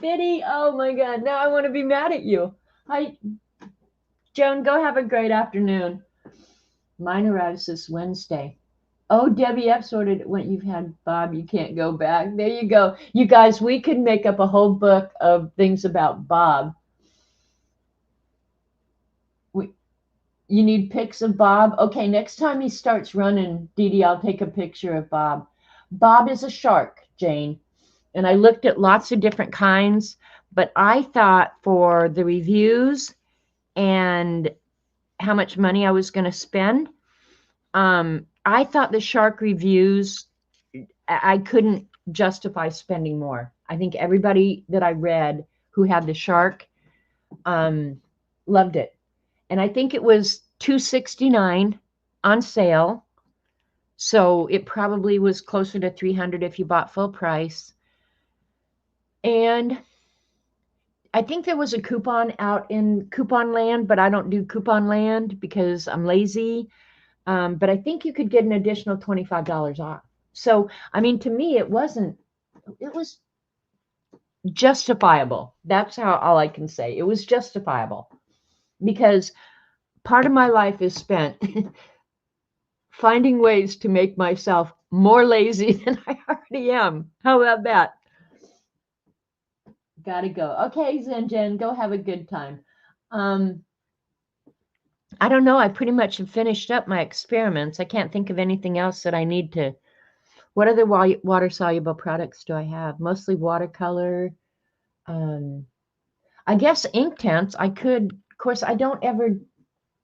Biddy, oh my God, now I want to be mad at you. Hi, Joan, go have a great afternoon. Mine arrives this Wednesday. Oh, Debbie F sorted it when you've had Bob, you can't go back. There you go. You guys, we could make up a whole book of things about Bob. You need pics of Bob? Okay, next time he starts running, Dee Dee, I'll take a picture of Bob. Bob is a shark, Jane. And I looked at lots of different kinds, but I thought for the reviews and how much money I was going to spend, I thought the shark reviews, I couldn't justify spending more. I think everybody that I read who had the shark loved it. And I think it was $269 on sale. So it probably was closer to $300 if you bought full price. And I think there was a coupon out in Coupon Land, but I don't do Coupon Land because I'm lazy. But I think you could get an additional $25 off. So, I mean, to me, it was justifiable. That's how all I can say. It was justifiable because part of my life is spent finding ways to make myself more lazy than I already am. How about that? Gotta go. Okay, Zen Jen, go have a good time. I don't know. I pretty much have finished up my experiments. I can't think of anything else that I need to. What other water soluble products do I have? Mostly watercolor. I guess ink tents. I could, of course, I don't ever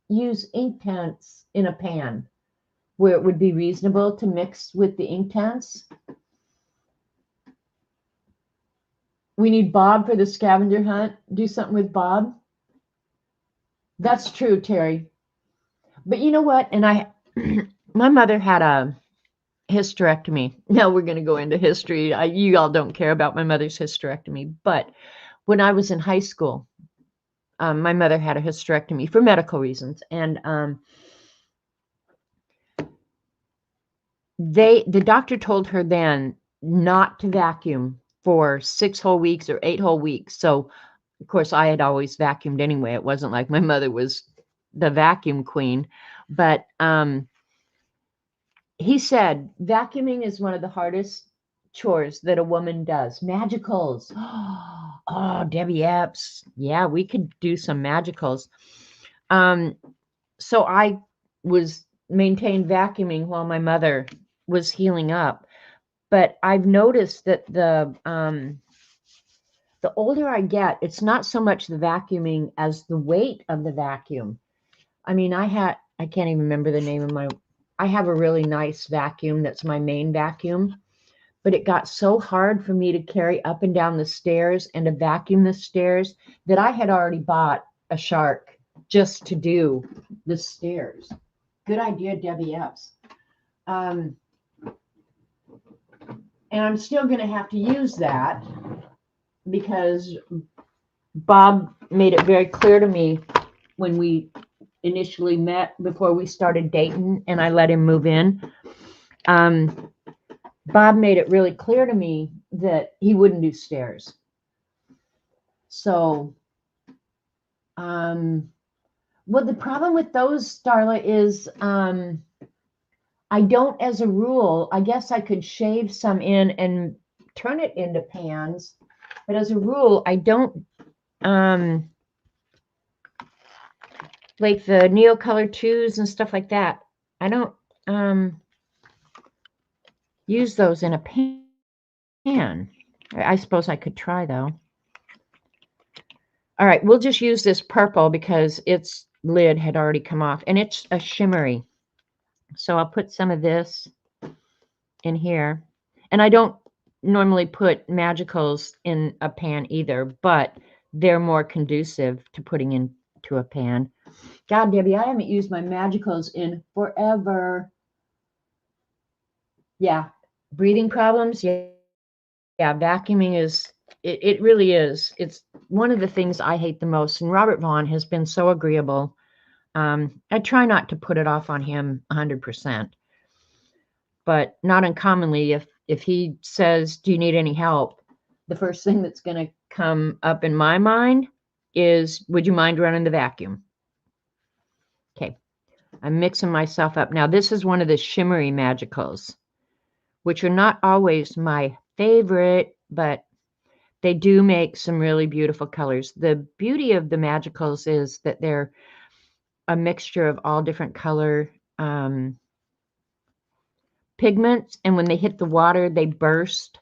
use ink tents in a pan where it would be reasonable to mix with the ink tents. We need Bob for the scavenger hunt. Do something with Bob. That's true, Terry. But you know what? And my mother had a hysterectomy. Now we're going to go into history. You all don't care about my mother's hysterectomy. But when I was in high school, my mother had a hysterectomy for medical reasons. And the doctor told her then not to vacuum for 6 whole weeks or 8 whole weeks. So, of course, I had always vacuumed anyway. It wasn't like my mother was the vacuum queen. But he said vacuuming is one of the hardest chores that a woman does. Magicals. Oh, Debbie Epps. Yeah, we could do some magicals. So I was maintained vacuuming while my mother was healing up. But I've noticed that the older I get, it's not so much the vacuuming as the weight of the vacuum. I mean, I can't even remember the name of I have a really nice vacuum that's my main vacuum, but it got so hard for me to carry up and down the stairs and to vacuum the stairs that I had already bought a shark just to do the stairs. Good idea, Debbie Epps. And I'm still going to have to use that because Bob made it very clear to me when we initially met before we started dating and I let him move in. Bob made it really clear to me that he wouldn't do stairs. So, well, the problem with those, Starla, is I don't, as a rule, I guess I could shave some in and turn it into pans, but as a rule, I don't, like the Neocolor 2s and stuff like that, I don't use those in a pan. I suppose I could try, though. All right, we'll just use this purple because its lid had already come off, and it's a shimmery. So I'll put some of this in here. And I don't normally put magicals in a pan either, but they're more conducive to putting into a pan. God, Debbie, I haven't used my magicals in forever. Yeah, breathing problems. Yeah, vacuuming is, it really is. It's one of the things I hate the most. And Robert Vaughn has been so agreeable. I try not to put it off on him 100%, but not uncommonly, if he says, do you need any help? The first thing that's going to come up in my mind is, would you mind running the vacuum? Okay, I'm mixing myself up. Now, this is one of the shimmery magicals, which are not always my favorite, but they do make some really beautiful colors. The beauty of the magicals is that they're a mixture of all different color pigments, and when they hit the water, they burst.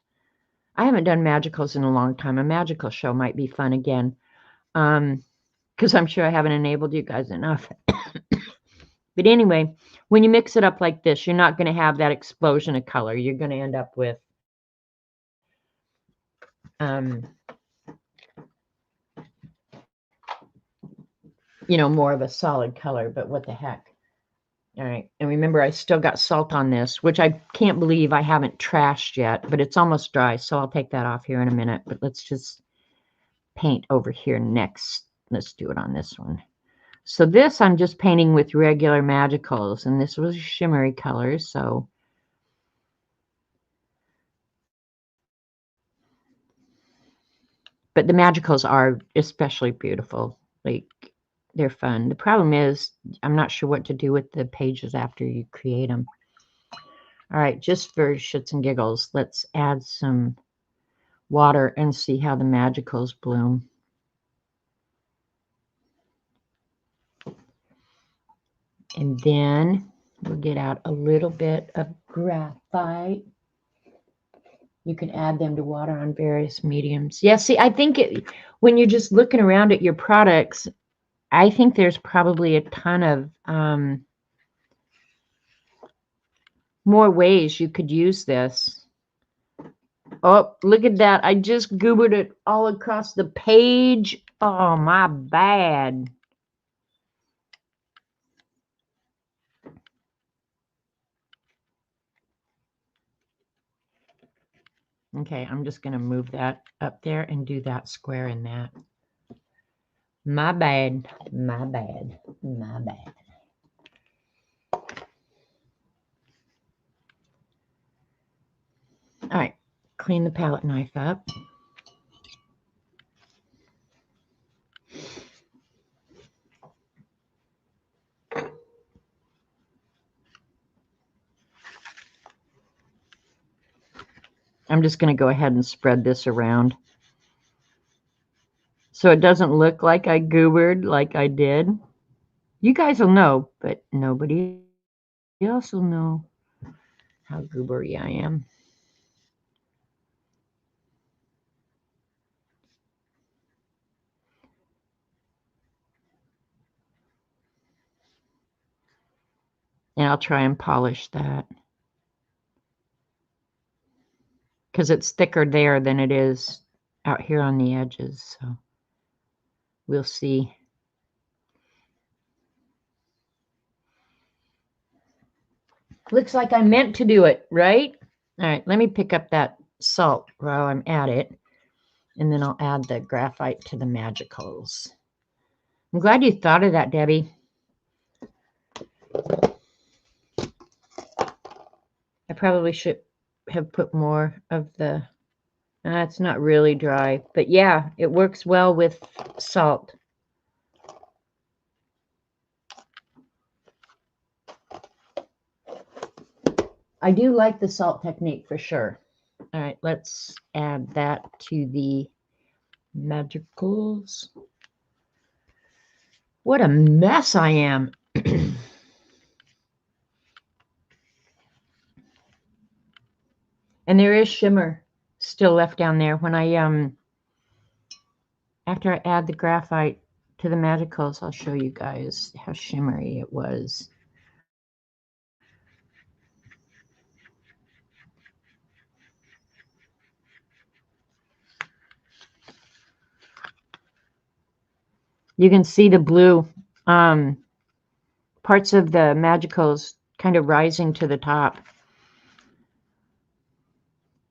I haven't done magicals in a long time. A magical show might be fun again, because I'm sure I haven't enabled you guys enough. But But anyway, when you mix it up like this, you're not going to have that explosion of color. You're going to end up with you know, more of a solid color, but what the heck. All right, and remember, I still got salt on this, which I can't believe I haven't trashed yet, but it's almost dry, so I'll take that off here in a minute. But let's just paint over here next. Let's do it on this one. So this I'm just painting with regular Magicals, and this was shimmery colors, so but the Magicals are especially beautiful. Like, they're fun. The problem is I'm not sure what to do with the pages after you create them. All right, just for shits and giggles, let's add some water and see how the Magicals bloom. And then we'll get out a little bit of graphite. You can add them to water on various mediums. Yeah, see, I think when you're just looking around at your products, I think there's probably a ton of more ways you could use this. Oh, look at that. I just goobered it all across the page. Oh, my bad. Okay, I'm just going to move that up there and do that square in that. My bad. My bad. My bad. All right, clean the palette knife up. I'm just going to go ahead and spread this around. So it doesn't look like I goobered like I did. You guys will know, but nobody else will know how goobery I am. And I'll try and polish that, because it's thicker there than it is out here on the edges. So we'll see. Looks like I meant to do it, right? All right, let me pick up that salt while I'm at it, and then I'll add the graphite to the Magicals. I'm glad you thought of that, Debbie. I probably should have put more of the... it's not really dry, but yeah, it works well with salt. I do like the salt technique for sure. All right, let's add that to the Magicals. What a mess I am. And there is shimmer still left down there. When I after I add the graphite to the Magicals, I'll show you guys how shimmery it was. You can see the blue parts of the Magicals kind of rising to the top.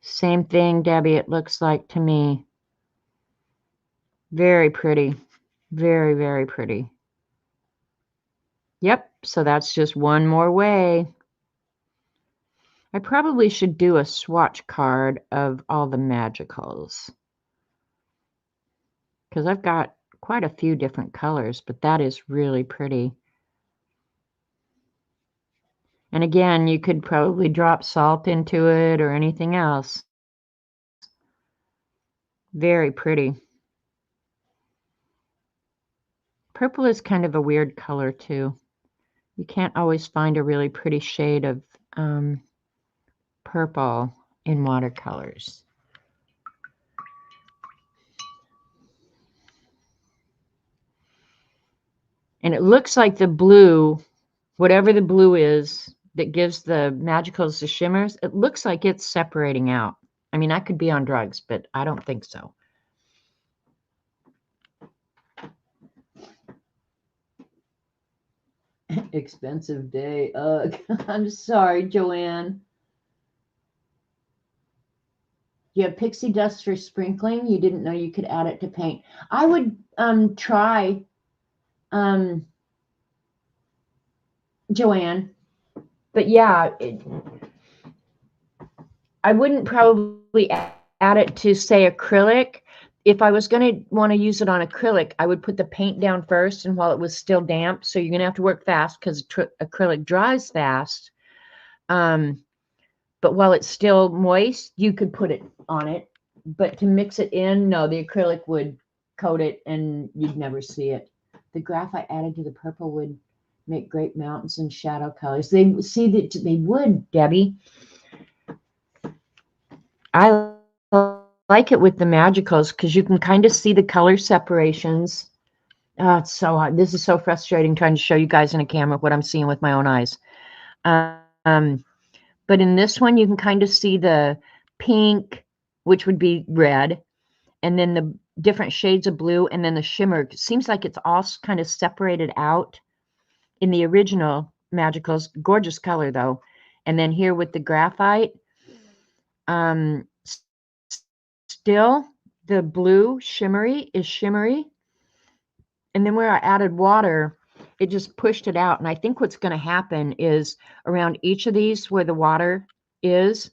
Same thing, Debbie, it looks like to me. Very pretty. Very, very pretty. Yep, so that's just one more way. I probably should do a swatch card of all the Magicals, because I've got quite a few different colors, but that is really pretty. And again, you could probably drop salt into it or anything else. Very pretty. Purple is kind of a weird color too. You can't always find a really pretty shade of purple in watercolors. And it looks like the blue whatever the blue is that gives the magicals the shimmers, it looks like it's separating out. I mean, I could be on drugs, but I don't think so. Expensive day. I'm sorry, Joanne. You have pixie dust for sprinkling. You didn't know you could add it to paint. I would try, Joanne. But yeah, I wouldn't probably add it to, say, acrylic. If I was going to want to use it on acrylic, I would put the paint down first, and while it was still damp, so you're going to have to work fast because acrylic dries fast. But while it's still moist, you could put it on it. But to mix it in, no, the acrylic would coat it and you'd never see it. The graphite added to the purple would make great mountains and shadow colors. They see that they would, Debbie. I like it with the magicals because you can kind of see the color separations. Oh, it's so hot. This is so frustrating trying to show you guys in a camera what I'm seeing with my own eyes. But in this one, you can kind of see the pink, which would be red, and then the different shades of blue, and then the shimmer. It seems like it's all kind of separated out in the original magicals. Gorgeous color, though. And then here with the graphite, still the blue shimmery is shimmery. And then where I added water, it just pushed it out. And I think what's going to happen is around each of these where the water is,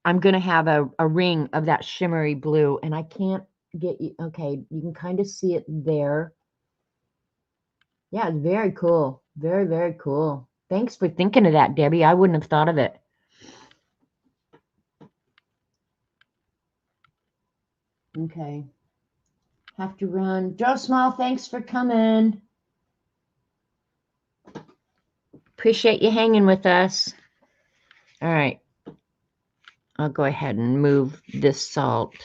I'm going to have a ring of that shimmery blue. And I can't get you. Okay, you can kind of see it there. Yeah, it's very cool. Very, very cool. Thanks for thinking of that, Debbie. I wouldn't have thought of it. Okay. Have to run. Joe Small, thanks for coming. Appreciate you hanging with us. All right. I'll go ahead and move this salt.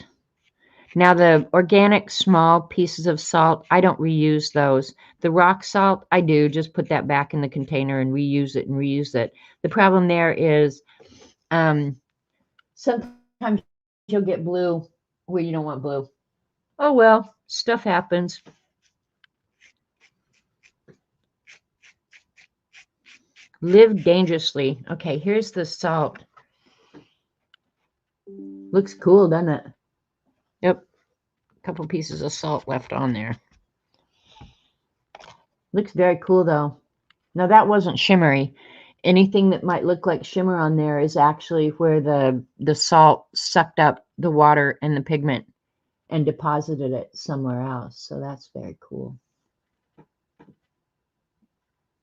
Now the organic small pieces of salt, I don't reuse those. The rock salt, I do. Just put that back in the container and reuse it and reuse it. The problem there is sometimes you'll get blue where you don't want blue. Oh, well, stuff happens. Live dangerously. Okay, here's the salt. Looks cool, doesn't it? Yep. A couple pieces of salt left on there. Looks very cool, though. Now, that wasn't shimmery. Anything that might look like shimmer on there is actually where the salt sucked up the water and the pigment and deposited it somewhere else. So that's very cool.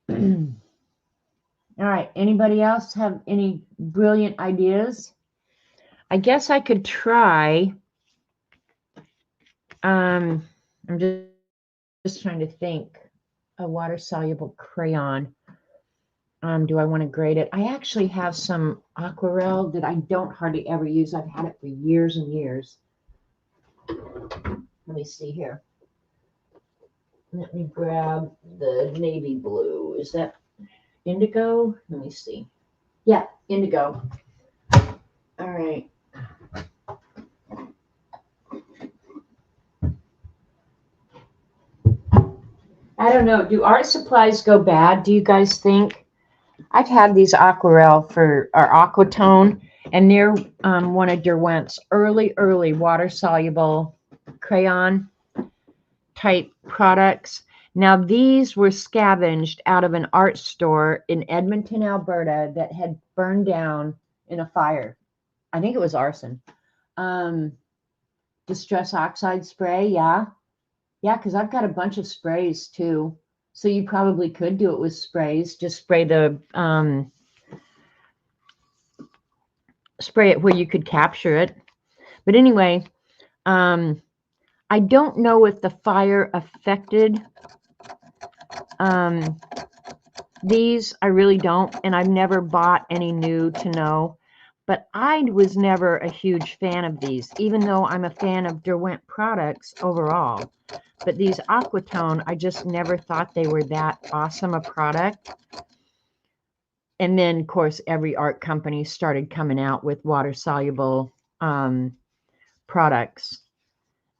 All right. Anybody else have any brilliant ideas? I guess I could try. I'm just trying to think. A water-soluble crayon. Do I want to grade it? I actually have some aquarelle that I don't hardly ever use. I've had it for years and years. Let me see here. Let me grab the navy blue. Is that indigo? Let me see. Yeah, indigo. All right. I don't know. Do art supplies go bad? Do you guys think? I've had these aquarelle for our Aquatone, and they're one of Derwent's early water-soluble crayon type products. Now, these were scavenged out of an art store in Edmonton, Alberta that had burned down in a fire. I think it was arson. Distress oxide spray, yeah. Yeah, because I've got a bunch of sprays too. So you probably could do it with sprays. Just spray the spray it where you could capture it. But anyway, I don't know if the fire affected these. I really don't, and I've never bought any new to know. But I was never a huge fan of these, even though I'm a fan of Derwent products overall. But these Aquatone, I just never thought they were that awesome a product. And then, of course, every art company started coming out with water-soluble products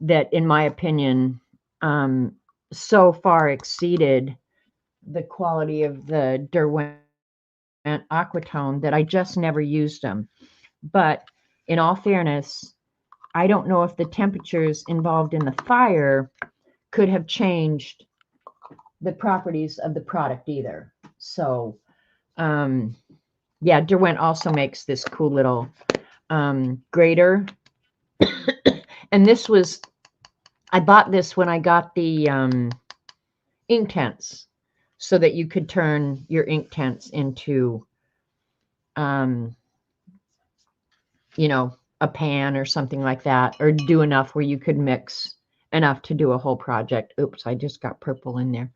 that, in my opinion, so far exceeded the quality of the Derwent Aquatone that I just never used them. But in all fairness, I don't know if the temperatures involved in the fire could have changed the properties of the product either. So, yeah, Derwent also makes this cool little grater. And this was, I bought this when I got the ink tents so that you could turn your ink tents into, you know, a pan or something like that, or do enough where you could mix enough to do a whole project. Oops, I just got purple in there.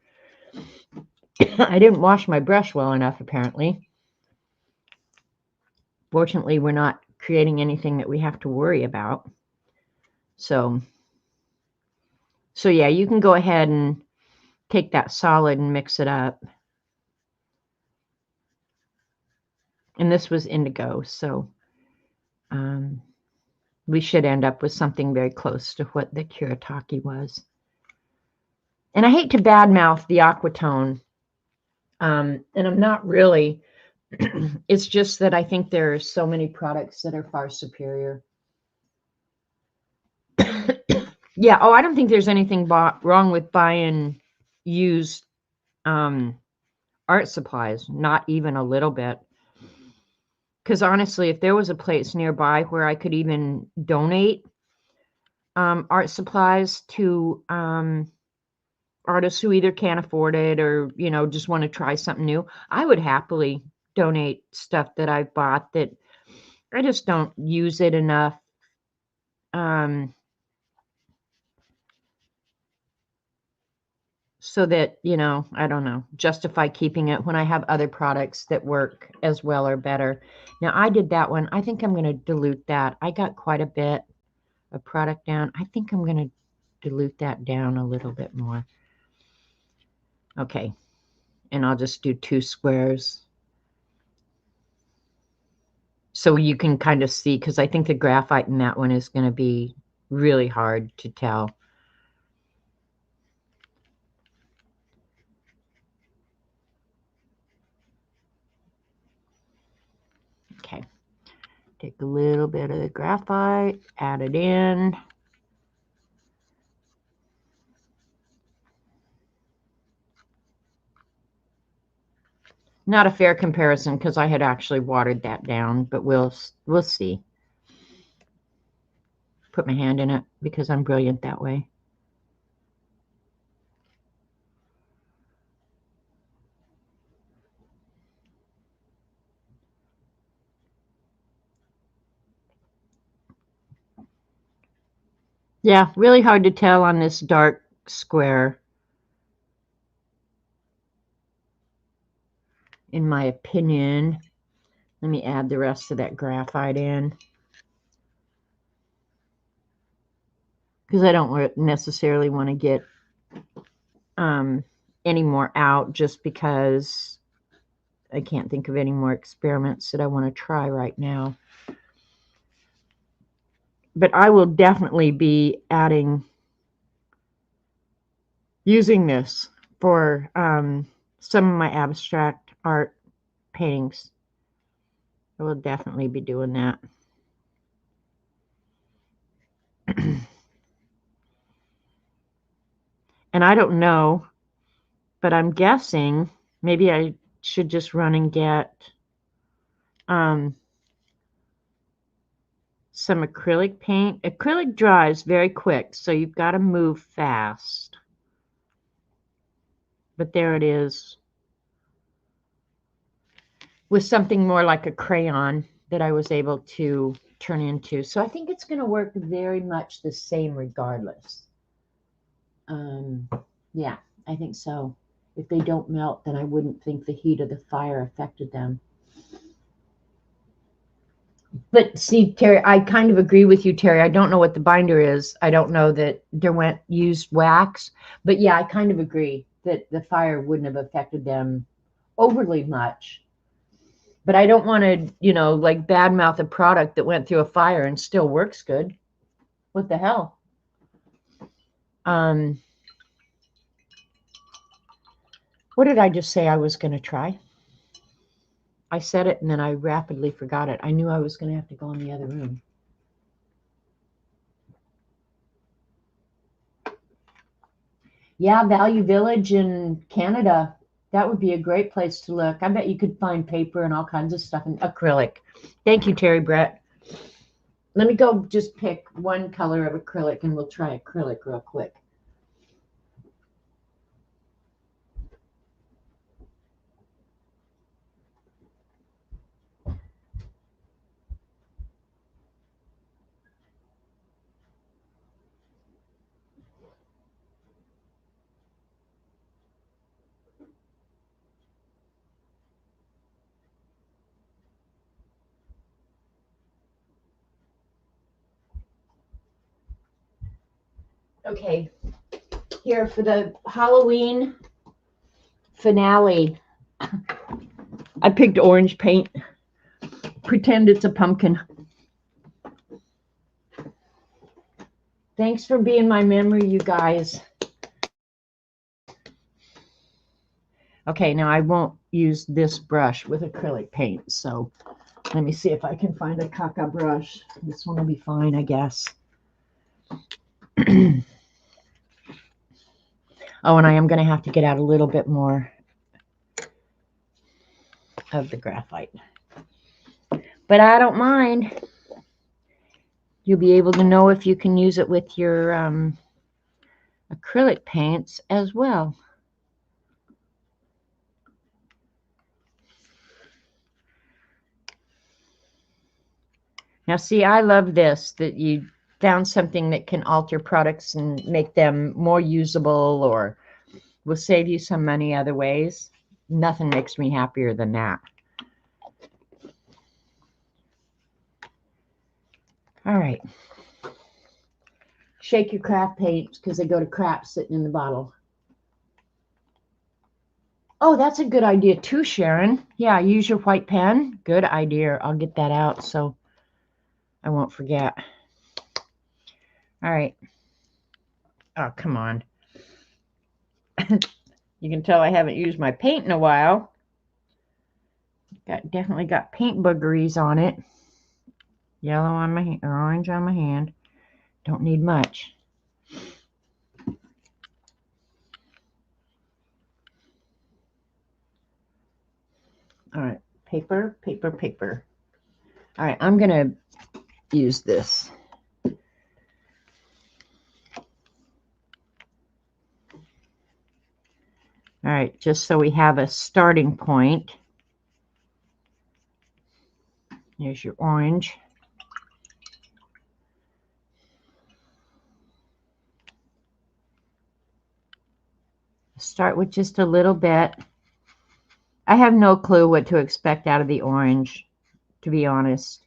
I didn't wash my brush well enough, apparently. Fortunately, we're not creating anything that we have to worry about. So yeah, you can go ahead and take that solid and mix it up. And this was indigo, so we should end up with something very close to what the Kuretake was. And I hate to badmouth the Aquatone, and I'm not really. It's just that I think there are so many products that are far superior. Yeah, oh, I don't think there's anything wrong with buying used art supplies, not even a little bit. Because honestly, if there was a place nearby where I could even donate art supplies to artists who either can't afford it or, you know, just want to try something new, I would happily donate stuff that I've bought that I just don't use it enough. So that, you know, I don't know, justify keeping it when I have other products that work as well or better. Now, I did that one. I think I'm going to dilute that. I got quite a bit of product down. I think I'm going to dilute that down a little bit more. Okay. And I'll just do 2 squares. So you can kind of see, because I think the graphite in that one is going to be really hard to tell. Okay. Take a little bit of the graphite, add it in. Not a fair comparison because I had actually watered that down, but we'll see. Put my hand in it because I'm brilliant that way. Yeah, really hard to tell on this dark square, in my opinion. Let me add the rest of that graphite in, because I don't necessarily want to get any more out, just because I can't think of any more experiments that I want to try right now. But I will definitely be using this for some of my abstract art paintings. I will definitely be doing that. And I don't know, but I'm guessing maybe I should just run and get some acrylic paint. Acrylic dries very quick, so you've got to move fast. But there it is, with something more like a crayon that I was able to turn into. So I think it's going to work very much the same regardless. Yeah, I think so. If they don't melt, then I wouldn't think the heat of the fire affected them. But see, Terry, I kind of agree with you, Terry. I don't know what the binder is. I don't know that there went used wax. But yeah, I kind of agree that the fire wouldn't have affected them overly much. But I don't want to, like badmouth a product that went through a fire and still works good. What the hell? What did I just say I was going to try? I said it and then I rapidly forgot it. I knew I was going to have to go in the other room. Yeah, Value Village in Canada. That would be a great place to look. I bet you could find paper and all kinds of stuff in acrylic. Thank you, Terry Brett. Let me go just pick one color of acrylic and we'll try acrylic real quick. Okay, here for the Halloween finale, I picked orange paint. Pretend it's a pumpkin. Thanks for being my memory, you guys. Okay, now I won't use this brush with acrylic paint, so let me see if I can find a caca brush. This one will be fine, I guess. Oh, and I am going to have to get out a little bit more of the graphite. But I don't mind. You'll be able to know if you can use it with your acrylic paints as well. Now, see, I love this, that you found something that can alter products and make them more usable or will save you some money other ways. Nothing makes me happier than that. All right. Shake your craft paints because they go to crap sitting in the bottle. Oh, that's a good idea too, Sharon. Yeah, use your white pen. Good idea. I'll get that out so I won't forget. All right. Oh, come on. You can tell I haven't used my paint in a while. Definitely got paint boogeries on it. Yellow on my hand, orange on my hand. Don't need much. All right, paper, paper, paper. All right, I'm going to use this. All right, just so we have a starting point. Here's your orange. Start with just a little bit. I have no clue what to expect out of the orange, to be honest.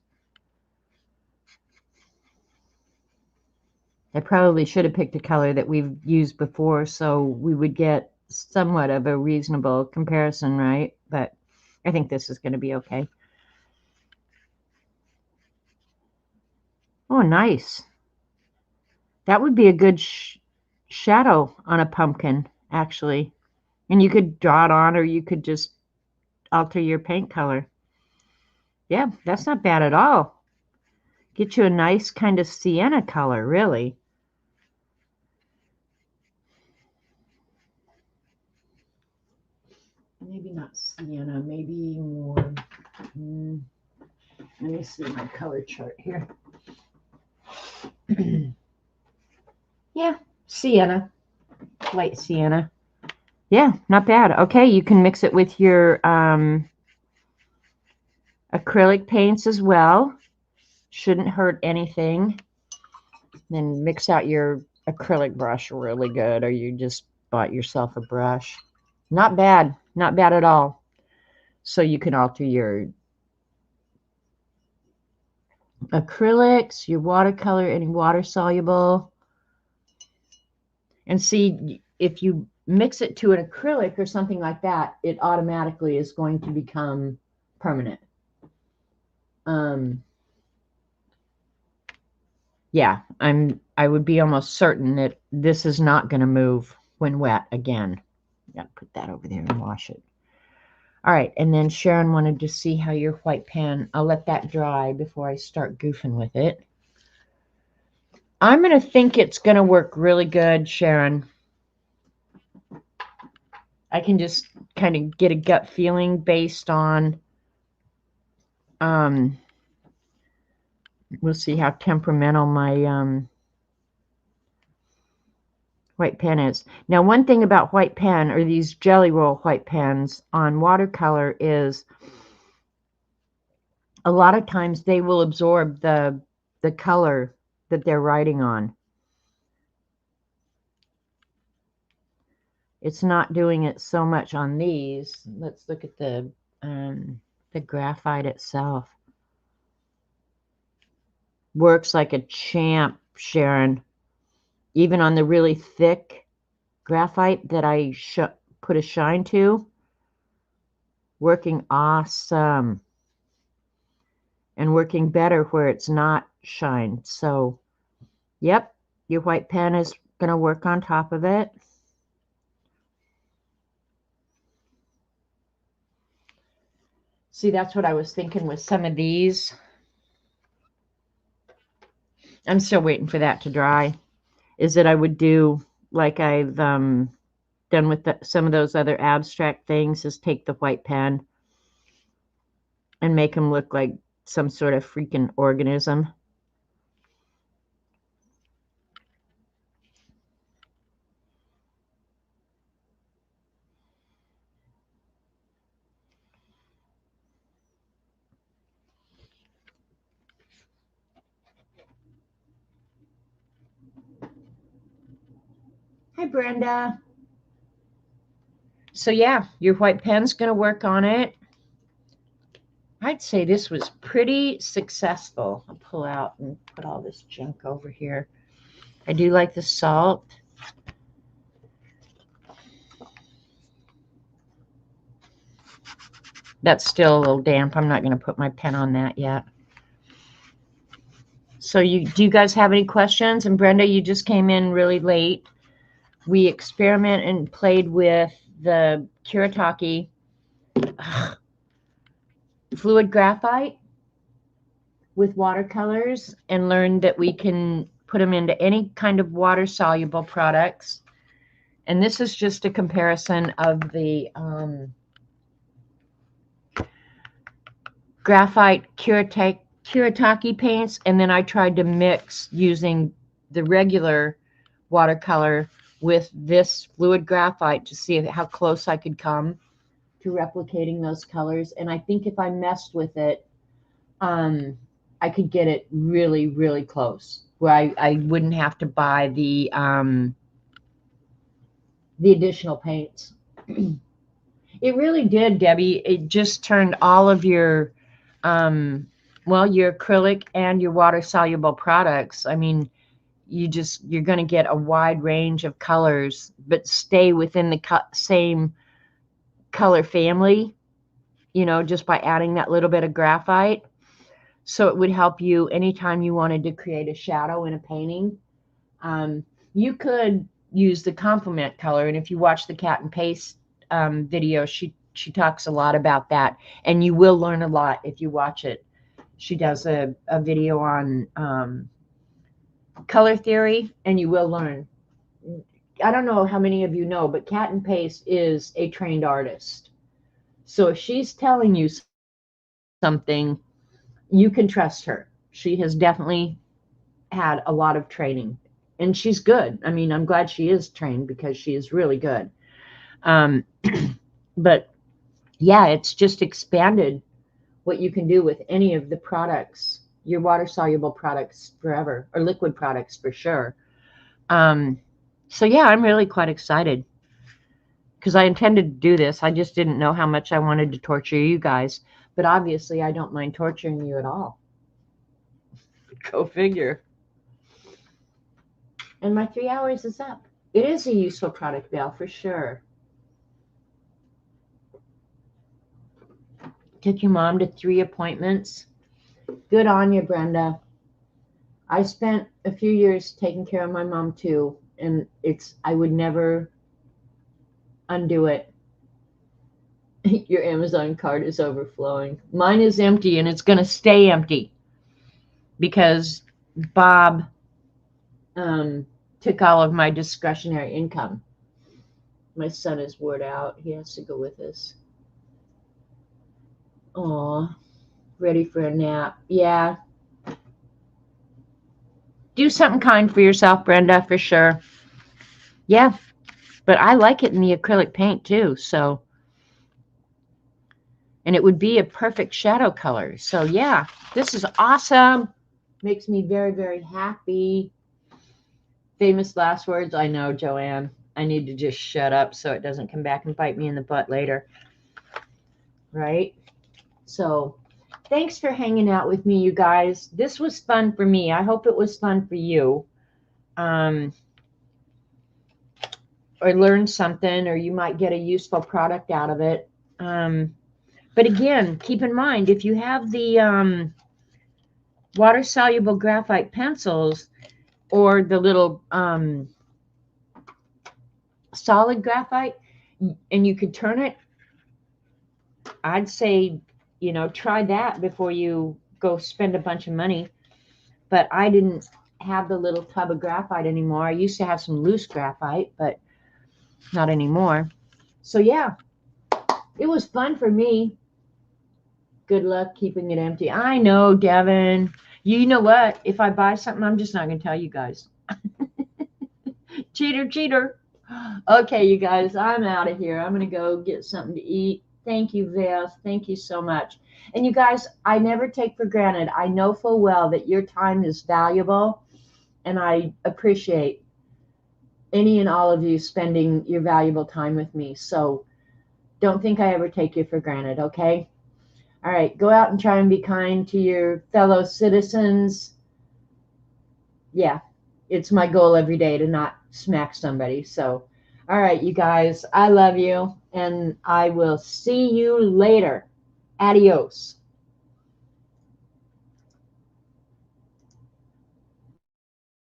I probably should have picked a color that we've used before so we would get somewhat of a reasonable comparison, right? But I think this is going to be okay. Oh, nice. That would be a good shadow on a pumpkin, actually. And you could draw it on or you could just alter your paint color. Yeah, that's not bad at all. Get you a nice kind of sienna color, really. Maybe not sienna, maybe more. Let me see my color chart here. Yeah, sienna, light sienna. Yeah, not bad. Okay, you can mix it with your acrylic paints as well. Shouldn't hurt anything. Then mix out your acrylic brush really good, or you just bought yourself a brush. Not bad. Not bad at all. So you can alter your acrylics, your watercolor, any water soluble. And see, if you mix it to an acrylic or something like that, it automatically is going to become permanent. Yeah, I would be almost certain that this is not going to move when wet again. Got to put that over there and wash it. All right, and then Sharon wanted to see how your white pen, I'll let that dry before I start goofing with it. I'm going to think it's going to work really good, Sharon. I can just kind of get a gut feeling based on, we'll see how temperamental my white pen is. Now, one thing about white pen, or these jelly roll white pens on watercolor, is a lot of times they will absorb the color that they're writing on. It's not doing it so much on these. Let's look at the graphite itself. Works like a champ, Sharon. Even on the really thick graphite that I put a shine to, working awesome. And working better where it's not shine. So, yep, your white pen is going to work on top of it. See, that's what I was thinking with some of these. I'm still waiting for that to dry. Is that I would do like I've done with some of those other abstract things, is take the white pen and make them look like some sort of freaking organism. Hi, Brenda. So yeah, your white pen's going to work on it. I'd say this was pretty successful. I'll pull out and put all this junk over here. I do like the salt. That's still a little damp. I'm not going to put my pen on that yet. So do you guys have any questions? And Brenda, you just came in really late. We experimented and played with the Kuretake fluid graphite with watercolors and learned that we can put them into any kind of water-soluble products. And this is just a comparison of the graphite Kuretake paints, and then I tried to mix using the regular watercolor with this fluid graphite to see how close I could come to replicating those colors. And I think if I messed with it, I could get it really, really close, where I wouldn't have to buy the additional paints. It really did, Debbie. It just turned all of your your acrylic and your water soluble products. I mean, you're going to get a wide range of colors, but stay within the same color family, just by adding that little bit of graphite. So it would help you anytime you wanted to create a shadow in a painting. You could use the complement color, and if you watch the Cat and Paste video, she talks a lot about that, and you will learn a lot if you watch it. She does a video on color theory, and you will learn. I don't know how many of you know, but Cat and Paste is a trained artist. So if she's telling you something, you can trust her. She has definitely had a lot of training, and she's good. I mean, I'm glad she is trained because she is really good. But yeah, it's just expanded what you can do with any of the products, your water soluble products forever, or liquid products for sure. So yeah, I'm really quite excited because I intended to do this. I just didn't know how much I wanted to torture you guys, but obviously I don't mind torturing you at all. Go figure. And my 3 hours is up. It is a useful product, Val, for sure. Took your mom to 3 appointments. Good on you, Brenda. I spent a few years taking care of my mom too, and I would never undo it. Your Amazon cart is overflowing. Mine is empty, and it's going to stay empty because Bob took all of my discretionary income. My son is wore out. He has to go with us. Aw, ready for a nap. Yeah. Do something kind for yourself, Brenda, for sure. Yeah, but I like it in the acrylic paint too, so. And it would be a perfect shadow color. So yeah, this is awesome. Makes me very, very happy. Famous last words. I know, Joanne. I need to just shut up so it doesn't come back and bite me in the butt later. Right? So thanks for hanging out with me, you guys. This was fun for me. I hope it was fun for you. Or learn something, or you might get a useful product out of it. But again, keep in mind, if you have the water-soluble graphite pencils or the little solid graphite, and you could turn it, I'd say, try that before you go spend a bunch of money. But I didn't have the little tub of graphite anymore. I used to have some loose graphite, but not anymore. So yeah, it was fun for me. Good luck keeping it empty. I know, Devin. You know what? If I buy something, I'm just not going to tell you guys. Cheater, cheater. Okay, you guys, I'm out of here. I'm going to go get something to eat. Thank you, Veth. Thank you so much. And you guys, I never take for granted. I know full well that your time is valuable, and I appreciate any and all of you spending your valuable time with me. So don't think I ever take you for granted, okay? All right, go out and try and be kind to your fellow citizens. Yeah, it's my goal every day to not smack somebody. So, all right, you guys, I love you, and I will see you later. Adios.